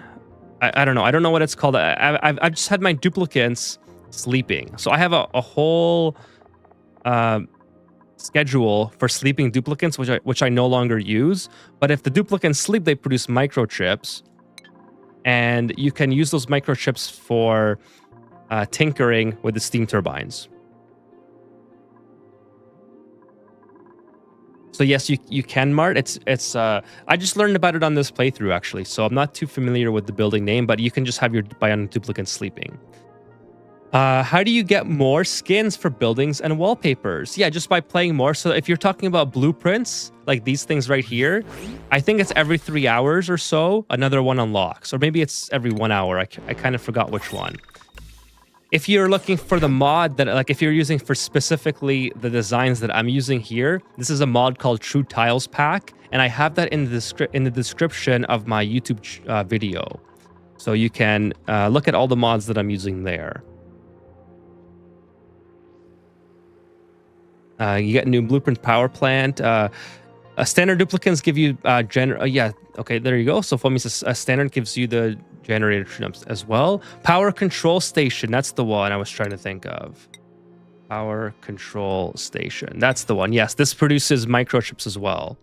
I don't know. I don't know what it's called. I've just had my duplicates sleeping. So I have a whole schedule for sleeping duplicates, which I no longer use. But if the duplicates sleep, they produce microchips, and you can use those microchips for tinkering with the steam turbines. So yes, you can, Mart. It's I just learned about it on this playthrough actually, so I'm not too familiar with the building name, but you can just have your bionic duplicates sleeping. How do you get more skins for buildings and wallpapers? Yeah, just by playing more. So if you're talking about blueprints, like these things right here, I think it's every 3 hours or so, another one unlocks. Or maybe it's every 1 hour. I kind of forgot which one. If you're looking for the mod that, like if you're using for specifically the designs that I'm using here, this is a mod called True Tiles Pack. And I have that in the description of my YouTube video. So you can look at all the mods that I'm using there. You get a new blueprint power plant. Standard duplicates give you yeah, okay, there you go. So Foamy says standard gives you the generator trims as well. Power control station, that's the one I was trying to think of. Power control station, that's the one. Yes, this produces microchips as well.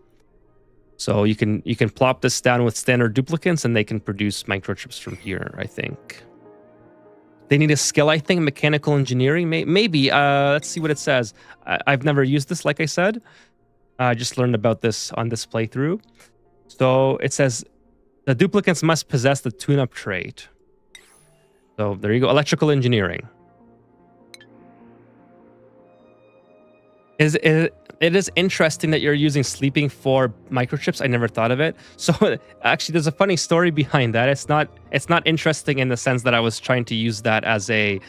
So you can plop this down with standard duplicates and they can produce microchips from here, I think. They need a skill, I think, mechanical engineering, maybe. Let's see what it says. I've never used this, like I said. I just learned about this on this playthrough. So it says the duplicates must possess the tune-up trait. So there you go, electrical engineering. It is interesting that you're using sleeping for microchips. I never thought of it. So actually, there's a funny story behind that. It's not interesting in the sense that I was trying to use that as an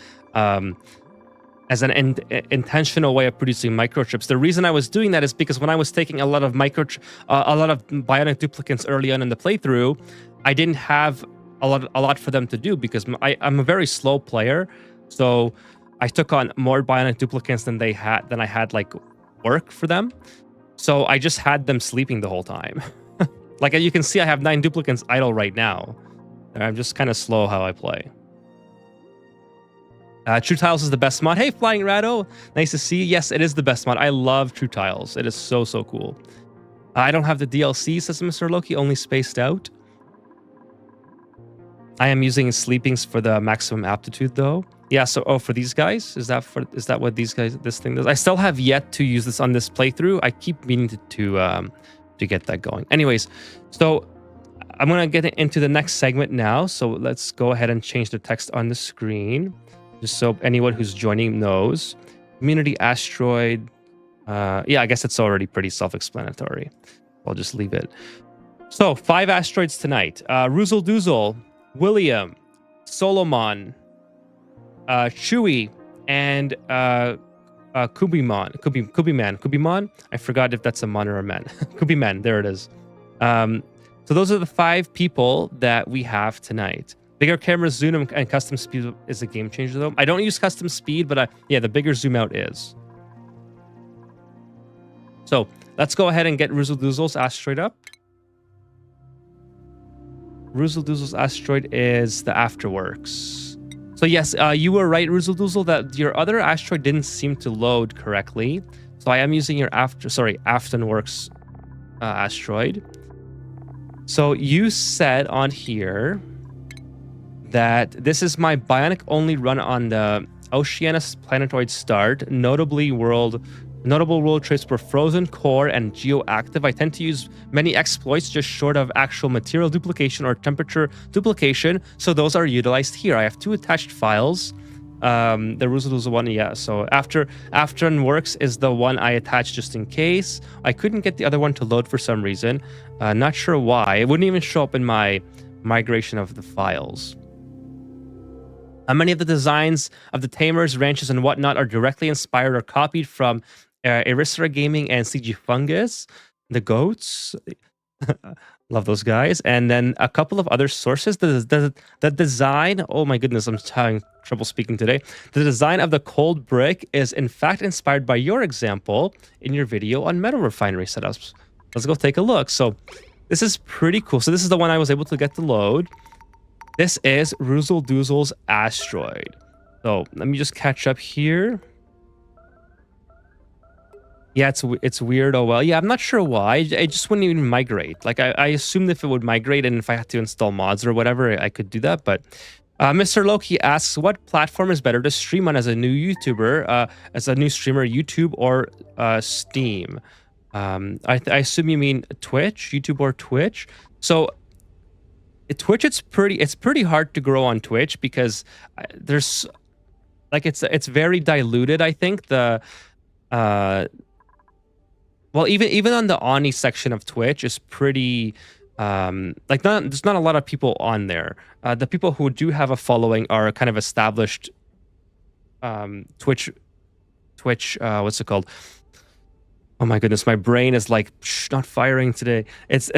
intentional way of producing microchips. The reason I was doing that is because when I was taking a lot of bionic duplicates early on in the playthrough, I didn't have a lot for them to do because I'm a very slow player. So I took on more bionic duplicates than I had like work for them. So I just had them sleeping the whole time. Like you can see, I have 9 duplicates idle right now. I'm just kind of slow how I play. True Tiles is the best mod. Hey, Flying Rado, nice to see you. Yes, it is the best mod. I love True Tiles. It is so cool. I don't have the DLC, says Mr. Loki, only spaced out. I am using sleepings for the maximum aptitude though. Yeah, so for these guys, is that what these guys this thing does? I still have yet to use this on this playthrough. I keep meaning to get that going. Anyways, so I'm gonna get into the next segment now. So let's go ahead and change the text on the screen, just so anyone who's joining knows. Community asteroid. Yeah, I guess it's already pretty self-explanatory. I'll just leave it. So 5 asteroids tonight. Roozle Doozle, William, Solomon, Chewy, and Kubimon. I forgot if that's a mon or a man. Kubiman, there it is. So those are the 5 people that we have tonight. Bigger camera zoom and custom speed is a game changer though. I don't use custom speed, but yeah, the bigger zoom out is. So let's go ahead and get Roozle Doozle's asteroid up. Roozle Doozle's asteroid is the Afterworks. So yes, you were right, Roozle Doozle, that your other asteroid didn't seem to load correctly. So I am using your Aftonworks asteroid. So you said on here that this is my bionic only run on the Oceanus planetoid start. Notable world traits were frozen, core, and geoactive. I tend to use many exploits just short of actual material duplication or temperature duplication, so those are utilized here. I have 2 attached files. The Roozle Doozle one, yeah. So Aftonworks is the one I attached just in case. I couldn't get the other one to load for some reason. Not sure why. It wouldn't even show up in my migration of the files. Many of the designs of the tamers, ranches, and whatnot are directly inspired or copied from Erisra Gaming and CG Fungus, the goats. Love those guys. And then a couple of other sources. The design, oh my goodness, I'm having trouble speaking today. The design of the cold brick is in fact inspired by your example in your video on metal refinery setups. Let's go take a look. So this is pretty cool. So this is the one I was able to get to load. This is Roozle Doozle's asteroid. So let me just catch up here. Yeah, it's weird. Oh well, yeah, I'm not sure why. It just wouldn't even migrate. Like I assumed if it would migrate and if I had to install mods or whatever, I could do that. But Mr. Loki asks, what platform is better to stream on as a new YouTuber, as a new streamer, YouTube or Steam? I assume you mean Twitch, YouTube or Twitch. So Twitch, it's pretty hard to grow on Twitch because there's like it's very diluted. I think the well, even on the Oni section of Twitch is pretty there's not a lot of people on there. The people who do have a following are kind of established Twitch what's it called? Oh my goodness, my brain is like not firing today. It's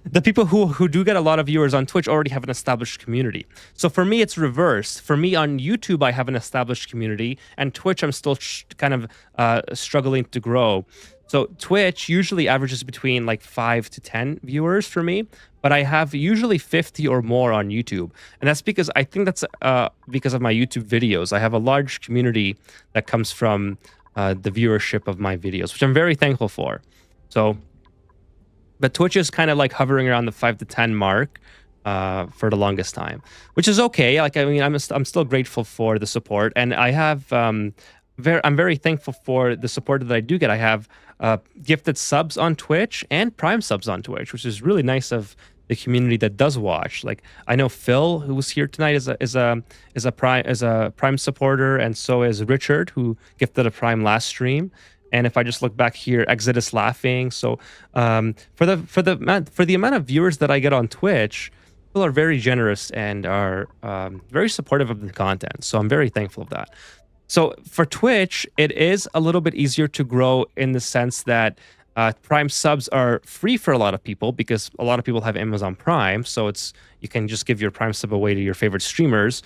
the people who do get a lot of viewers on Twitch already have an established community. So for me, it's reversed. For me on YouTube, I have an established community, and Twitch, I'm still kind of struggling to grow. So Twitch usually averages between like 5 to 10 viewers for me, but I have usually 50 or more on YouTube. And that's because I think that's because of my YouTube videos. I have a large community that comes from the viewership of my videos, which I'm very thankful for. So, but Twitch is kind of like hovering around the 5 to 10 mark for the longest time, which is okay. Like, I mean, I'm still grateful for the support, and I have I'm very thankful for the support that I do get. I have gifted subs on Twitch and Prime subs on Twitch, which is really nice of the community that does watch. Like, I know Phil, who was here tonight, is a Prime supporter, and so is Richard, who gifted a Prime last stream. And if I just look back here, Exodus laughing. So for the amount of viewers that I get on Twitch, people are very generous and are very supportive of the content. So I'm very thankful of that. So for Twitch, it is a little bit easier to grow in the sense that Prime subs are free for a lot of people because a lot of people have Amazon Prime. So you can just give your Prime sub away to your favorite streamers.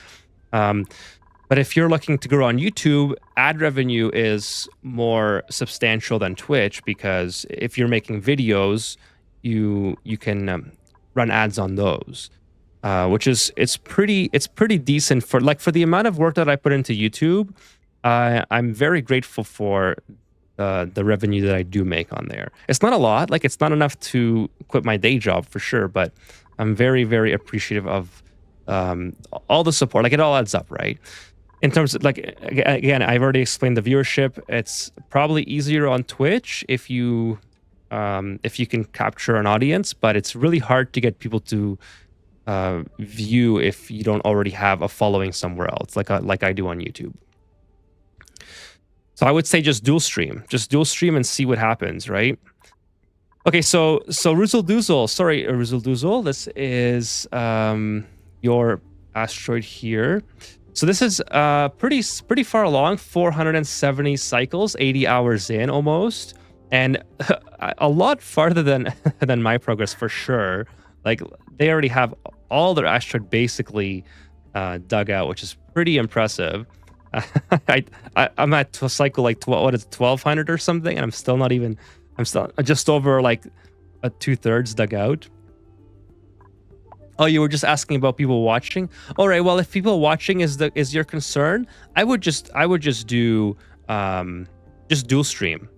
But if you're looking to grow on YouTube, ad revenue is more substantial than Twitch, because if you're making videos, you can run ads on those, which is it's pretty decent for the amount of work that I put into YouTube. I'm very grateful for the revenue that I do make on there. It's not a lot, like it's not enough to quit my day job for sure, but I'm very, very appreciative of all the support. Like, it all adds up, right? In terms of, like, again, I've already explained the viewership. It's probably easier on Twitch if you can capture an audience, but it's really hard to get people to view if you don't already have a following somewhere else, like I do on YouTube. So I would say just dual stream and see what happens, right? Okay, so Ruzel Doozle, sorry, Ruzel Doozle, this is your asteroid here. So this is pretty far along, 470 cycles, 80 hours in almost, and a lot farther than my progress for sure. Like, they already have all their asteroid basically dug out, which is pretty impressive. I'm at a cycle like 1200 or something, and I'm still just over like a 2/3 dug out. Oh, you were just asking about people watching. All right, well, if people watching is your concern, I would just do dual stream.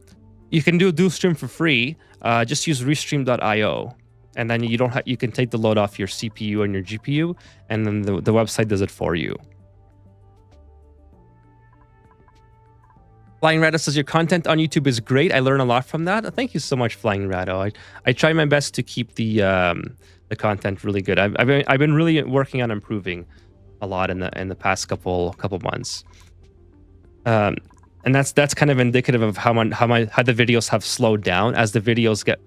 You can do a dual stream for free. Just use restream.io, and then you can take the load off your CPU and your GPU, and then the website does it for you. Flying Rado says your content on YouTube is great. I learn a lot from that. Thank you so much, Flying Rado. I try my best to keep the content really good. I've been really working on improving a lot in the past couple months. And that's kind of indicative of how the videos have slowed down. As the videos get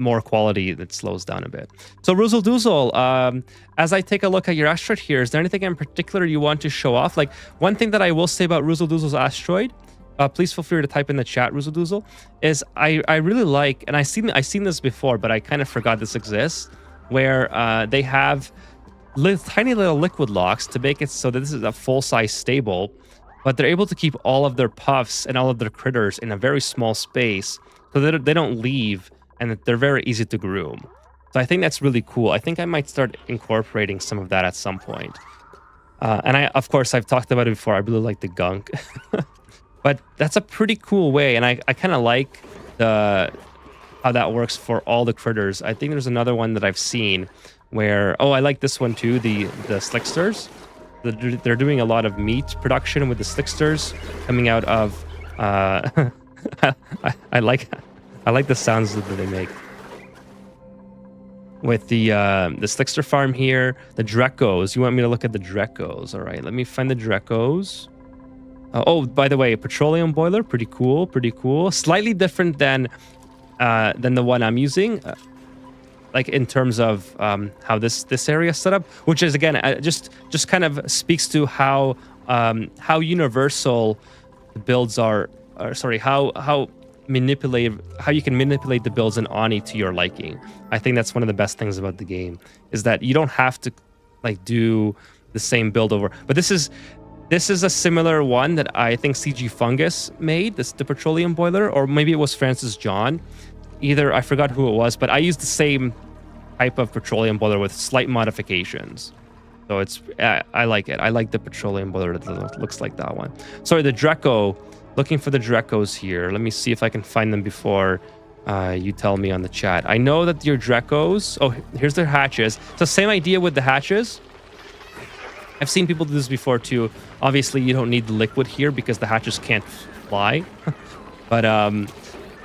more quality, that slows down a bit. So Ruzel Doozle, as I take a look at your asteroid here, is there anything in particular you want to show off? Like, one thing that I will say about Ruzel Doozle's asteroid, please feel free to type in the chat, Ruzel Doozle, is I really like, and I've seen this before, but I kind of forgot this exists, where they have tiny little liquid locks to make it so that this is a full-size stable, but they're able to keep all of their puffs and all of their critters in a very small space, so that they don't leave, and that they're very easy to groom. So I think that's really cool. I think I might start incorporating some of that at some point. And of course, I've talked about it before. I really like the gunk. But that's a pretty cool way, and I kind of like how that works for all the critters. I think there's another one that I've seen where, I like this one too, the slicksters. They're doing a lot of meat production with the slicksters coming out of... I like the sounds that they make. With the Slickster farm here, the Drekos. You want me to look at the Drekos? All right, let me find the Drekos. By the way, petroleum boiler, pretty cool, pretty cool. Slightly different than the one I'm using, like in terms of how this area is set up, which is again just kind of speaks to how universal the builds are. How you can manipulate the builds in Ani to your liking. I think that's one of the best things about the game, is that you don't have to like do the same build over. But this is a similar one that I think CG Fungus made, the petroleum boiler, or maybe it was Francis John. Either, I forgot who it was, but I used the same type of petroleum boiler with slight modifications. So I like it. I like the petroleum boiler that looks like that one. Sorry, the Dreco. Looking for the Drekos here. Let me see if I can find them before you tell me on the chat. I know that your Drekos... Oh, here's their hatches. So same idea with the hatches. I've seen people do this before too. Obviously, you don't need the liquid here because the hatches can't fly. But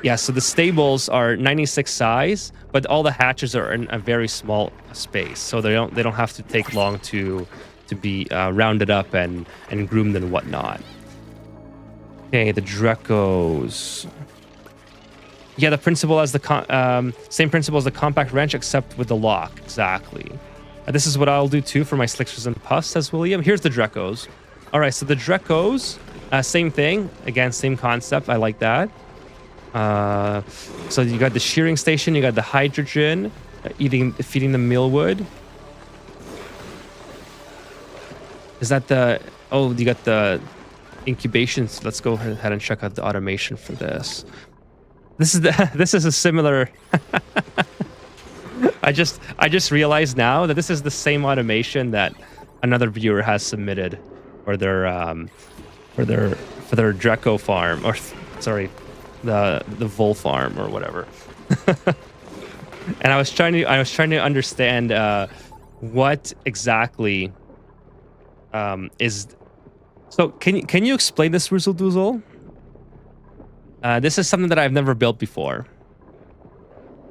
yeah, so the stables are 96 size, but all the hatches are in a very small space. So they don't have to take long to be rounded up and groomed and whatnot. Okay, the Drekos. Yeah, the principle as the same principle as the compact wrench, except with the lock. Exactly. This is what I'll do too for my slicksters and puffs, says William. Here's the Drekos. All right, so the Drekos, same thing. Again, same concept. I like that. So you got the shearing station, you got the hydrogen, feeding the millwood. Is that the... Oh, you got the incubations. Let's go ahead and check out the automation for this. This is a similar... I just realized now that this is the same automation that another viewer has submitted for their Dreco farm, or sorry, the Vol farm or whatever. And I was trying to understand what exactly is. So can you explain this, Rizzle Doozle? This is something that I've never built before.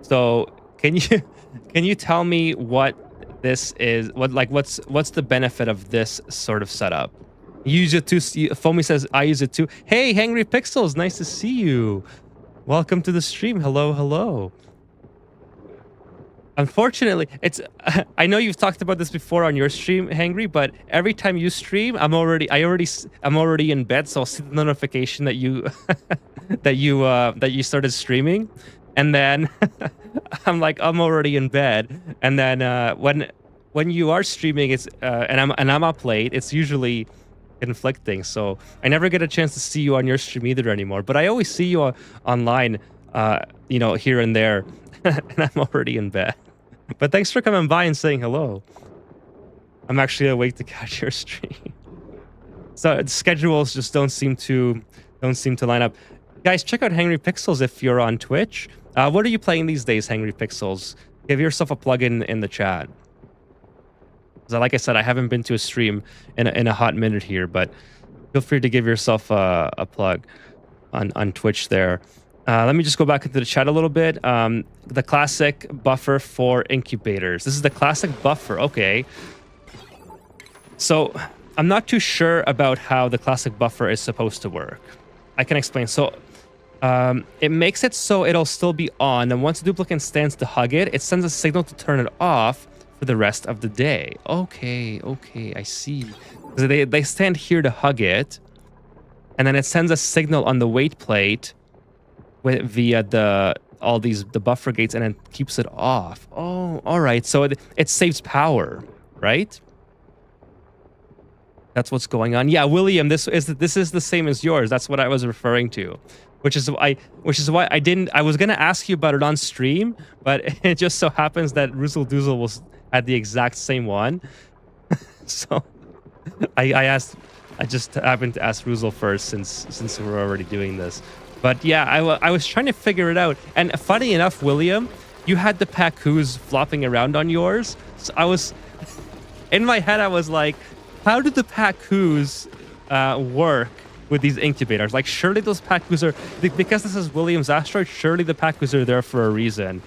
So can you can you tell me what this is? What's the benefit of this sort of setup? You use it too. Foamy says I use it too. Hey, Hangry Pixels, nice to see you. Welcome to the stream. Hello, hello. Unfortunately, it's I know you've talked about this before on your stream, Hangry, but every time you stream, I'm already in bed, so I'll see the notification that you that you started streaming, and then I'm like, I'm already in bed, and then when you are streaming, it's and I'm up late, it's usually conflicting, so I never get a chance to see you on your stream either anymore. But I always see you online, you know, here and there, and I'm already in bed. But thanks for coming by and saying hello. I'm actually awake to catch your stream. So schedules just don't seem to line up. Guys, check out Hangry Pixels if you're on Twitch. What are you playing these days, Hangry Pixels? Give yourself a plug in the chat. So like I said, I haven't been to a stream in a hot minute here, but feel free to give yourself a plug on Twitch there. Let me just go back into the chat a little bit. The classic buffer for incubators. This is the classic buffer. Okay. So I'm not too sure about how the classic buffer is supposed to work. I can explain. So it makes it so it'll still be on, and once the duplicant stands to hug it, it sends a signal to turn it off for the rest of the day. Okay, I see. So they stand here to hug it, and then it sends a signal on the wait plate via the buffer gates, and then keeps it off. Oh, all right. So it saves power, right? That's what's going on. Yeah, William, this is the same as yours. That's what I was referring to, which is why I didn't. I was gonna ask you about it on stream, but it just so happens that Rizzle Doozle had the exact same one. So I just happened to ask Rizzle first since we're already doing this. But yeah, I was trying to figure it out. And funny enough, William, you had the Packoos flopping around on yours. So I was, in my head, I was like, how did the Packoos work with these incubators? Like, surely those Packoos are, because this is William's asteroid, surely the Packoos are there for a reason.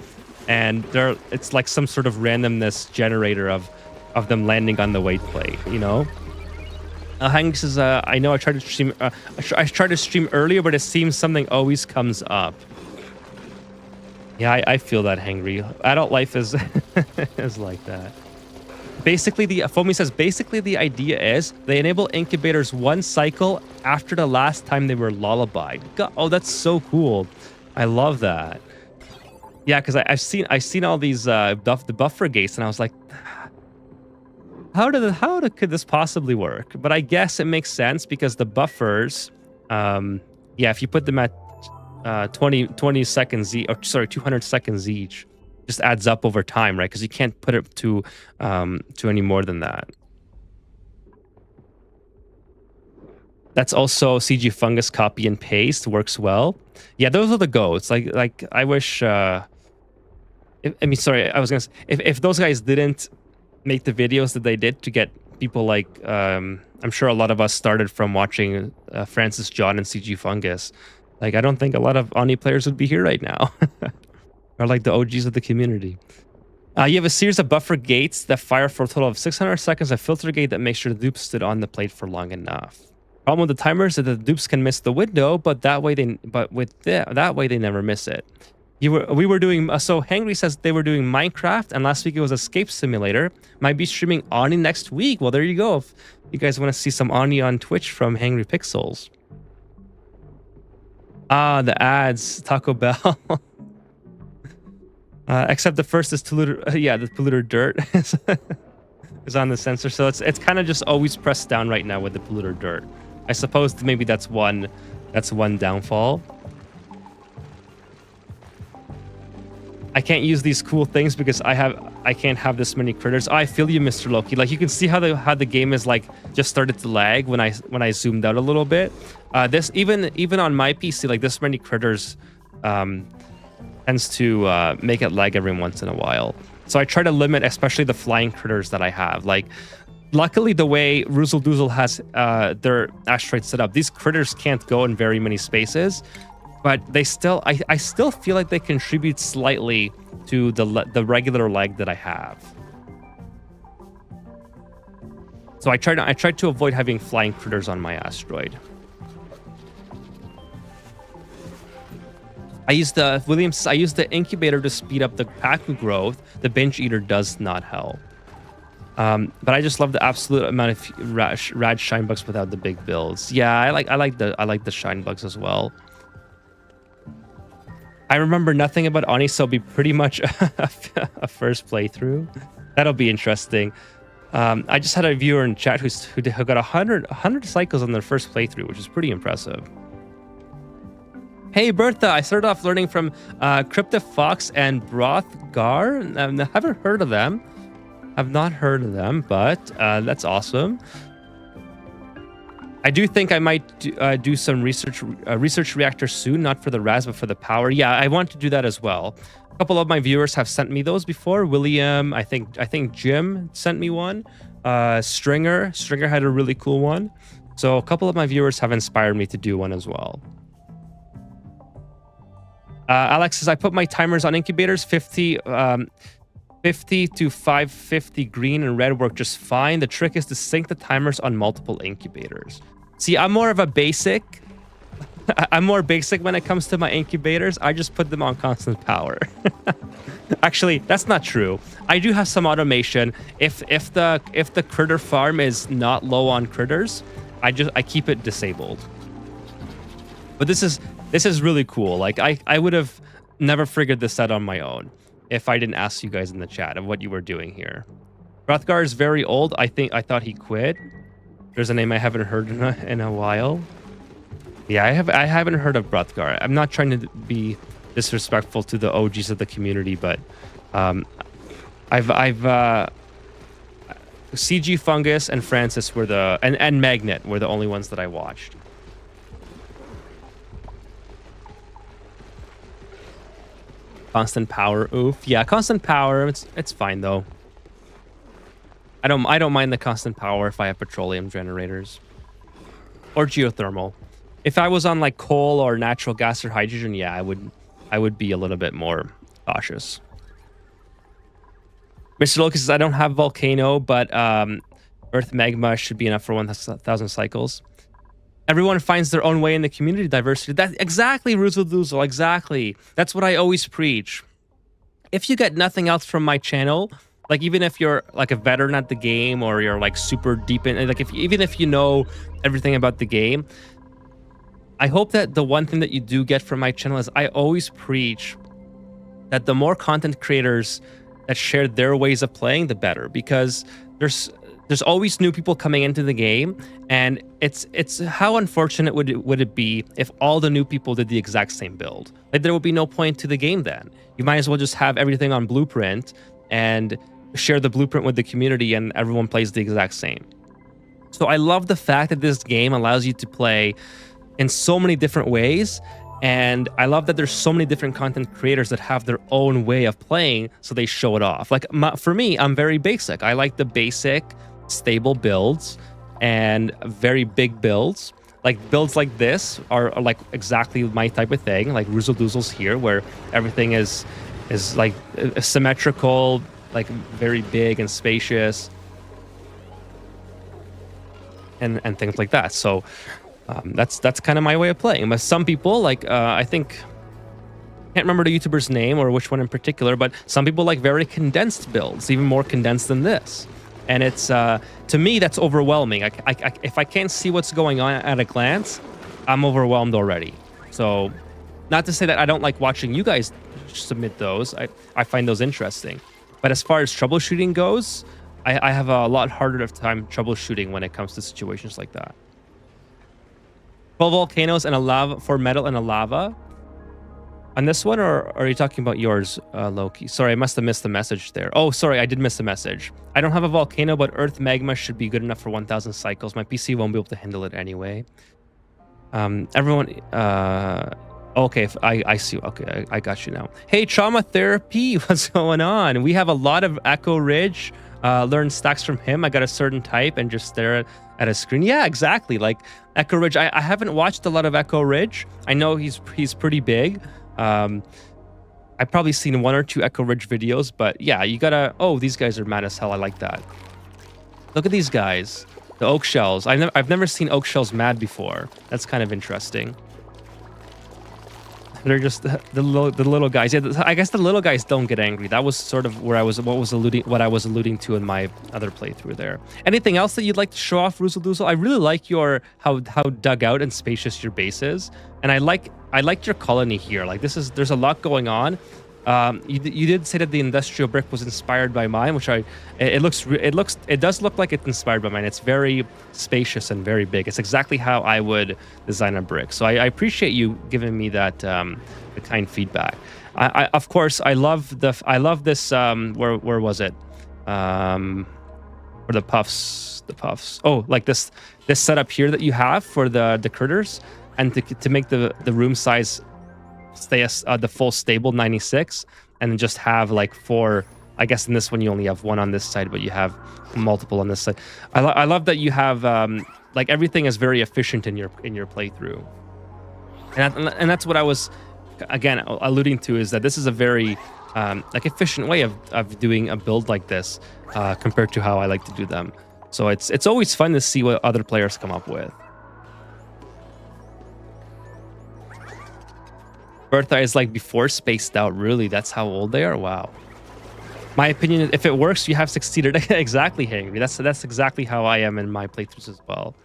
And it's like some sort of randomness generator of them landing on the wait plate, you know? Hank says, I know I tried to stream. I tried to stream earlier, but it seems something always comes up. Yeah, I feel that, Hangry. Adult life is is like that. Basically, Foamy says, basically the idea is they enable incubators one cycle after the last time they were lullabied. God, oh, that's so cool. I love that. Yeah, because I've seen all these the buffer gates, and I was like, how could this possibly work? But I guess it makes sense because the buffers, yeah, if you put them at 20 seconds each, or sorry, 200 seconds each, just adds up over time, right? Because you can't put it to any more than that. That's also CG Fungus copy and paste, works well. Yeah, those are the goats. Like I wish. I mean, sorry, I was gonna say, if those guys didn't make the videos that they did to get people like, I'm sure a lot of us started from watching Francis John and CG Fungus. Like, I don't think a lot of Oni players would be here right now. Or like the OGs of the community. You have a series of buffer gates that fire for a total of 600 seconds, a filter gate that makes sure the dupes stood on the plate for long enough. Problem with the timer is that the dupes can miss the window, but that way they never miss it. We were doing, so Hangry says they were doing Minecraft, and last week it was Escape Simulator. Might be streaming Oni next week. Well, there you go. If you guys want to see some Oni on Twitch from Hangry Pixels. Ah, the ads, Taco Bell. Except the first is polluter, yeah, the polluter dirt is on the sensor. So it's kind of just always pressed down right now with the polluter dirt. I suppose maybe that's one downfall. I can't use these cool things because I can't have this many critters. Oh, I feel you, Mr. Loki. Like, you can see how the game is like just started to lag when I zoomed out a little bit. This even on my PC, like, this many critters tends to make it lag every once in a while. So I try to limit, especially the flying critters that I have. Like, luckily, the way Roozle Doozle has their asteroid set up, these critters can't go in very many spaces, but they still, I still feel like they contribute slightly to the regular lag that I have. So I try to avoid having flying critters on my asteroid. I use the incubator to speed up the Paku growth. The Binge Eater does not help. But I just love the absolute amount of rad shine bugs without the big builds. Yeah, I like the shine bugs as well. I remember nothing about Oni, so it'll be pretty much a first playthrough. That'll be interesting. I just had a viewer in chat who got 100 cycles on their first playthrough, which is pretty impressive. Hey Bertha, I started off learning from Crypta Fox and Brothgar. I haven't heard of them. I've not heard of them, but that's awesome. I do think I might do some research reactor soon, not for the RAS, but for the power. Yeah, I want to do that as well. A couple of my viewers have sent me those before. William, I think Jim sent me one. Stringer had a really cool one. So a couple of my viewers have inspired me to do one as well. Alex says, I put my timers on incubators, 50 to 550 green and red work just fine. The trick is to sync the timers on multiple incubators. See, I'm more of a basic. I'm more basic when it comes to my incubators. I just put them on constant power. Actually, that's not true. I do have some automation. If the critter farm is not low on critters, I keep it disabled. But this is really cool. Like I would have never figured this out on my own if I didn't ask you guys in the chat of what you were doing here. Brothgar is very old. I thought he quit. There's a name I haven't heard in a while. Yeah, I haven't heard of Brothgar. I'm not trying to be disrespectful to the OGs of the community, but CG Fungus and Francis were and Magnet were the only ones that I watched. Constant power, oof. Yeah, constant power. It's fine though. I don't mind the constant power if I have petroleum generators or geothermal. If I was on like coal or natural gas or hydrogen, yeah, I would be a little bit more cautious. Mr. Locus says, I don't have volcano, but Earth magma should be enough for 1,000 cycles. Everyone finds their own way in the community diversity. That exactly, Roozle Doozle, exactly. That's what I always preach. If you get nothing else from my channel, like even if you're like a veteran at the game or you're like super deep in, like even if you know everything about the game, I hope that the one thing that you do get from my channel is I always preach that the more content creators that share their ways of playing, the better, because there's always new people coming into the game, and it's how unfortunate would it be if all the new people did the exact same build? Like there would be no point to the game then. You might as well just have everything on Blueprint and share the blueprint with the community, and everyone plays the exact same. So I love the fact that this game allows you to play in so many different ways, and I love that there's so many different content creators that have their own way of playing, so they show it off. Like for me, I'm very basic. I like the basic, stable builds and very big builds. Like builds like this are like exactly my type of thing. Like Roozle Doozle's here, where everything is like symmetrical, like very big and spacious, and things like that. So that's kind of my way of playing. But some people like I think, can't remember the YouTuber's name or which one in particular, but some people like very condensed builds, even more condensed than this. And it's to me that's overwhelming. If I can't see what's going on at a glance, I'm overwhelmed already. So not to say that I don't like watching you guys submit those. I find those interesting. But as far as troubleshooting goes, I have a lot harder of time troubleshooting when it comes to situations like that. 12 volcanoes and a lava for metal and a lava. On this one, or are you talking about yours, Loki? Sorry, I must have missed the message there. Oh, sorry, I did miss the message. I don't have a volcano, but Earth magma should be good enough for 1,000 cycles. My PC won't be able to handle it anyway. Everyone, Okay, I see. Okay, I got you now. Hey, trauma therapy, what's going on? We have a lot of Echo Ridge. Learn stacks from him. I got a certain type and just stare at a screen. Yeah, exactly. Like Echo Ridge. I haven't watched a lot of Echo Ridge. I know he's pretty big. I've probably seen 1 or 2 Echo Ridge videos, but yeah, you gotta. Oh, these guys are mad as hell. I like that. Look at these guys. The oak shells. I've never seen oak shells mad before. That's kind of interesting. They're just the little guys. Yeah, I guess the little guys don't get angry. That was sort of where I was what I was alluding to in my other playthrough there. Anything else that you'd like to show off, Roozle Doozle? I really like your how dug out and spacious your base is, and I liked your colony here. Like there's a lot going on. You did say that the industrial brick was inspired by mine, which it does look like it's inspired by mine. It's very spacious and very big. It's exactly how I would design a brick. So I appreciate you giving me that the kind feedback. I of course I love this where was it? Or the puffs. Oh, like this setup here that you have for the critters, and to make the room size stay the full stable 96, and then just have like 4. I guess in this one you only have 1 on this side, but you have multiple on this side. I love that you have like everything is very efficient in your playthrough, and that's what I was again alluding to, is that this is a very like efficient way of doing a build like this compared to how I like to do them. So it's always fun to see what other players come up with. Bertha is like before spaced out. Really? That's how old they are? Wow. My opinion is if it works, you have succeeded. Exactly, Henry. That's exactly how I am in my playthroughs as well.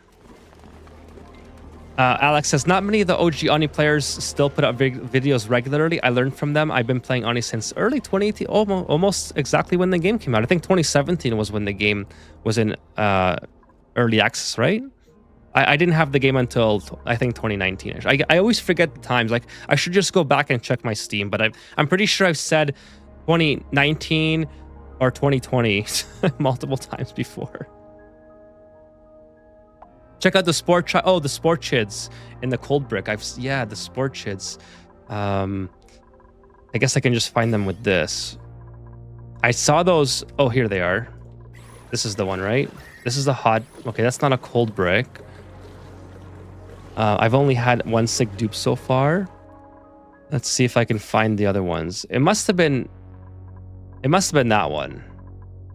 Alex says, not many of the OG Oni players still put up videos regularly. I learned from them. I've been playing Oni since early 2018, almost exactly when the game came out. I think 2017 was when the game was in early access, right? I didn't have the game until I think 2019-ish. I always forget the times. Like I should just go back and check my Steam, but I'm pretty sure I've said 2019 or 2020 multiple times before. Check out the sport the sport chids in the cold brick. The sport chids. I guess I can just find them with this. I saw those. Oh, here they are. This is the one, right? This is the hot. Okay, that's not a cold brick. I've only had 1 sick dupe so far. Let's see if I can find the other ones. It must have been that one.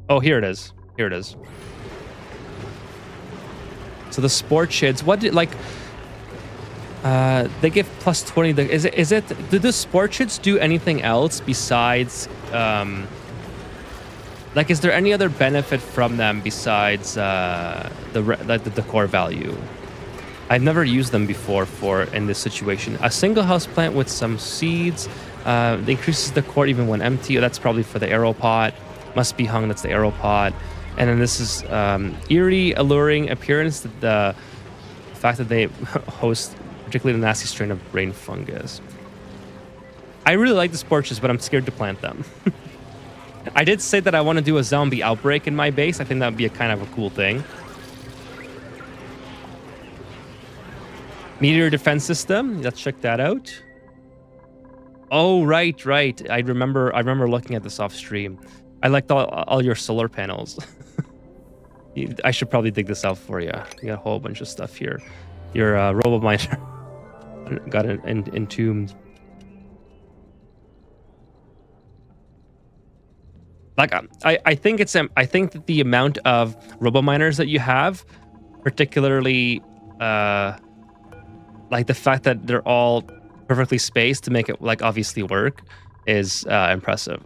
Oh, here it is. Here it is. So the sport shids, they give plus 20. Do the sport shids do anything else besides, like, is there any other benefit from them besides the core value? I've never used them before in this situation. A single house plant with some seeds increases the core even when empty. That's probably for the arrow pot. Must be hung. That's the arrow pot. And then this is eerie, alluring appearance. The fact that they host particularly the nasty strain of brain fungus. I really like the sporches, but I'm scared to plant them. I did say that I want to do a zombie outbreak in my base. I think that would be a kind of a cool thing. Meteor defense system. Let's check that out. Oh, right. I remember looking at this off stream. I liked all your solar panels. I should probably dig this out for you. You got a whole bunch of stuff here. Your RoboMiner got entombed. Like I think that the amount of RoboMiners that you have, particularly like the fact that they're all perfectly spaced to make it like obviously work, is impressive.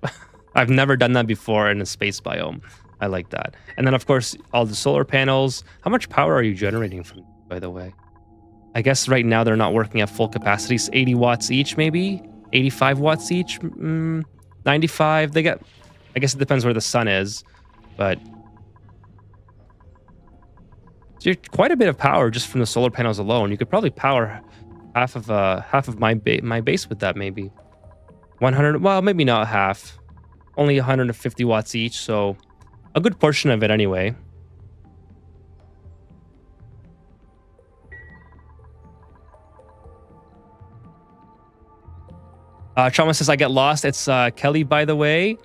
I've never done that before in a space biome. I like that. And then of course all the solar panels. How much power are you generating from, by the way? I guess right now they're not working at full capacities. 80 watts each, maybe 85 watts each. 95. They get. I guess it depends where the sun is, but so quite a bit of power just from the solar panels alone. You could probably power half of my base with that, maybe 100. Well, maybe not half. Only 150 watts each, so a good portion of it anyway. Trauma says, I get lost. It's Kelly, by the way.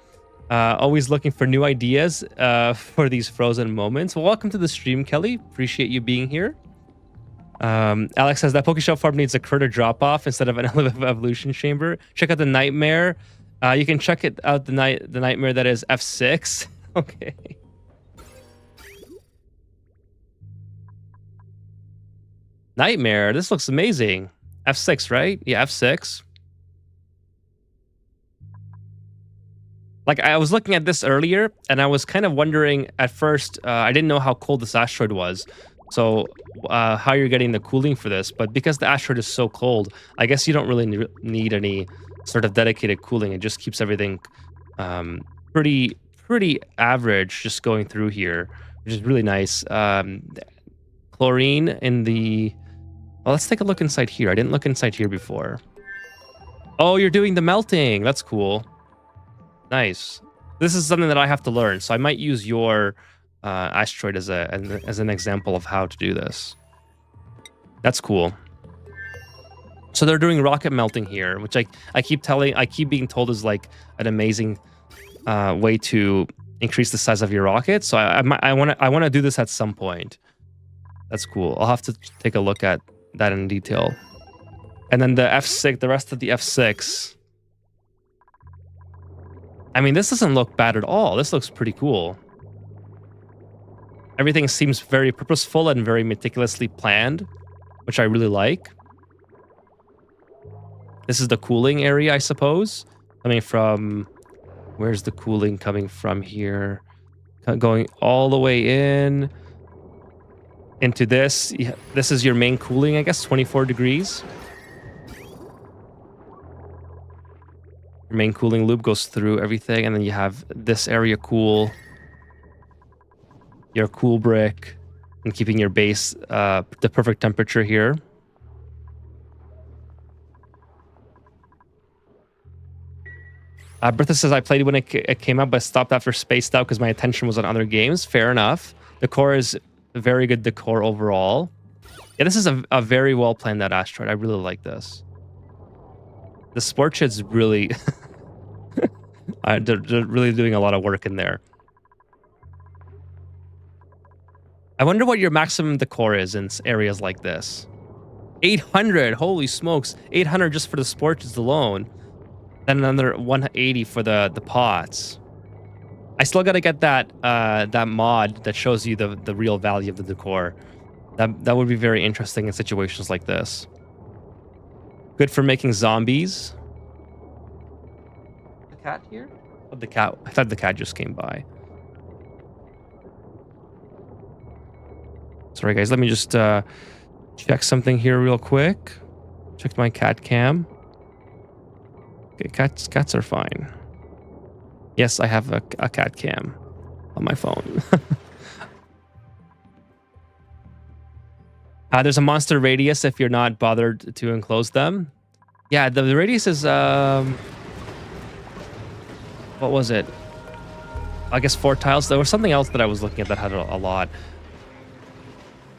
Always looking for new ideas for these frozen moments. Well, welcome to the stream, Kelly. Appreciate you being here. Alex says that Pokeshell farm needs a critter drop-off instead of an evolution chamber. Check out the nightmare. You can check it out, the nightmare that is F6. Okay. Nightmare. This looks amazing. F6, right? Yeah, F6. Like, I was looking at this earlier, and I was kind of wondering at first, I didn't know how cold this asteroid was. So, how you're getting the cooling for this. But because the asteroid is so cold, I guess you don't really need any sort of dedicated cooling. It just keeps everything pretty average just going through here, which is really nice. Chlorine in the... Well, let's take a look inside here. I didn't look inside here before. Oh, you're doing the melting. That's cool. Nice. This is something that I have to learn, so I might use your asteroid as an example of how to do this. That's cool. So they're doing rocket melting here, which I keep being told is like an amazing way to increase the size of your rocket. So I want to do this at some point. That's cool. I'll have to take a look at that in detail. And then the F6, the rest of the F6. I mean, this doesn't look bad at all. This looks pretty cool. Everything seems very purposeful and very meticulously planned, which I really like. This is the cooling area, I suppose. Coming from... Where's the cooling coming from here? Going all the way in. Into this. This is your main cooling, I guess, 24 degrees. Your main cooling loop goes through everything, and then you have this area cool. Your cool brick, and keeping your base the perfect temperature here. Bertha says, I played when it came out, but stopped after Spaced Out because my attention was on other games. Fair enough. The core is very good decor overall. Yeah, this is a very well planned out asteroid. I really like this. The sport shit's really... they're really doing a lot of work in there. I wonder what your maximum decor is in areas like this. 800! Holy smokes. 800 just for the sports alone. Then another 180 for the pots. I still gotta get that that mod that shows you the real value of the decor. That would be very interesting in situations like this. Good for making zombies. The cat here? Oh, the cat. I thought the cat just came by. Sorry guys, let me just check something here real quick. Check my cat cam. Okay, cats are fine. Yes, I have a cat cam on my phone. There's a monster radius if you're not bothered to enclose them. Yeah, the radius is what was it? I guess 4 tiles. There was something else that I was looking at that had a lot.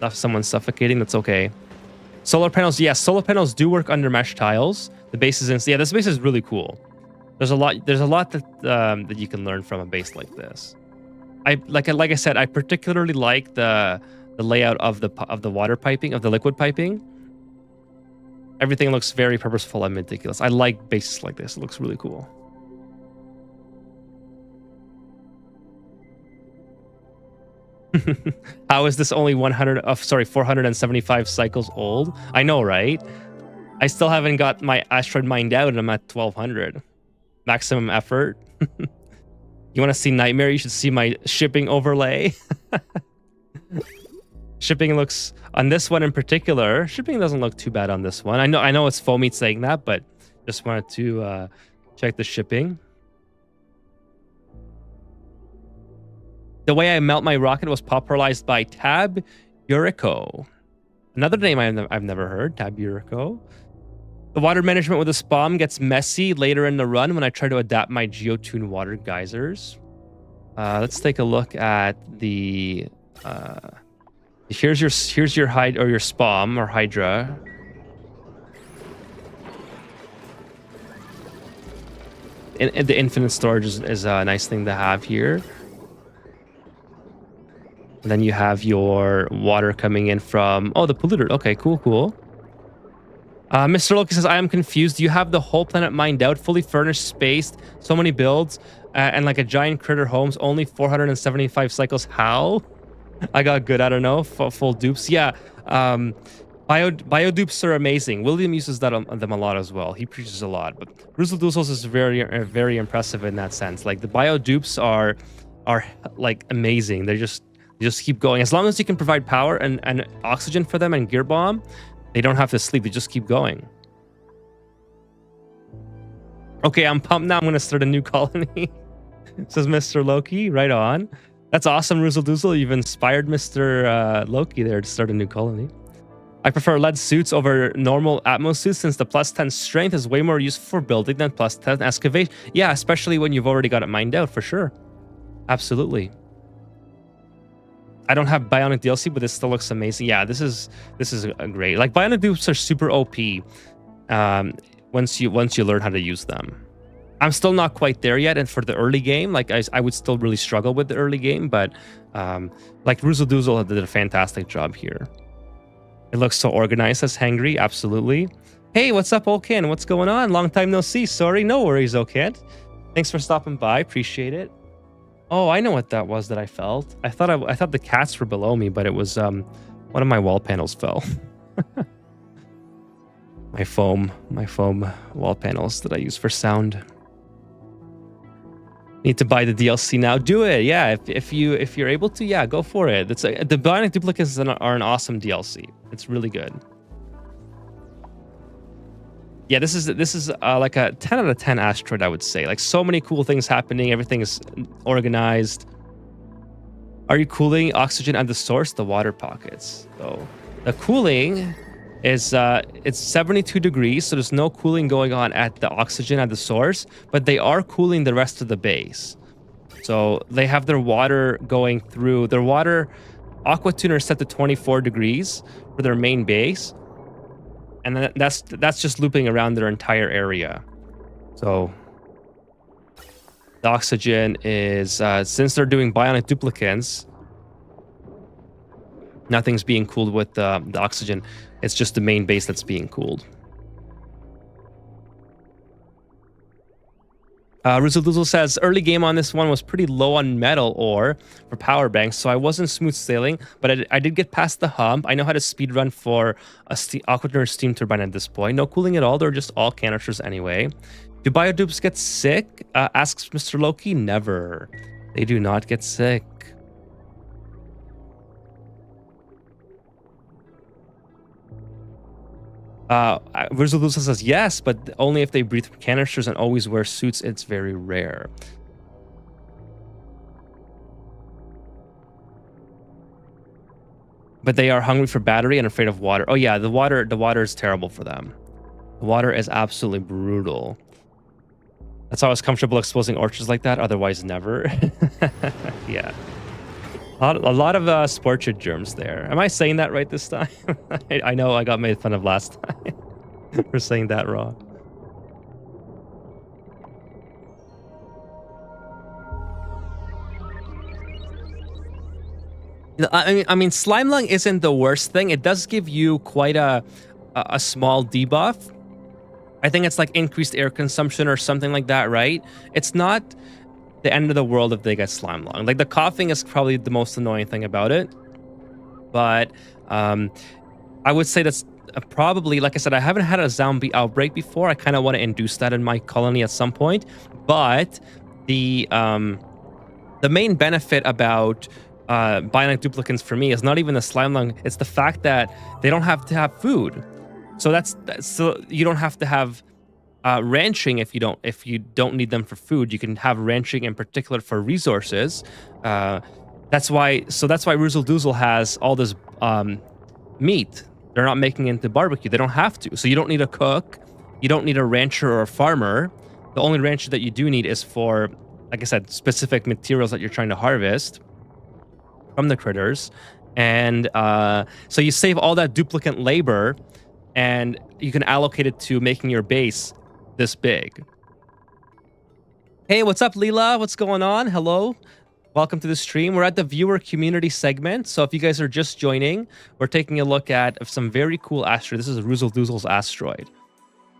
If someone's suffocating, that's okay. Solar panels, yes, solar panels do work under mesh tiles. The base is in, yeah, this base is really cool. There's a lot that that you can learn from a base like this. Like I said, I particularly like the layout of the water piping, of the liquid piping. Everything looks very purposeful and meticulous. I like bases like this. It looks really cool. How is this only 475 cycles old? I know, right? I still haven't got my asteroid mined out, and I'm at 1200. Maximum effort. You want to see Nightmare? You should see my shipping overlay. Shipping looks, on this one in particular, shipping doesn't look too bad on this one. I know it's Foamy saying that, but just wanted to check the shipping. The way I melt my rocket was popularized by Tab Yuriko. Another name I've never heard, Tab Yuriko. The water management with the SPOM gets messy later in the run when I try to adapt my Geotune water geysers. Let's take a look at the... here's your your SPOM or Hydra. the infinite storage is a nice thing to have here. And then you have your water coming in from, oh, the polluter. Okay, cool, cool. Mr. Loki says, I am confused. You have the whole planet mined out, fully furnished, spaced, so many builds, and like a giant critter homes, only 475 cycles. How? I got good. I don't know. Full dupes. Yeah. Bio dupes are amazing. William uses that on them a lot as well. He preaches a lot. But Ruzeldoozles is very impressive in that sense. Like the bio dupes are like amazing. They just keep going. As long as you can provide power and oxygen for them and gear bomb, they don't have to sleep. They just keep going. Okay, I'm pumped now. I'm going to start a new colony. Says Mr. Loki. Right on. That's awesome, Ruzeldoozle. You've inspired Mr. Loki there to start a new colony. I prefer lead suits over normal Atmos suits since the plus 10 strength is way more useful for building than plus 10 excavation. Yeah, especially when you've already got it mined out, for sure. Absolutely. I don't have Bionic DLC, but this still looks amazing. Yeah, this is great. Like Bionic dupes are super OP once you learn how to use them. I'm still not quite there yet, and for the early game, like I would still really struggle with the early game, but like Ruzeldoozle did a fantastic job here. It looks so organized, says Hangry. Absolutely. Hey, what's up, Olcan? What's going on? Long time no see. Sorry, no worries, Olcan. Thanks for stopping by. Appreciate it. Oh, I know what that was that I felt. I thought the cats were below me, but it was one of my wall panels fell. my foam wall panels that I use for sound. Need to buy the DLC now. Do it. Yeah, if you're able to, yeah, go for it. The Bionic duplicates are an awesome DLC. It's really good. Yeah, this is like a 10 out of 10 asteroid, I would say. Like so many cool things happening. Everything is organized. Are you cooling oxygen at the source? The water pockets. So the cooling is it's 72 degrees, so there's no cooling going on at the oxygen at the source, but they are cooling the rest of the base. So they have their water going through. Their water aqua tuner is set to 24 degrees for their main base. And then that's just looping around their entire area. So the oxygen is, since they're doing bionic duplicants, nothing's being cooled with the oxygen. It's just the main base that's being cooled. Ruzeldoozle says, early game on this one was pretty low on metal ore for power banks, so I wasn't smooth sailing, but I did get past the hump. I know how to speedrun for a Aquaturner steam turbine at this point. No cooling at all, they're just all canisters anyway. Do biodupes get sick? Asks Mr. Loki. Never. They do not get sick. Ruzeldoozle says yes, but only if they breathe from canisters and always wear suits. It's very rare. But they are hungry for battery and afraid of water. Oh yeah, the water is terrible for them. The water is absolutely brutal. That's why I was comfortable exposing orchards like that. Otherwise, never. Yeah. A lot of sporchid germs there. Am I saying that right this time? I know I got made fun of last time for saying that wrong. I mean, slime lung isn't the worst thing. It does give you quite a small debuff. I think it's like increased air consumption or something like that, right? It's not the end of the world if they get slime lung. Like the coughing is probably the most annoying thing about it. But I would say that's probably, like I said, I haven't had a zombie outbreak before. I kind of want to induce that in my colony at some point. But the main benefit about bionic duplicants for me is not even the slime lung. It's the fact that they don't have to have food. So so you don't have to have ranching if you don't need them for food. You can have ranching in particular for resources. That's why Ruzeldoozle has all this meat. They're not making it into barbecue. They don't have to. So you don't need a cook. You don't need a rancher or a farmer. The only rancher that you do need is for, like I said, specific materials that you're trying to harvest from the critters. And so you save all that duplicant labor and you can allocate it to making your base this big. Hey, what's up, Leela? What's going on? Hello. Welcome to the stream. We're at the viewer community segment. So if you guys are just joining, we're taking a look at some very cool asteroid. This is Roozle Doozle's asteroid.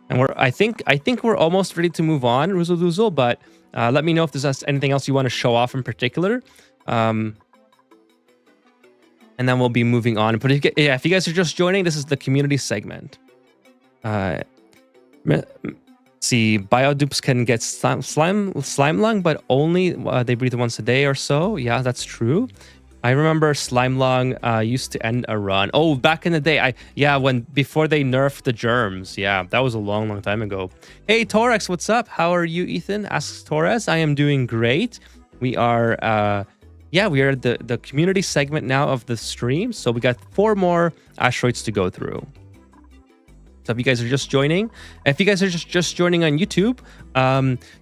And I think we're almost ready to move on, Roozle Doozle, but let me know if there's anything else you want to show off in particular. And then we'll be moving on. But if you guys are just joining, this is the community segment. See, biodupes can get slime lung, but only they breathe once a day or so. Yeah, that's true. I remember slime lung used to end a run. Oh, back in the day, before they nerfed the germs. Yeah, that was a long time ago. Hey, Torex, what's up? How are you, Ethan? Asks Torres. I am doing great. We are we are the community segment now of the stream. So we got 4 more asteroids to go through. So if you guys are just joining, if you guys are just joining on YouTube,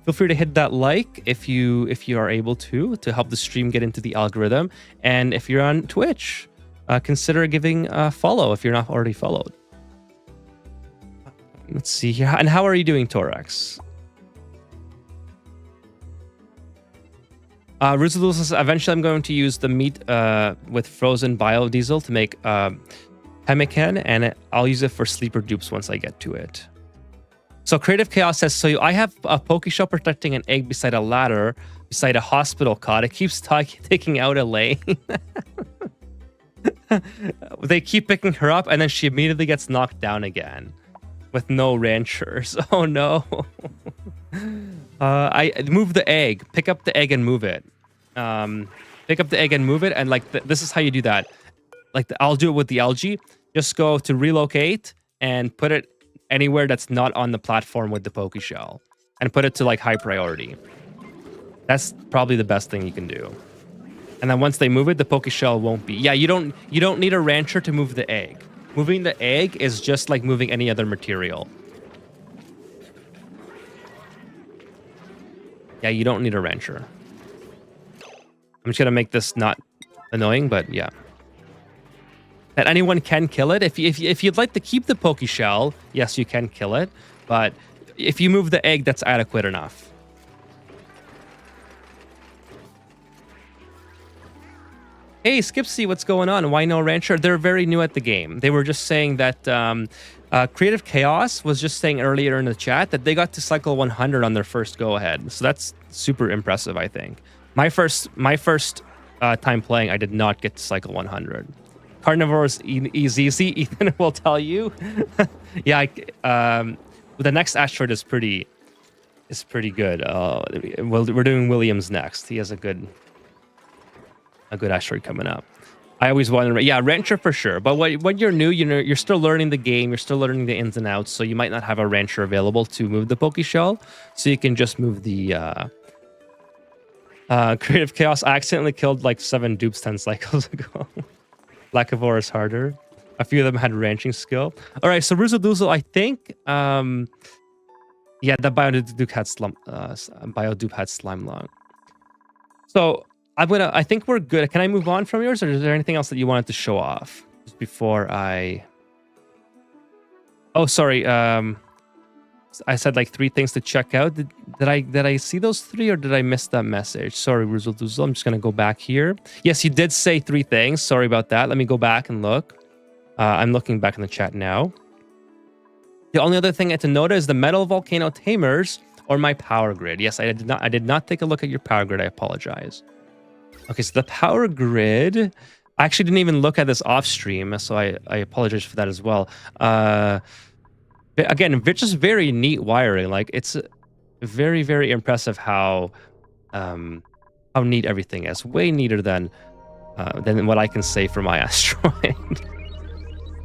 feel free to hit that like if you are able to help the stream get into the algorithm. And if you're on Twitch, consider giving a follow if you're not already followed. Let's see here. And how are you doing, Torax? Roozle says, eventually I'm going to use the meat with frozen biodiesel to make pemmican, and I'll use it for sleeper dupes once I get to it. So Creative Chaos says, so I have a Pokeshell protecting an egg beside a ladder, beside a hospital cot. It keeps taking out a lane. They keep picking her up, and then she immediately gets knocked down again with no ranchers. Oh no. I move the egg. Pick up the egg and move it. Pick up the egg and move it, and like this is how you do that. Like I'll do it with the algae. Just go to relocate and put it anywhere that's not on the platform with the Pokeshell, and put it to like high priority. That's probably the best thing you can do. And then once they move it, the Pokeshell won't be. Yeah, you don't need a rancher to move the egg. Moving the egg is just like moving any other material. Yeah, you don't need a rancher. I'm just gonna make this not annoying, but yeah. That anyone can kill it. If you'd like to keep the Pokeshell, yes, you can kill it. But if you move the egg, that's adequate enough. Hey, Skipsy, what's going on? Why no rancher? They're very new at the game. They were just saying that Creative Chaos was just saying earlier in the chat that they got to cycle 100 on their first go-ahead. So that's super impressive, I think. My first time playing, I did not get to cycle 100. Carnivores is easy, Ethan will tell you. Yeah, the next asteroid is pretty good. Well, we're doing Williams next. He has a good asteroid coming up. I always wanted, yeah, rancher for sure. But when you're new, you're still learning the game. You're still learning the ins and outs. So you might not have a rancher available to move the Pokeshell. So you can just move the Creative Chaos. I accidentally killed like 7 dupes 10 cycles ago. Lacavor is harder. A few of them had ranching skill. All right, so Roozle Doozle, I think, yeah, the Biodupe had slime lung. So I think we're good. Can I move on from yours, or is there anything else that you wanted to show off just before I? Oh, sorry. I said like 3 things to check out. Did I see those 3, or did I miss that message? Sorry, Roozle Doozle. I'm just gonna go back here. Yes, you did say 3 things. Sorry about that. Let me go back and look. I'm looking back in the chat now. The only other thing I had to note is the metal volcano tamers or my power grid. Yes, I did not take a look at your power grid. I apologize. Okay, so the power grid. I actually didn't even look at this off stream, so I apologize for that as well. Again, just very neat wiring. Like it's very, very impressive how neat everything is. Way neater than what I can say for my asteroid.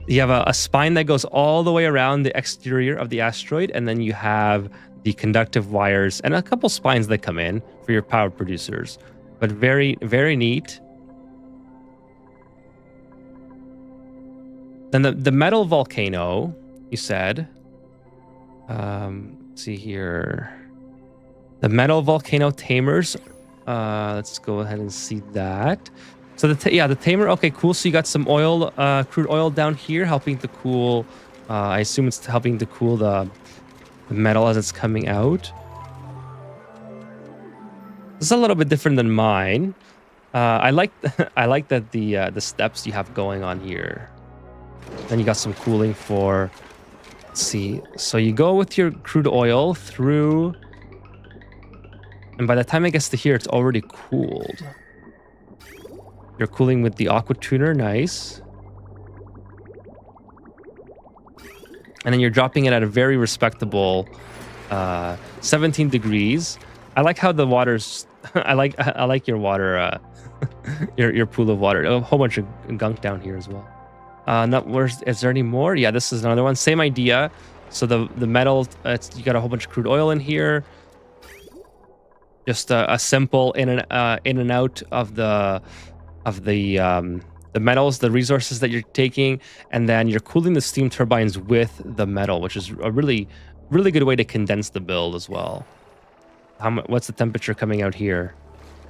You have a spine that goes all the way around the exterior of the asteroid, and then you have the conductive wires and a couple spines that come in for your power producers. But very, very neat. Then the metal volcano, you said. Let's see here. The metal volcano tamers. Let's go ahead and see that. So the tamer. Okay, cool. So you got some oil, crude oil down here, helping to cool. I assume it's helping to cool the metal as it's coming out. This is a little bit different than mine. I like I like that the steps you have going on here. Then you got some cooling for. Let's see. So you go with your crude oil through, and by the time it gets to here, it's already cooled. You're cooling with the aqua tuner, nice. And then you're dropping it at a very respectable 17 degrees. I like how the water's. I like your water, your pool of water. A whole bunch of gunk down here as well. Is there any more? Yeah, this is another one. Same idea. So the metal, you got a whole bunch of crude oil in here. Just a simple in and out of the metals, the resources that you're taking, and then you're cooling the steam turbines with the metal, which is a really good way to condense the build as well. What's the temperature coming out here?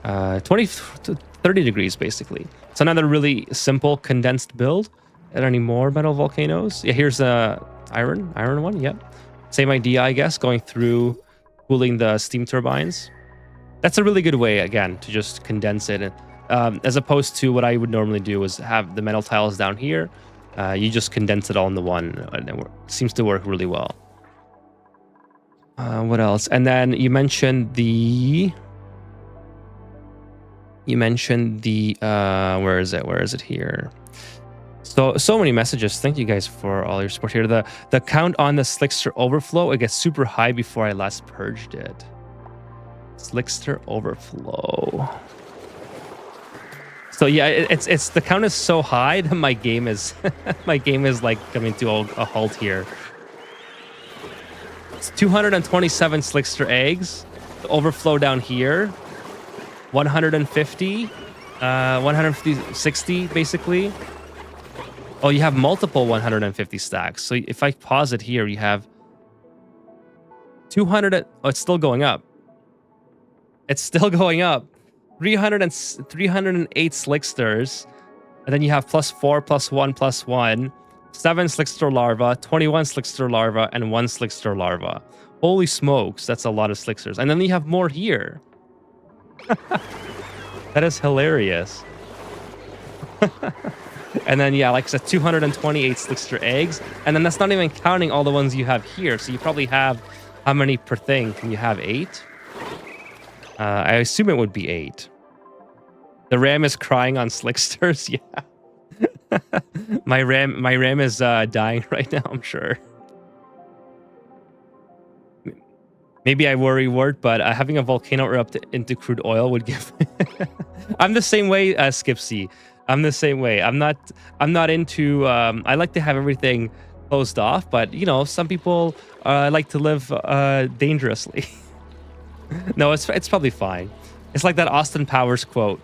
20 to 30 degrees basically. It's another really simple condensed build. Are there any more metal volcanoes? Yeah, here's a iron one. Yep, same idea, I guess, going through cooling the steam turbines. That's a really good way, again, to just condense it, as opposed to what I would normally do is have the metal tiles down here. You just condense it all into one, and it seems to work really well. What else? And then you mentioned the. Where is it here? So many messages. Thank you guys for all your support here. The count on the Slickster overflow, it gets super high before I last purged it. Slickster overflow. So yeah, it's the count is so high that my game is like coming to a halt here. It's 227 Slickster eggs. The overflow down here, 150, 150, 60 basically. Oh, you have multiple 150 stacks. So if I pause it here, you have 200. Oh, it's still going up. It's still going up. 308 Slicksters. And then you have +4, +1, +1. 7 Slickster larvae, 21 Slickster larvae, and 1 Slickster larva. Holy smokes, that's a lot of Slicksters. And then you have more here. That is hilarious. And then, yeah, like I said, 228 Slickster eggs. And then that's not even counting all the ones you have here. So you probably have, how many per thing? Can you have 8? I assume it would be 8. The RAM is crying on Slicksters. Yeah. my RAM is dying right now, I'm sure. Maybe I worry word, but having a volcano erupt into crude oil would give. I'm the same way, Skipsy. I'm the same way. I'm not into. I like to have everything closed off, but you know, some people like to live dangerously. No, it's probably fine. It's like that Austin Powers quote,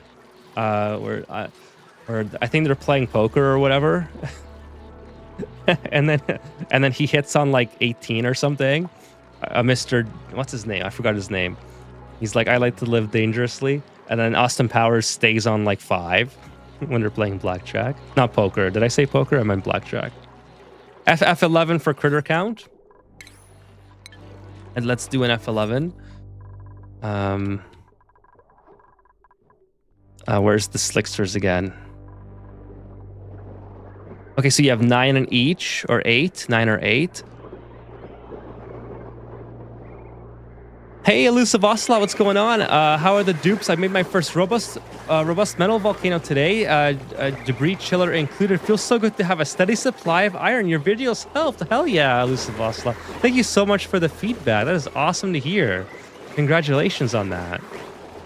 where I think they're playing poker or whatever, and then he hits on like 18 or something. Mr. What's his name? I forgot his name. He's like, I like to live dangerously, and then Austin Powers stays on like 5 when they're playing blackjack. Not poker. Did I say poker? I meant blackjack. F11 for critter count. And let's do an F11. Where's the Slicksters again? Okay, so you have 9 in each, or 8. 9 or 8. Hey, Elusive Ocelot, what's going on? How are the dupes? I made my first robust metal volcano today. Debris chiller included. Feels so good to have a steady supply of iron. Your videos helped. Hell yeah, Elusive Ocelot. Thank you so much for the feedback. That is awesome to hear. Congratulations on that.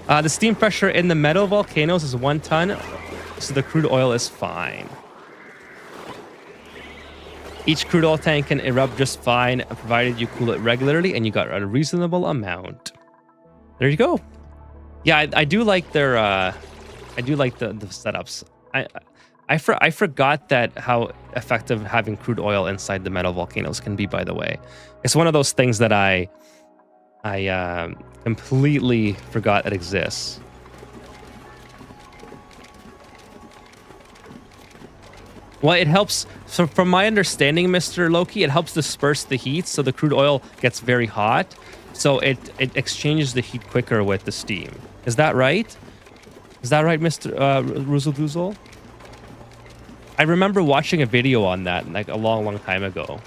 The steam pressure in the metal volcanoes is 1 ton, so the crude oil is fine. Each crude oil tank can erupt just fine, provided you cool it regularly and you got a reasonable amount. There you go. Yeah, I do like their. I do like the setups. I forgot that how effective having crude oil inside the metal volcanoes can be. By the way, it's one of those things that I completely forgot it exists. Well, it helps. So from my understanding, Mr. Loki, it helps disperse the heat, so the crude oil gets very hot. So it exchanges the heat quicker with the steam. Is that right? Is that right, Mr. Ruzzle Doozle? I remember watching a video on that like a long time ago.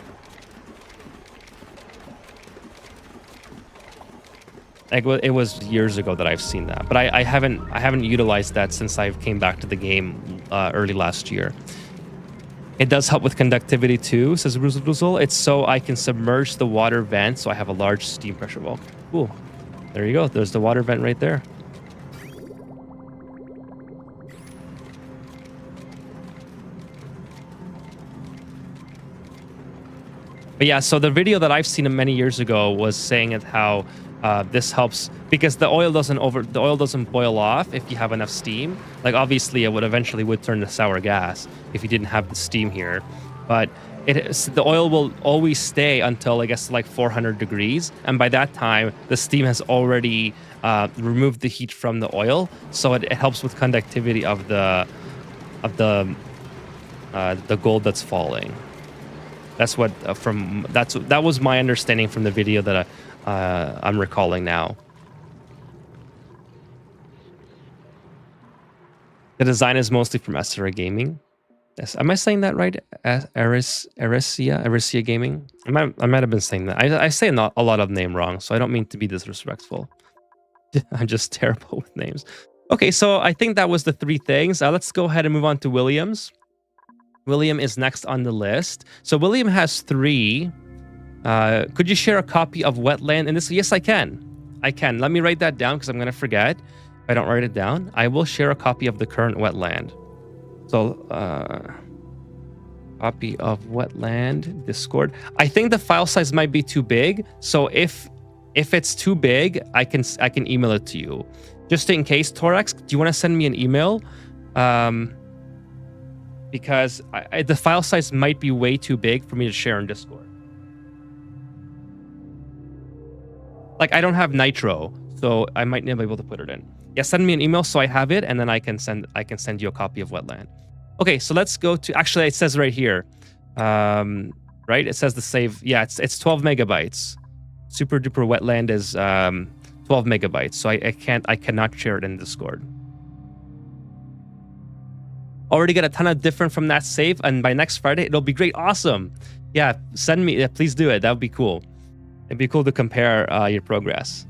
Like it was years ago that I've seen that, but I haven't utilized that since I came back to the game early last year. It does help with conductivity too, says Ruzzle Doozle. It's so I can submerge the water vent, so I have a large steam pressure. Well, cool. There you go. There's the water vent right there. But yeah, so the video that I've seen many years ago was saying it how this helps because the oil doesn't boil off if you have enough steam. Like obviously, it would turn to sour gas if you didn't have the steam here, but the oil will always stay until I guess like 400 degrees, and by that time the steam has already removed the heat from the oil, so it helps with conductivity of the gold that's falling. That's what that was my understanding from the video that I'm recalling now. The design is mostly from Astera Gaming. Yes, am I saying that right? Aricia Gaming. I might have been saying that. I say a lot of name wrong, so I don't mean to be disrespectful. I'm just terrible with names. Okay, so I think that was the three things. Let's go ahead and move on to Williams. William is next on the list. So William has 3. Could you share a copy of Wetland? And this, yes, I can. I can. Let me write that down because I'm going to forget. If I don't write it down, I will share a copy of the current Wetland. So, copy of Wetland, Discord. I think the file size might be too big. So if it's too big, I can email it to you. Just in case, Torax, do you want to send me an email? Because the file size might be way too big for me to share in Discord. Like, I don't have Nitro, so I might not be able to put it in. Yeah, send me an email so I have it, and then I can send you a copy of Wetland. Okay, so let's go to... Actually, it says right here. Right? It says the save... Yeah, it's 12 megabytes. Super Duper Wetland is 12 megabytes, so I cannot share it in Discord. Already get a ton of different from that save, and by next Friday it'll be great. Awesome. Yeah, send me. Yeah, please do it. That would be cool. It'd be cool to compare your progress.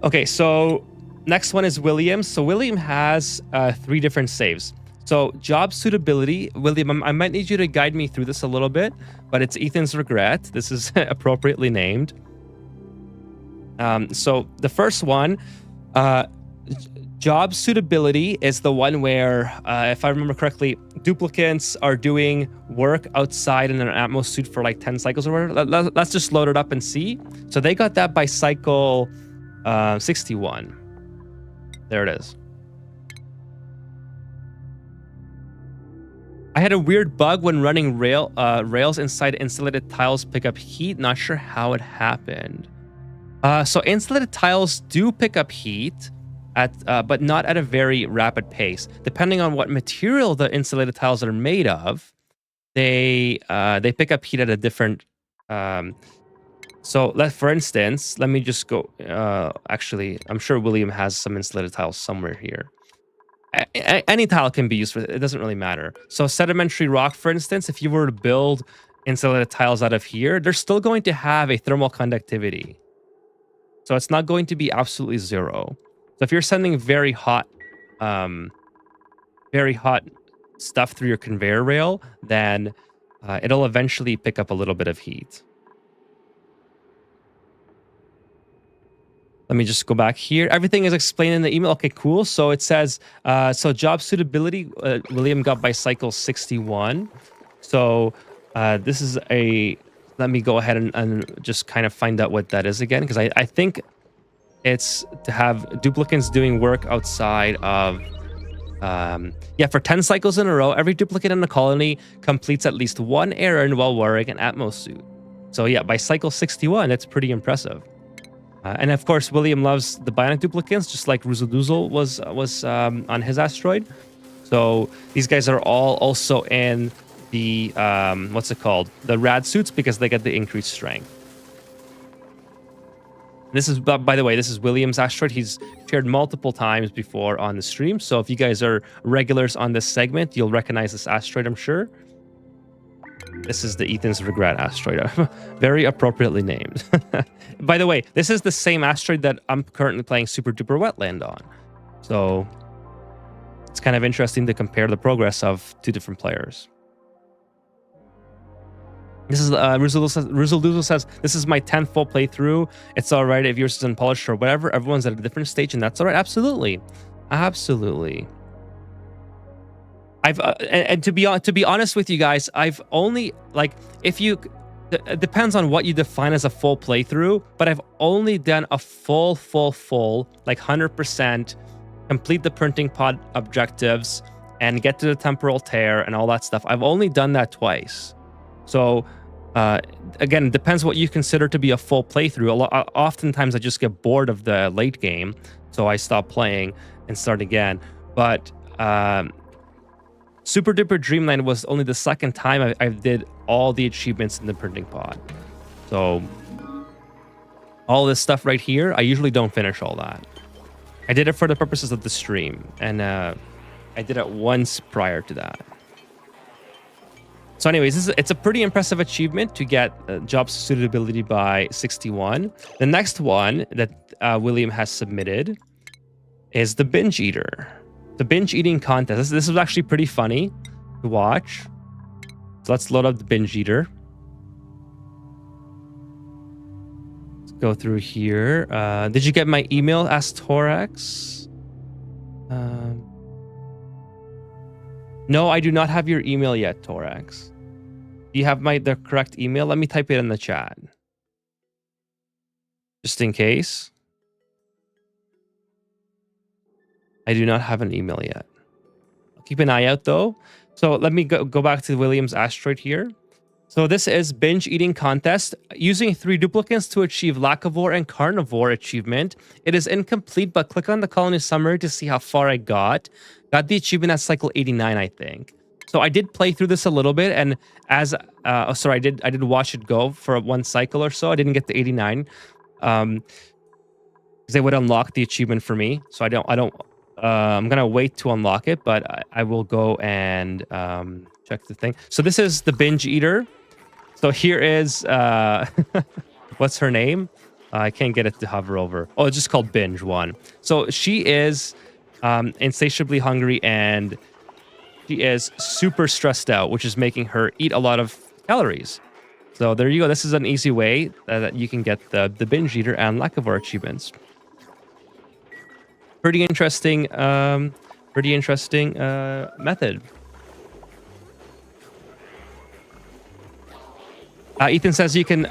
Okay, so next one is William. So William has 3 different saves. So job suitability, William, I might need you to guide me through this a little bit, but it's Ethan's regret. This is appropriately named. So the first one, job suitability is the one where, if I remember correctly, duplicants are doing work outside in an Atmos suit for like 10 cycles or whatever. Let's just load it up and see. So they got that by cycle 61. There it is. I had a weird bug when running rails inside insulated tiles pick up heat. Not sure how it happened. So insulated tiles do pick up heat, but not at a very rapid pace. Depending on what material the insulated tiles are made of, they pick up heat at a different. So for instance, let me just go. Actually, I'm sure William has some insulated tiles somewhere here. Any tile can be used for it. It doesn't really matter. So sedimentary rock, for instance, if you were to build insulated tiles out of here, they're still going to have a thermal conductivity. So it's not going to be absolutely zero. So if you're sending very hot stuff through your conveyor rail, then it'll eventually pick up a little bit of heat. Let me just go back here. Everything is explained in the email. Okay, cool. So it says, so job suitability, William got by cycle 61. So this is a, let me go ahead and just kind of find out what that is again, because I think it's to have duplicants doing work outside of, yeah, for 10 cycles in a row, every duplicate in the colony completes at least one errand while wearing an Atmos suit. So yeah, by cycle 61, that's pretty impressive. And of course, William loves the bionic duplicants, just like Ruzadoozle was on his asteroid. So these guys are all also in the, what's it called? The rad suits, because they get the increased strength. This is, by the way, this is William's asteroid. He's shared multiple times before on the stream. So if you guys are regulars on this segment, you'll recognize this asteroid, I'm sure. This is the Ethan's Regret asteroid. Very appropriately named. By the way, this is the same asteroid that I'm currently playing Super Duper Wetland on. So it's kind of interesting to compare the progress of two different players. This is Rizaldoozle says, this is my 10th full playthrough. It's all right if yours is unpolished or whatever. Everyone's at a different stage, and that's all right. Absolutely. Absolutely. I've and to be honest with you guys, I've only, like, if you, it depends on what you define as a full playthrough, but I've only done a full like 100% complete the printing pod objectives and get to the temporal tear and all that stuff. I've only done that twice. So again, it depends what you consider to be a full playthrough. Oftentimes I just get bored of the late game, so I stop playing and start again. But Super Duper Dreamland was only the second time I did all the achievements in the printing pod. So all this stuff right here, I usually don't finish all that. I did it for the purposes of the stream, and I did it once prior to that. So anyways, it's a pretty impressive achievement to get job suitability by 61. The next one that William has submitted is the binge eater. The binge eating contest. This is actually pretty funny to watch. So let's load up the binge eater. Let's go through here. Did you get my email? Asked Torax. No, I do not have your email yet, Torax. Do you have the correct email? Let me type it in the chat. Just in case. I do not have an email yet. I'll keep an eye out though. So let me go back to William's asteroid here. So this is binge eating contest. Using 3 duplicates to achieve lacivore and carnivore achievement. It is incomplete, but click on the colony summary to see how far I got. Got the achievement at cycle 89, I think. So I did play through this a little bit, and as I did watch it go for one cycle or so. I didn't get to 89. Because they would unlock the achievement for me. So I'm gonna wait to unlock it, but I will go and check the thing. So this is the binge eater. So here is what's her name? I can't get it to hover over. Oh, it's just called binge 1. So she is insatiably hungry, and she is super stressed out, which is making her eat a lot of calories. So there you go. This is an easy way that you can get the binge eater and lacivore achievements. Pretty interesting method. Ethan says you can.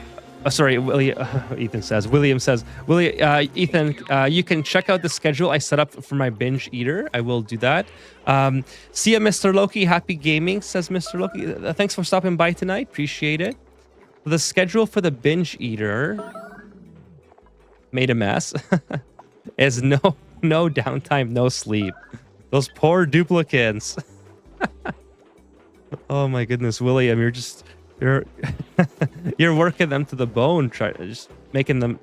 Ethan says. William says. Ethan, you can check out the schedule I set up for my binge eater. I will do that. See ya, Mr. Loki. Happy gaming, says Mr. Loki. Thanks for stopping by tonight. Appreciate it. The schedule for the binge eater made a mess. Is no downtime, no sleep. Those poor duplicates. Oh my goodness, William, you're you're working them to the bone, just making them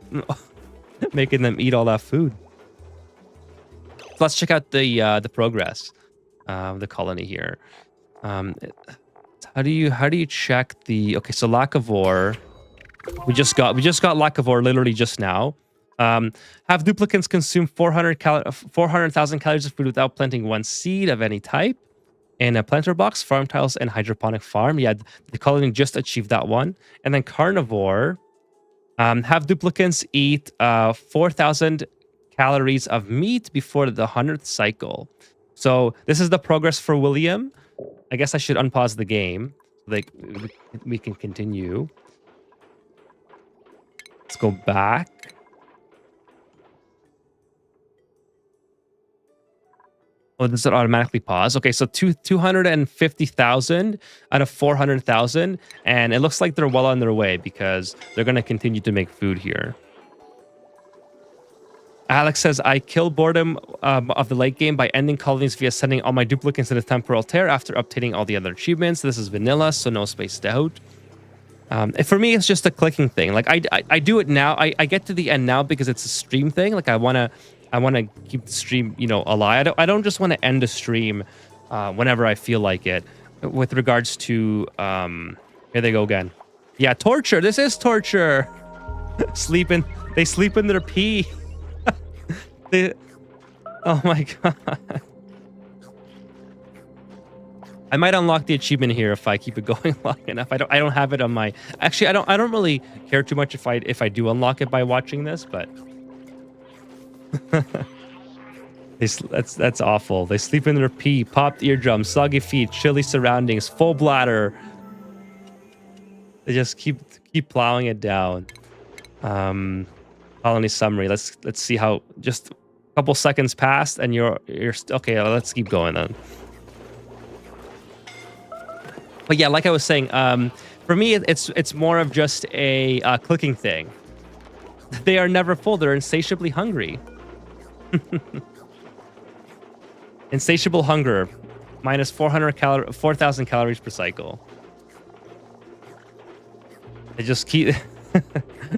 eat all that food. So let's check out the progress of the colony here. How do you check the, okay, so lacivore, we just got lacivore literally just now. Have duplicants consume 400,000 calories of food without planting 1 seed of any type in a planter box, farm tiles, and hydroponic farm. Yeah, the colony just achieved that one. And then carnivore, have duplicants eat 4,000 calories of meat before the 100th cycle. So this is the progress for William. I guess I should unpause the game so like we can continue. Let's go back. Oh, does it automatically pause? Okay, so 250,000 out of 400,000, and it looks like they're well on their way because they're going to continue to make food here. Alex says, I kill boredom of the late game by ending colonies via sending all my duplicates to the temporal tear after obtaining all the other achievements. This is vanilla, so no spaced out. For me, it's just a clicking thing. Like I do it now. I get to the end now because it's a stream thing. Like I wanna keep the stream, you know, alive. I don't just want to end a stream whenever I feel like it. With regards to here they go again. Yeah, torture. This is torture. Sleeping. They sleep in their pee. Oh my god. I might unlock the achievement here if I keep it going long enough. I don't have it on my. Actually, I don't really care too much if I do unlock it by watching this, but that's awful. They sleep in their pee, popped eardrums, soggy feet, chilly surroundings, full bladder. They just keep plowing it down. Colony summary. Let's see how just a couple seconds passed and you're okay. Let's keep going then. But yeah, like I was saying, for me, it's more of just a clicking thing. They are never full. They're insatiably hungry. Insatiable hunger, minus 4,000 calories per cycle. They just keep.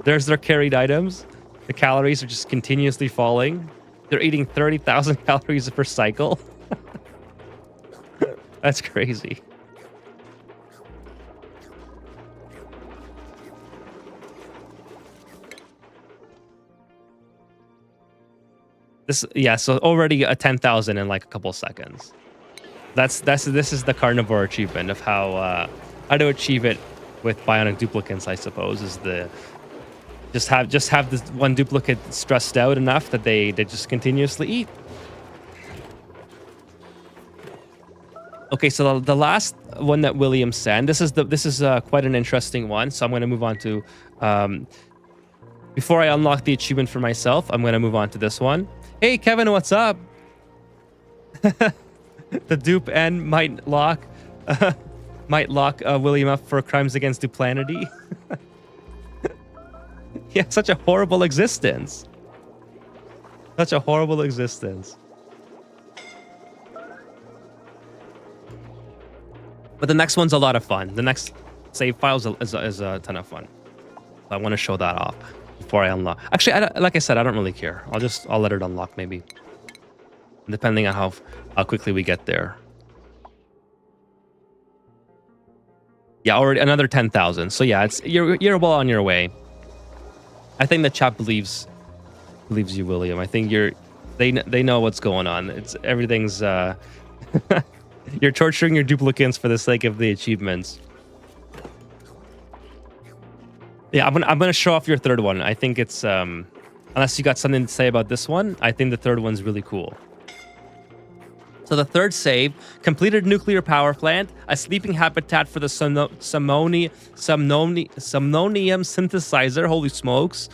There's their carried items. The calories are just continuously falling. They're eating 30,000 calories per cycle. That's crazy. So already a 10,000 in like a couple seconds. This is the carnivore achievement of how to achieve it with bionic duplicates, I suppose, is the just have this one duplicate stressed out enough that they just continuously eat. Okay, so the last one that William sent, this is quite an interesting one. So I'm going to move on to before I unlock the achievement for myself, I'm going to move on to this one. Hey, Kevin, what's up? The dupe N might lock William up for crimes against duplanity. Yeah, such a horrible existence. Such a horrible existence. But the next one's a lot of fun. The next save file is a ton of fun. So I want to show that off before I unlock. Actually, like I said, I don't really care. I'll let it unlock maybe, depending on how quickly we get there. Yeah, already another 10,000. So yeah, you're well on your way. I think the chat believes you, William. I think they know what's going on. Everything's you're torturing your duplicates for the sake of the achievements. Yeah, I'm gonna show off your third one. I think it's unless you got something to say about this one, I think the third one's really cool. So the third save, completed nuclear power plant, a sleeping habitat for the somnonium synthesizer. Holy smokes.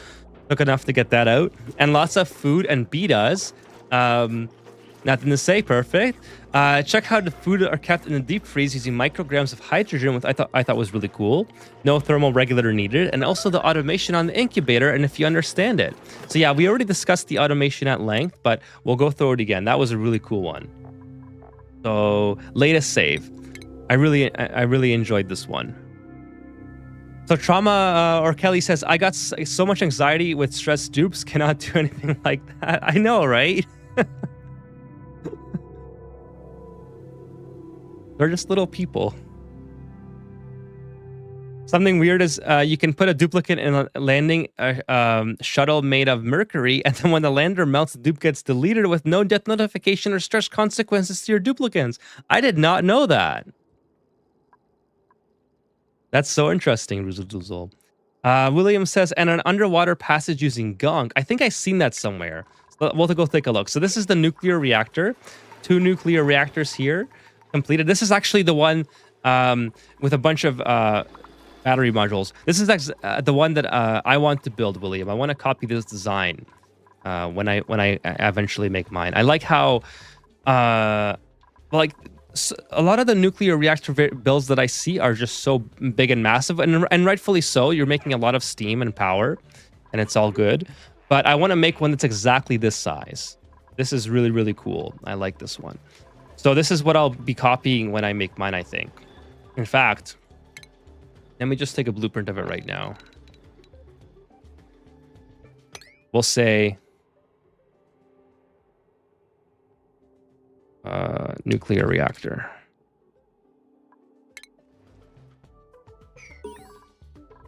Took enough to get that out. And lots of food and betas. Nothing to say, perfect. Check how the food are kept in the deep freeze using micrograms of hydrogen, which I thought was really cool. No thermal regulator needed. And also the automation on the incubator, and if you understand it. So yeah, we already discussed the automation at length, but we'll go through it again. That was a really cool one. So latest save, I really enjoyed this one. So Trauma or Kelly says, I got so much anxiety with stress dupes, cannot do anything like that. I know, right? They're just little people. Something weird is you can put a duplicate in a landing shuttle made of mercury, and then when the lander melts, the dupe gets deleted with no death notification or stress consequences to your duplicates. I did not know that. That's so interesting, Ruzul. William says, and an underwater passage using gunk. I think I've seen that somewhere. So we'll go take a look. So this is the nuclear reactor. 2 nuclear reactors here completed. This is actually the one with a bunch of battery modules. This is the one that I want to build, William. I want to copy this design when I eventually make mine. I like how like a lot of the nuclear reactor builds that I see are just so big and massive, and rightfully so. You're making a lot of steam and power, and it's all good. But I want to make one that's exactly this size. This is really, really cool. I like this one. So this is what I'll be copying when I make mine, I think. In fact, Let me just take a blueprint of it right now. We'll say nuclear reactor.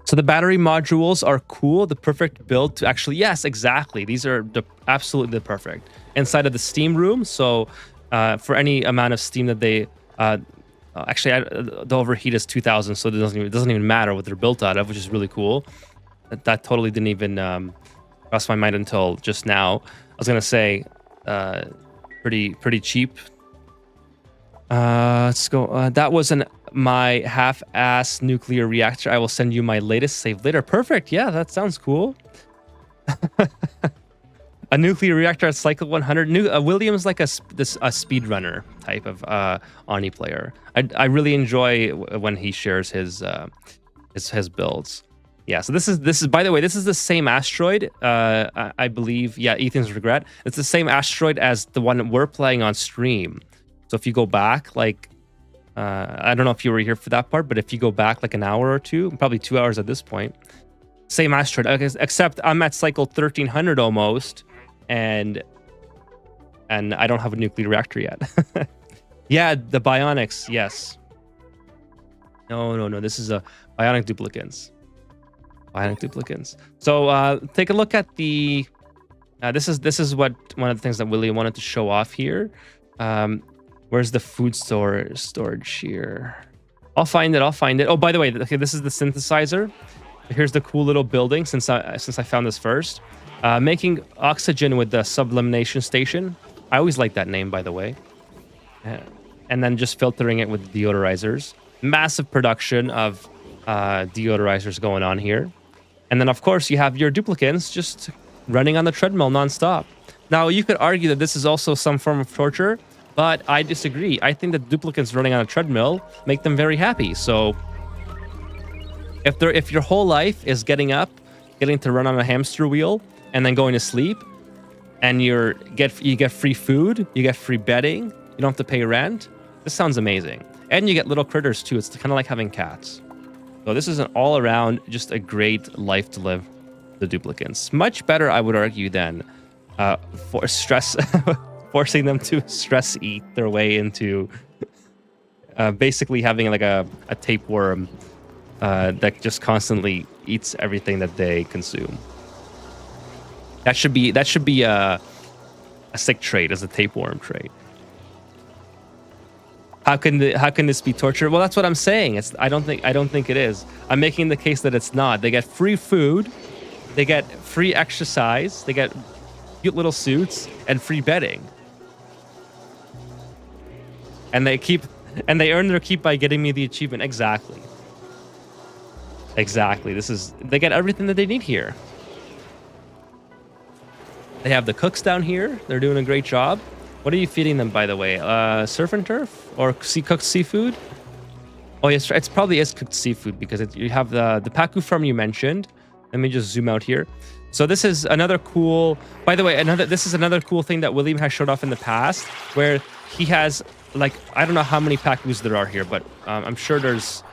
So the battery modules are cool. The perfect build to actually, yes, exactly. These are absolutely the perfect. Inside of the steam room. So for any amount of steam that they, actually the overheat is 2000. So it doesn't even matter what they're built out of, which is really cool. That totally didn't even cross my mind until just now. I was going to say pretty cheap. Let's go. That was my half-ass nuclear reactor. I will send you my latest save later. Perfect. Yeah, that sounds cool. A nuclear reactor at cycle 100. William's like a speedrunner type of Oni player. I really enjoy when he shares his builds. Yeah. So this is by the way, this is the same asteroid. I believe. Yeah, Ethan's regret. It's the same asteroid as the one we're playing on stream. So if you go back, like, I don't know if you were here for that part, but if you go back like an hour or two, probably 2 hours at this point, same asteroid, except I'm at cycle 1300 almost, and I don't have a nuclear reactor yet. Yeah, the bionics, yes. No, this is a bionic duplicants. Bionic duplicants. So take a look at the. This is what one of the things that William wanted to show off here. Where's the food storage here? I'll find it. Oh, by the way, okay, this is the synthesizer. Here's the cool little building since I found this first. Making oxygen with the sublimination station. I always like that name, by the way. And then just filtering it with deodorizers. Massive production of deodorizers going on here. And then, of course, you have your duplicants just running on the treadmill nonstop. Now, you could argue that this is also some form of torture, but I disagree. I think that duplicants running on a treadmill make them very happy. So if your whole life is getting up, getting to run on a hamster wheel, and then going to sleep, and you get free food, you get free bedding, you don't have to pay rent, this sounds amazing. And you get little critters too. It's kind of like having cats. So this is an all-around, just a great life to live, the duplicants. Much better, I would argue, than forcing them to stress eat their way into basically having like a tapeworm that just constantly eats everything that they consume. That should be a sick trait, as a tapeworm trait. How can this be torture? Well, that's what I'm saying. I don't think it is. I'm making the case that it's not. They get free food, they get free exercise, they get cute little suits, and free bedding. And they earn their keep by getting me the achievement. Exactly. They get everything that they need here. They have the cooks down here. They're doing a great job. What are you feeding them, by the way? Surf and turf or cooked seafood? Oh, yes, it's probably is cooked seafood because you have the Paku farm you mentioned. Let me just zoom out here. So this is another cool. By the way, this is another cool thing that William has showed off in the past, where he has, like, I don't know how many Pakus there are here, but I'm sure there's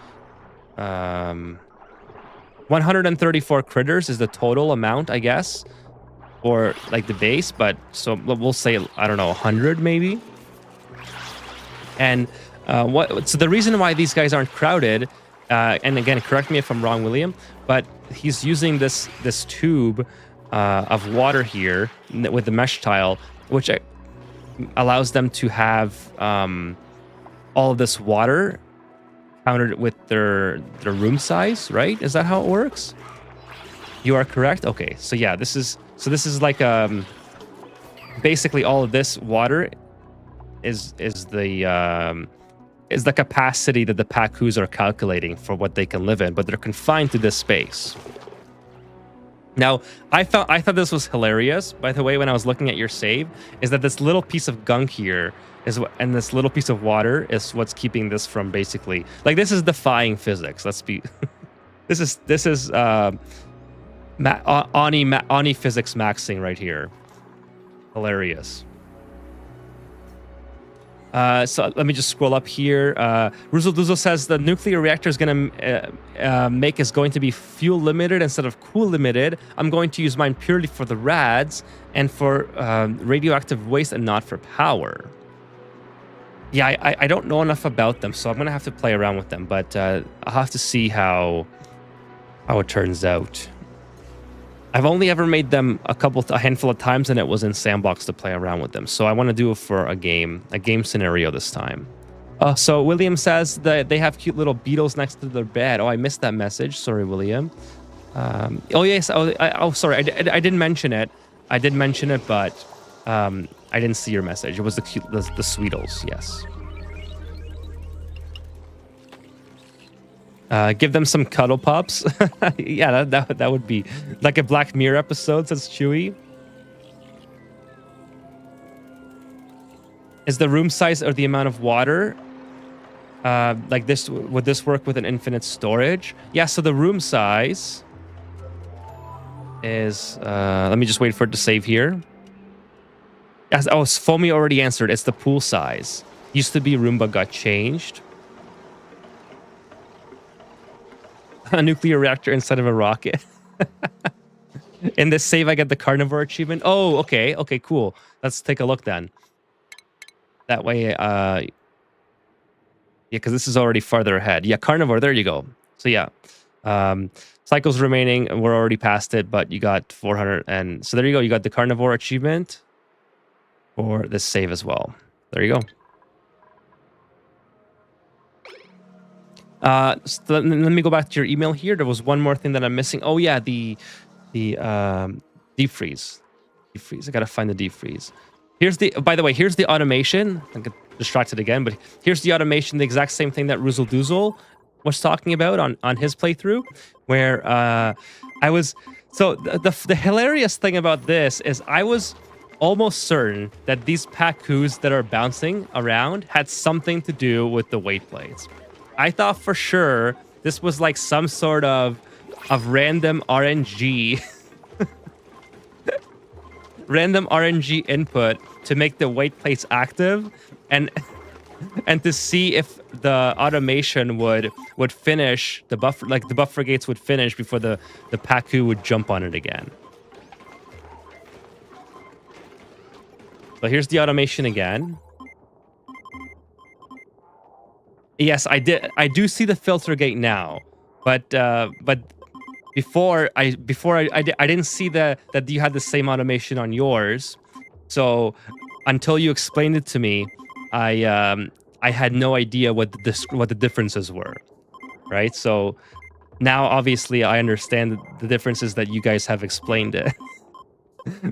134 critters is the total amount, I guess, or like the base. But so we'll say, I don't know, 100 maybe. And so the reason why these guys aren't crowded, and again, correct me if I'm wrong, William, but he's using this tube of water here with the mesh tile, which allows them to have all of this water countered with their room size, right? Is that how it works? You are correct. Okay, so yeah, this is like basically all of this water is the capacity that the Pakus are calculating for what they can live in, but they're confined to this space. Now, I thought this was hilarious, by the way, when I was looking at your save, is that this little piece of gunk here and this little piece of water is what's keeping this from basically, like, this is defying physics. Let's be, this is Oni physics maxing right here. Hilarious. So let me just scroll up here. Ruzel says the nuclear reactor is going to make is going to be fuel limited instead of cool limited. I'm going to use mine purely for the rads and for radioactive waste and not for power. Yeah, I don't know enough about them, so I'm going to have to play around with them. But I'll have to see how it turns out. I've only ever made them a handful of times, and it was in Sandbox to play around with them. So I want to do it for a game scenario this time. So William says that they have cute little beetles next to their bed. Oh, I missed that message. Sorry, William. Oh yes. Oh, sorry. I didn't mention it. I did mention it, but I didn't see your message. It was the Sweetles. Yes. Give them some cuddle pups. Yeah, that would be like a Black Mirror episode, says Chewy. Is the room size or the amount of water like this? Would this work with an infinite storage? Yeah, so the room size is let me just wait for it to save here. Yes, oh, Foamy already answered. It's the pool size. Used to be room but got changed. A nuclear reactor instead of a rocket. In this save, I get the carnivore achievement. Oh, okay. Okay, cool. Let's take a look then. That way, yeah, because this is already farther ahead. Yeah, carnivore, there you go. So yeah, cycles remaining, we're already past it, but you got 400. And so there you go. You got the carnivore achievement for this save as well. There you go. So let me go back to your email here. There was one more thing that I'm missing. Oh yeah, the deep freeze. Deep freeze. I gotta find the deep freeze. By the way, here's the automation. I get distracted again, but here's the automation, the exact same thing that Ruzel Doozle was talking about on his playthrough, where I was. So the hilarious thing about this is I was almost certain that these Pacus that are bouncing around had something to do with the weight plates. I thought for sure this was like some sort of random RNG random RNG input to make the weight plates active and to see if the automation would finish the buffer, like the buffer gates would finish before the Pacu would jump on it again. So here's the automation again. Yes, I do see the filter gate now, but before I didn't see that you had the same automation on yours. So until you explained it to me, I had no idea what the differences were, right? So now obviously I understand the differences that you guys have explained it.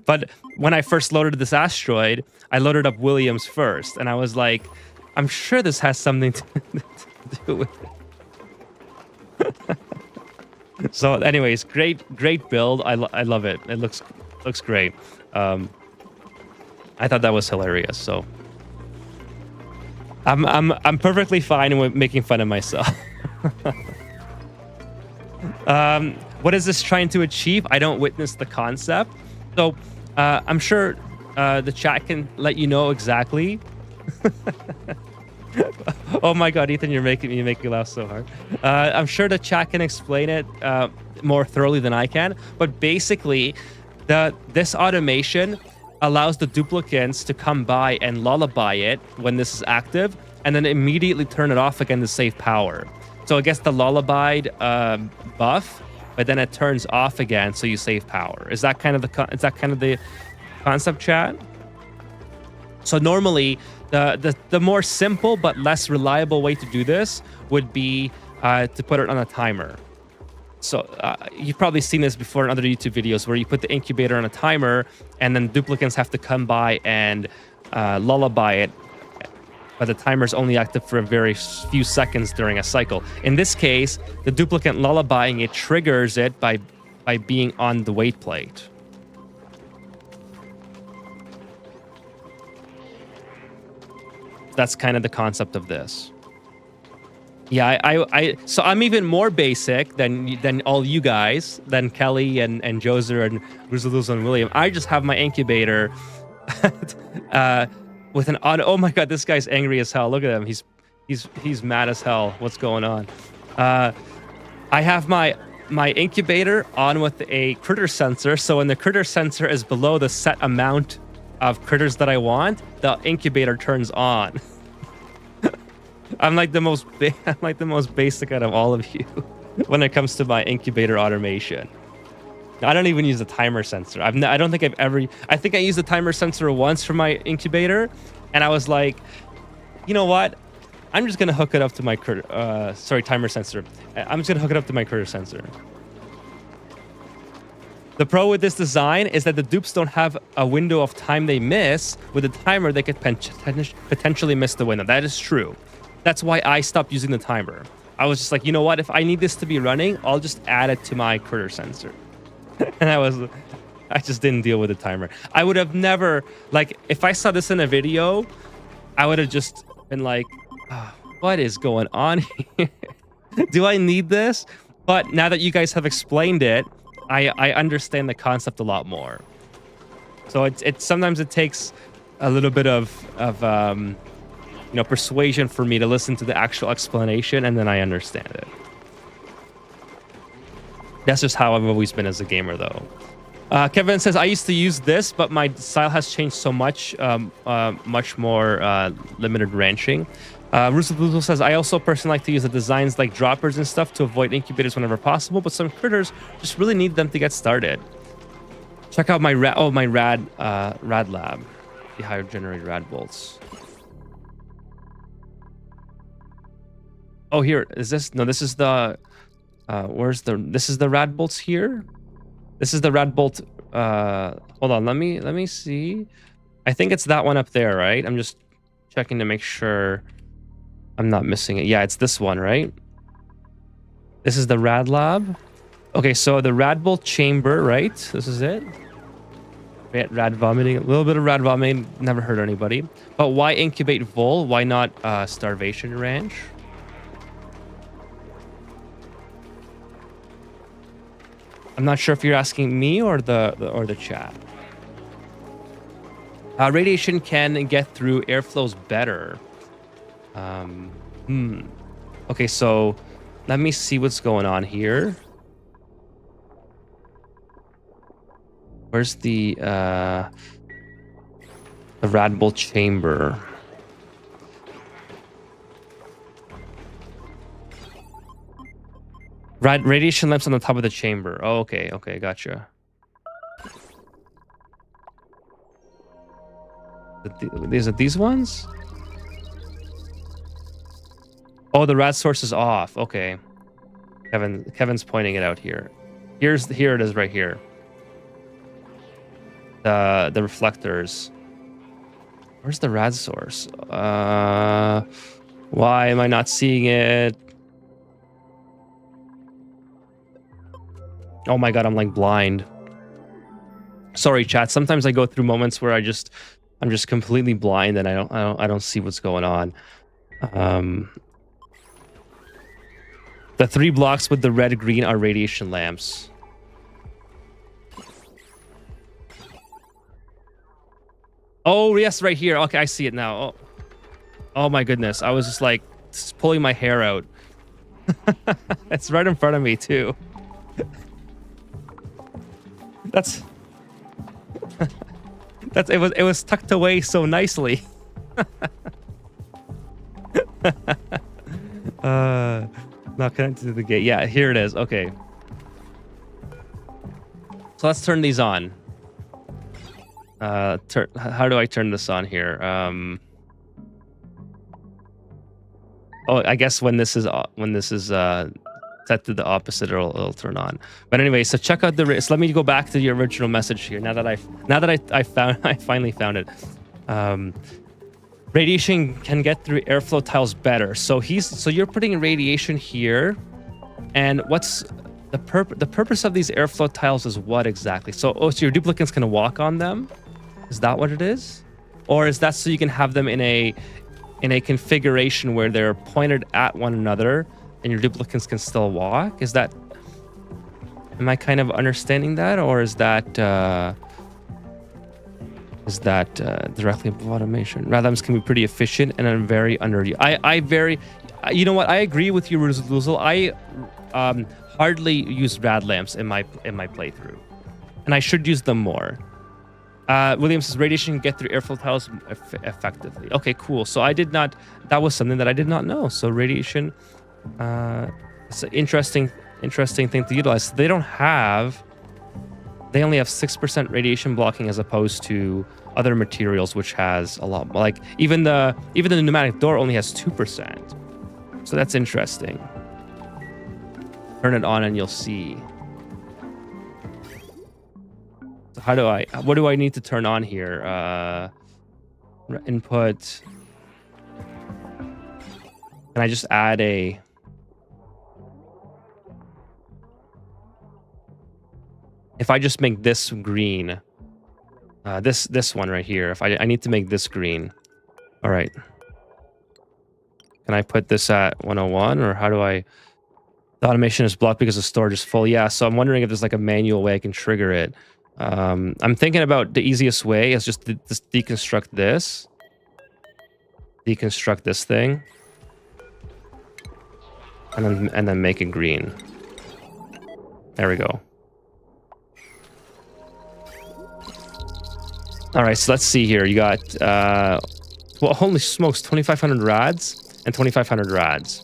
But when I first loaded this asteroid, I loaded up Williams first, and I was like, I'm sure this has something to do with it. So anyways, great build. I love it. It looks great. I thought that was hilarious. So I'm perfectly fine with making fun of myself. What is this trying to achieve? I don't witness the concept. So I'm sure the chat can let you know exactly. Oh my god, Ethan, you make me laugh so hard. I'm sure the chat can explain it more thoroughly than I can, but basically this automation allows the duplicants to come by and lullaby it when this is active, and then immediately turn it off again to save power. So it gets the lullabied buff, but then it turns off again, so you save power. Is that kind of the concept, chat? So normally, the more simple but less reliable way to do this would be to put it on a timer. So you've probably seen this before in other YouTube videos where you put the incubator on a timer and then duplicants have to come by and lullaby it, but the timer is only active for a very few seconds during a cycle. In this case, the duplicant lullabying it triggers it by being on the weight plate. That's kind of the concept of this. Yeah, so I'm even more basic than all you guys, than Kelly and Joser and Ruzeluz and William. I just have my incubator with an auto. Oh my god, this guy's angry as hell. Look at him. He's mad as hell. What's going on? I have my incubator on with a critter sensor. So when the critter sensor is below the set amount of critters that I want, the incubator turns on. I'm like the most basic out of all of you when it comes to my incubator automation. I don't even use the timer sensor. I don't think I've ever. I think I used the timer sensor once for my incubator, and I was like, you know what? I'm just gonna hook it up to my critter. Sorry, timer sensor. I'm just gonna hook it up to my critter sensor. The pro with this design is that the dupes don't have a window of time they miss. With a timer, they could potentially miss the window. That is true. That's why I stopped using the timer. I was just like, you know what? If I need this to be running, I'll just add it to my critter sensor. And I just didn't deal with the timer. I would have never, like, if I saw this in a video, I would have just been like, oh, what is going on here? Do I need this? But now that you guys have explained it, I understand the concept a lot more. So it's sometimes it takes a little bit of persuasion for me to listen to the actual explanation, and then I understand it. That's just how I've always been as a gamer, though. Kevin says, I used to use this, but my style has changed so much, much more limited ranching. Russo says, I also personally like to use the designs like droppers and stuff to avoid incubators whenever possible, but some critters just really need them to get started. Check out my rad lab, the higher generated rad bolts. Oh, here is this? No, this is the. This is the rad bolts here. This is the rad bolt. Hold on, let me see. I think it's that one up there, right? I'm just checking to make sure I'm not missing it. Yeah, it's this one, right? This is the rad lab. Okay, so the rad bolt chamber, right? This is it. Rad vomiting, a little bit of rad vomiting, never hurt anybody. But why incubate vol? Why not starvation ranch? I'm not sure if you're asking me or the chat. Radiation can get through airflows better. Okay, so let me see what's going on here. Where's the rad bolt chamber? Radiation lamps on the top of the chamber. Oh, okay, gotcha. These ones? Oh, the rad source is off. Okay. Kevin's pointing it out here. Here it is right here. The reflectors. Where's the rad source? Why am I not seeing it? Oh my god, I'm like blind. Sorry, chat. Sometimes I go through moments where I'm just completely blind and I don't see what's going on. The 3 blocks with the red green are radiation lamps. Oh yes, right here. Okay, I see it now. Oh my goodness, I was just pulling my hair out. It's right in front of me too. It was tucked away so nicely. Not connected to the gate. Yeah, here it is. Okay. So let's turn these on. How do I turn this on here? Oh, I guess when this is set to the opposite, it'll turn on. But anyway, so check out the. So let me go back to the original message here. Now that I finally found it. Radiation can get through airflow tiles better. So you're putting radiation here, and what's the purpose of these airflow tiles is what exactly? So your duplicates can walk on them. Is that what it is, or is that so you can have them in a configuration where they're pointed at one another? And your duplicates can still walk? Is that... Am I kind of understanding that? Or is that... is that directly above automation. Radlamps can be pretty efficient and are very you know what? I agree with you, Ruzul. I hardly use rad lamps in my playthrough, and I should use them more. Williams says radiation can get through airflow tiles effectively. Okay, cool. So I did not. That was something that I did not know. So radiation, it's an interesting thing to utilize. They don't have. They only have 6% radiation blocking as opposed to other materials, which has a lot. Like even the pneumatic door only has 2%. So that's interesting. Turn it on and you'll see. So what do I need to turn on here? Input. Can I just add a... If I just make this green, this one right here, if I need to make this green. All right. Can I put this at 101 or how do I... The automation is blocked because the storage is full. Yeah, so I'm wondering if there's like a manual way I can trigger it. I'm thinking about the easiest way is just deconstruct this. Deconstruct this thing. And then make it green. There we go. All right, so let's see here. You got, well, holy smokes, 2,500 rads and 2,500 rads.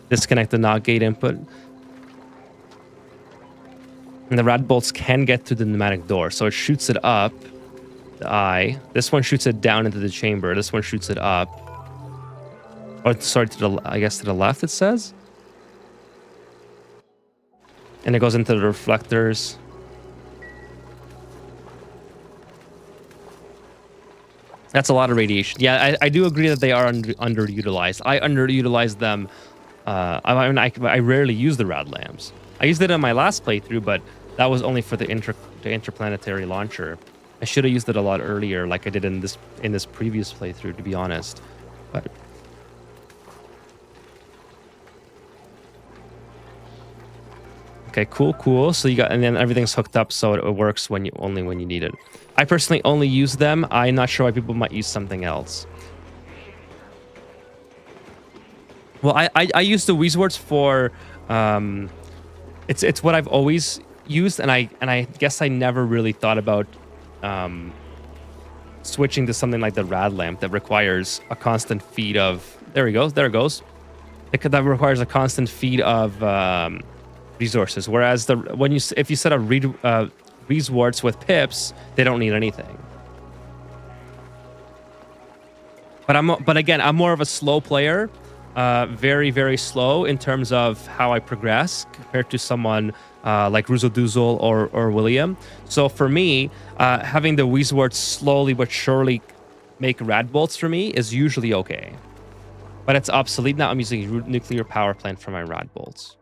Disconnect the NOT gate input. And the rad bolts can get to the pneumatic door, so it shoots it up, the eye. This one shoots it down into the chamber. This one shoots it up. Or, sorry, I guess to the left, it says. And it goes into the reflectors. That's a lot of radiation. Yeah, I do agree that they are underutilized. I underutilize them. I rarely use the rad lamps. I used it in my last playthrough, but that was only for the interplanetary launcher. I should have used it a lot earlier, like I did in this previous playthrough, to be honest. But okay, cool. So you got, and then everything's hooked up, so it works only when you need it. I personally only use them. I'm not sure why people might use something else. Well, I use the Weezwords for, it's what I've always used, and I guess I never really thought about switching to something like the rad lamp that requires a constant feed of. There it goes. That requires a constant feed of resources. Whereas if you set up Weezwords with pips, they don't need anything. But again, I'm more of a slow player. Very, very slow in terms of how I progress compared to someone like Ruzo Doozle or William. So for me, having the Weezwords slowly but surely make rad bolts for me is usually okay. But it's obsolete now. I'm using a nuclear power plant for my rad bolts.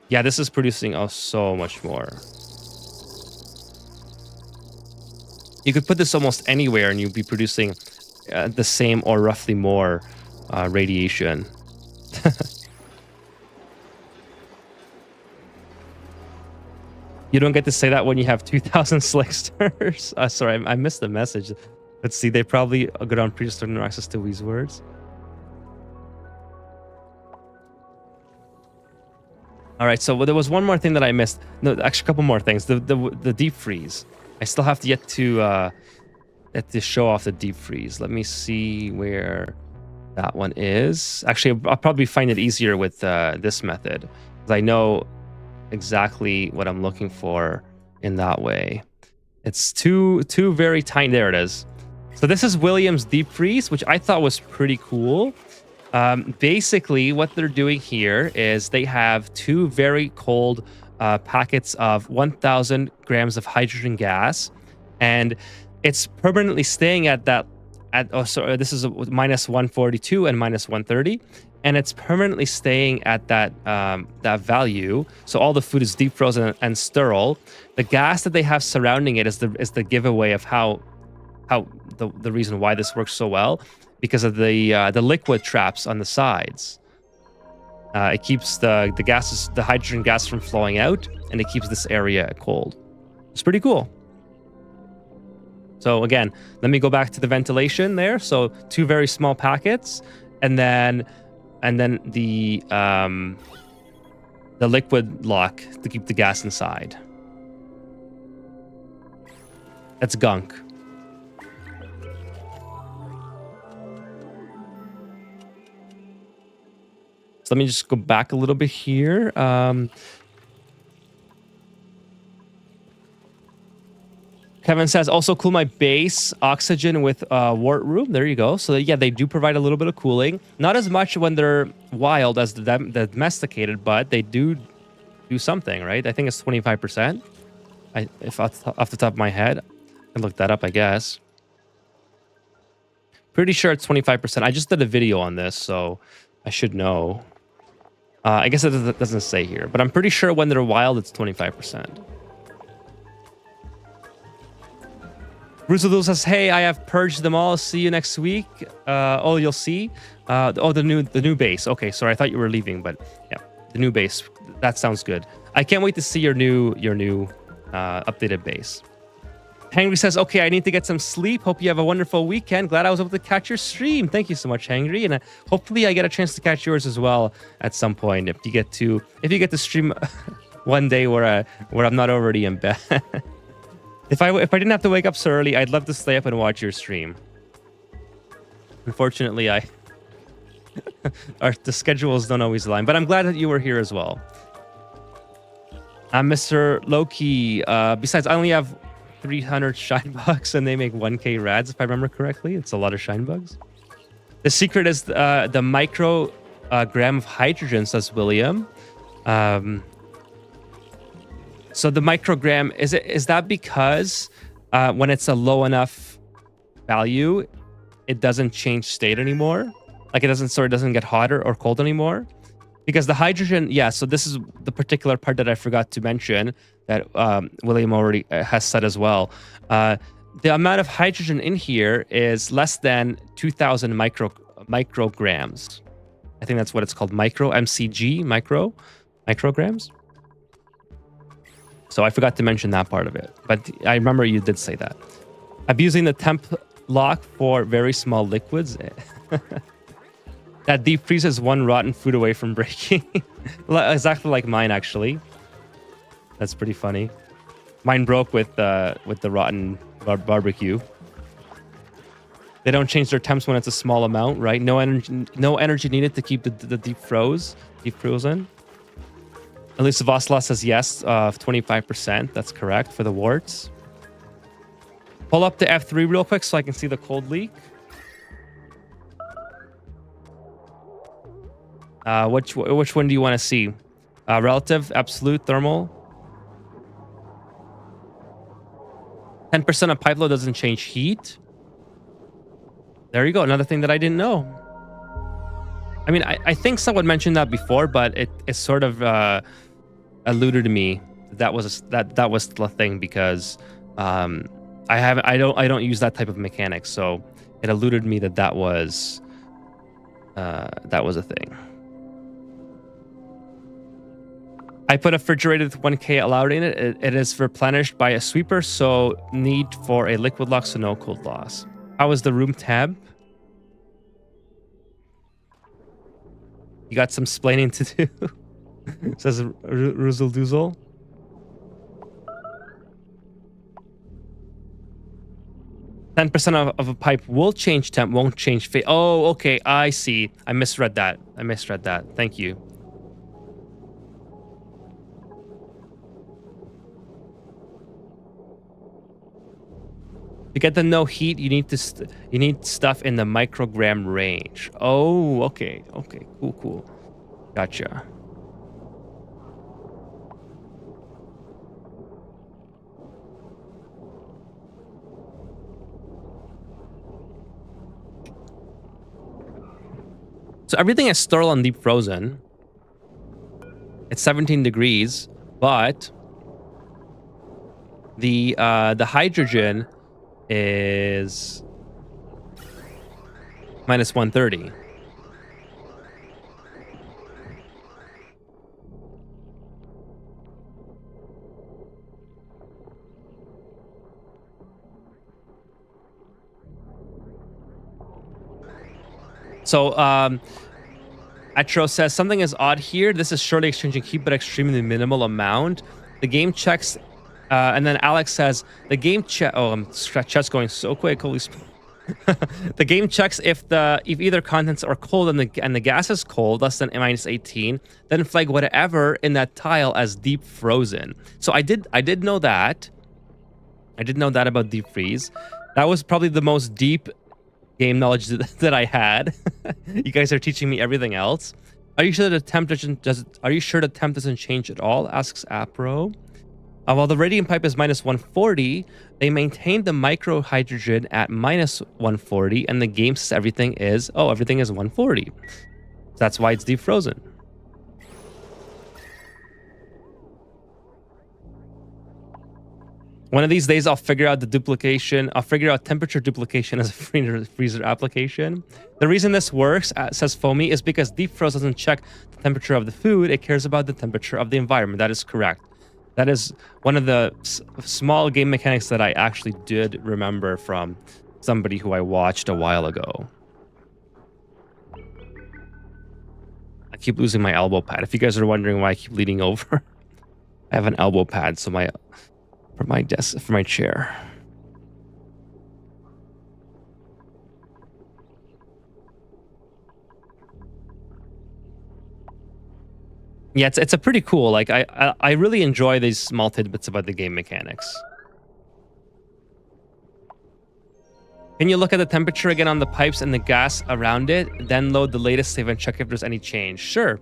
Yeah, this is producing so much more. You could put this almost anywhere and you'd be producing the same or roughly more radiation. You don't get to say that when you have 2,000 slicksters. Sorry, I missed the message. Let's see, they probably go on predetermined no access to Weezwords. All right, so there was one more thing that I missed. No, actually, a couple more things. The deep freeze. I still have to yet to show off the deep freeze. Let me see where that one is. Actually, I'll probably find it easier with this method, because I know exactly what I'm looking for in that way. It's two very tiny. There it is. So this is William's deep freeze, which I thought was pretty cool. Basically, what they're doing here is they have two very cold packets of 1,000 grams of hydrogen gas, and it's permanently staying at that. This is a minus 142 and minus 130, and it's permanently staying at that that value. So all the food is deep frozen and sterile. The gas that they have surrounding it is the giveaway of how the reason why this works so well, because of the liquid traps on the sides. It keeps the hydrogen gas from flowing out, and it keeps this area cold. It's pretty cool. So again, let me go back to the ventilation there. So 2 very small packets, and then the liquid lock to keep the gas inside. That's gunk. So let me just go back a little bit here. Kevin says, also cool my base oxygen with wart room. There you go. So yeah, they do provide a little bit of cooling. Not as much when they're wild as the domesticated, but they do something, right? I think it's 25%. If off the top of my head, I can look that up, I guess. Pretty sure it's 25%. I just did a video on this, so I should know. I guess it doesn't say here, but I'm pretty sure when they're wild, it's 25%. Rusadul says, "Hey, I have purged them all. See you next week." Oh, you'll see. The new base. Okay, sorry, I thought you were leaving, but yeah, the new base. That sounds good. I can't wait to see your new updated base. Hangry says, "Okay, I need to get some sleep. Hope you have a wonderful weekend. Glad I was able to catch your stream. Thank you so much, Hangry, and hopefully I get a chance to catch yours as well at some point. If you get to stream one day where I'm not already in bed." If I didn't have to wake up so early, I'd love to stay up and watch your stream. Unfortunately, the schedules don't always align, but I'm glad that you were here as well. I'm Mr. Loki. Besides, I only have 300 shine bugs, and they make 1k rads, if I remember correctly. It's a lot of shine bugs. The secret is the microgram of hydrogen, says William. So the microgram, is that because when it's a low enough value, it doesn't change state anymore? Like it doesn't get hotter or cold anymore? Because the hydrogen, yeah, so this is the particular part that I forgot to mention that William already has said as well. The amount of hydrogen in here is less than 2,000 micrograms. I think that's what it's called, micrograms. So I forgot to mention that part of it, but I remember you did say that. Abusing the temp lock for very small liquids. That deep freezes one rotten food away from breaking. Exactly like mine, actually. That's pretty funny. Mine broke with the rotten barbecue. They don't change their temps when it's a small amount, right? No energy needed to keep the deep frozen. At least Vasla says yes, 25%. That's correct for the warts. Pull up the F3 real quick so I can see the cold leak. Which one do you want to see? Relative, absolute, thermal. 10% of pipe flow doesn't change heat. There you go. Another thing that I didn't know. I mean, I think someone mentioned that before, but it sort of eluded to me that was the thing because I don't use that type of mechanics, so it eluded me that was a thing. I put a refrigerator with 1k allowed in it. It is replenished by a sweeper, so need for a liquid lock, so no cold loss. How is the room tab? You got some splaining to do. Says Ruzel Doozle. %% of a pipe will change temp, won't change phase. Oh, okay. I see. I misread that. Thank you. To get the no heat, you need stuff in the microgram range. Oh, okay. Cool. Gotcha. So everything is still on deep frozen. It's 17 degrees, but the hydrogen is minus 130. So Atro says something is odd here. This is surely exchanging heat, but extremely minimal amount. The game checks, and then Alex says the game check. Oh, chat's going so quick. Holy. The game checks if either contents are cold and the gas is cold, less than -18, then flag whatever in that tile as deep frozen. So I did know that. I did know that about deep freeze. That was probably the most deep game knowledge that I had. You guys are teaching me everything else. Are you sure the temp doesn't change at all? Asks Apro. While the radiant pipe is -140, they maintain the micro hydrogen at -140, and the game says everything is 140. That's why it's deep frozen. One of these days, I'll figure out the duplication. I'll figure out temperature duplication as a freezer application. The reason this works, says Foamy, is because deep froze doesn't check the temperature of the food. It cares about the temperature of the environment. That is correct. That is one of the small game mechanics that I actually did remember from somebody who I watched a while ago. I keep losing my elbow pad. If you guys are wondering why I keep leaning over, I have an elbow pad for my chair. Yeah, it's a pretty cool. Like I really enjoy these small tidbits about the game mechanics. Can you look at the temperature again on the pipes and the gas around it, then load the latest save and check if there's any change? Sure.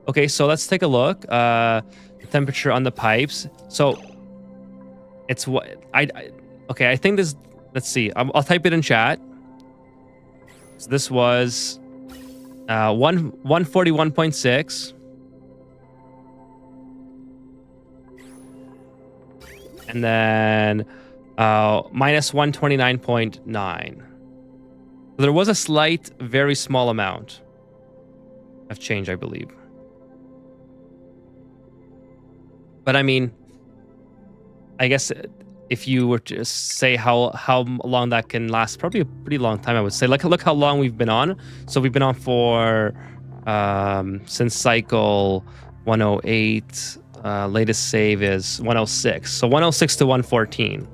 Okay, so let's take a look. The temperature on the pipes. So it's what okay, I think this. Let's see. I'll type it in chat. So this was 141.6. And then minus 129.9. So there was a slight, very small amount of change, I believe. But I mean, I guess if you were to say how long that can last, probably a pretty long time, I would say. Like, look how long we've been on. So we've been on for since cycle 108. Latest save is 106. So 106 to 114.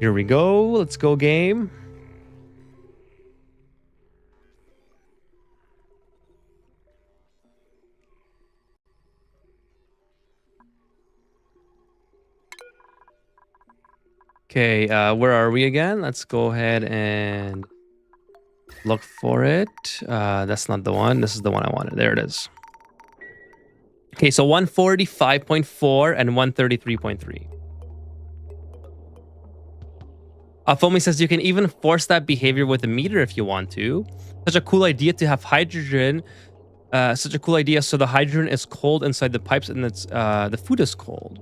Here we go. Let's go game. Okay, where are we again? Let's go ahead and look for it. That's not the one. This is the one I wanted. There it is. Okay, so 145.4 and 133.3. Foamy says you can even force that behavior with a meter if you want to. Such a cool idea to have hydrogen. Such a cool idea. So the hydrogen is cold inside the pipes and it's the food is cold.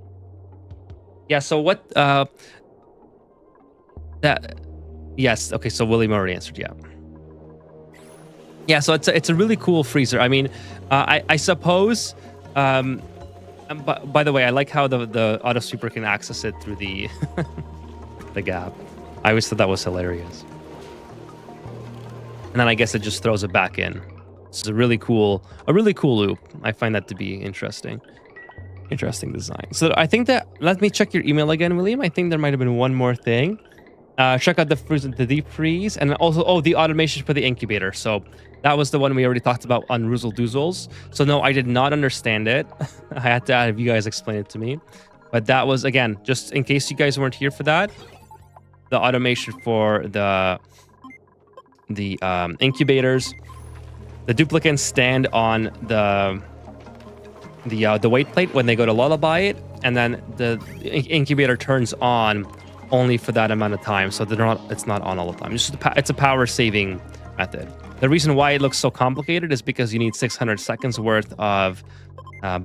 Yeah, so what... yes, okay, so William already answered, yeah. Yeah, so it's a really cool freezer. I mean, I suppose... by the way, I like how the auto sweeper can access it through the the gap. I always thought that was hilarious. And then I guess it just throws it back in. This is a really cool loop. I find that to be interesting. Interesting design. So I think that, let me check your email again, William. I think there might have been one more thing. Check out the deep freeze, and also the automation for the incubator. So that was the one we already talked about on Roozle Doozles. So no, I did not understand it. I had to have you guys explain it to me. But that was, again, just in case you guys weren't here for that, the automation for the incubators. The duplicants stand on the weight plate when they go to lullaby it, and then the incubator turns on only for that amount of time, so it's not on all the time. It's a power saving method. The reason why it looks so complicated is because you need 600 seconds worth of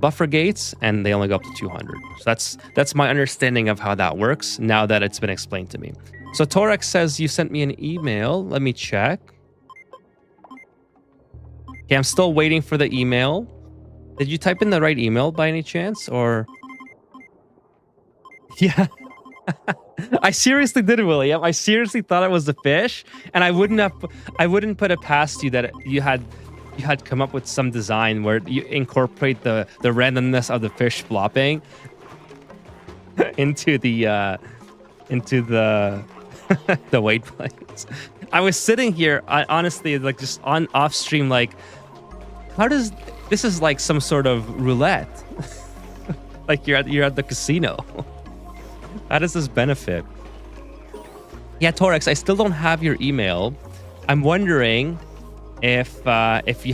buffer gates, and they only go up to 200. So that's my understanding of how that works now that it's been explained to me. So Torex says you sent me an email. Let me check. Okay, I'm still waiting for the email. Did you type in the right email by any chance, or? Yeah. I seriously did, William. I seriously thought it was a fish, and I wouldn't put it past you that you had come up with some design where you incorporate the randomness of the fish flopping into the the weight plates. I was sitting here, honestly, like just on off stream, like, how does this is like some sort of roulette? Like you're at the casino. How does this benefit? Yeah, Torex, I still don't have your email. I'm wondering if you have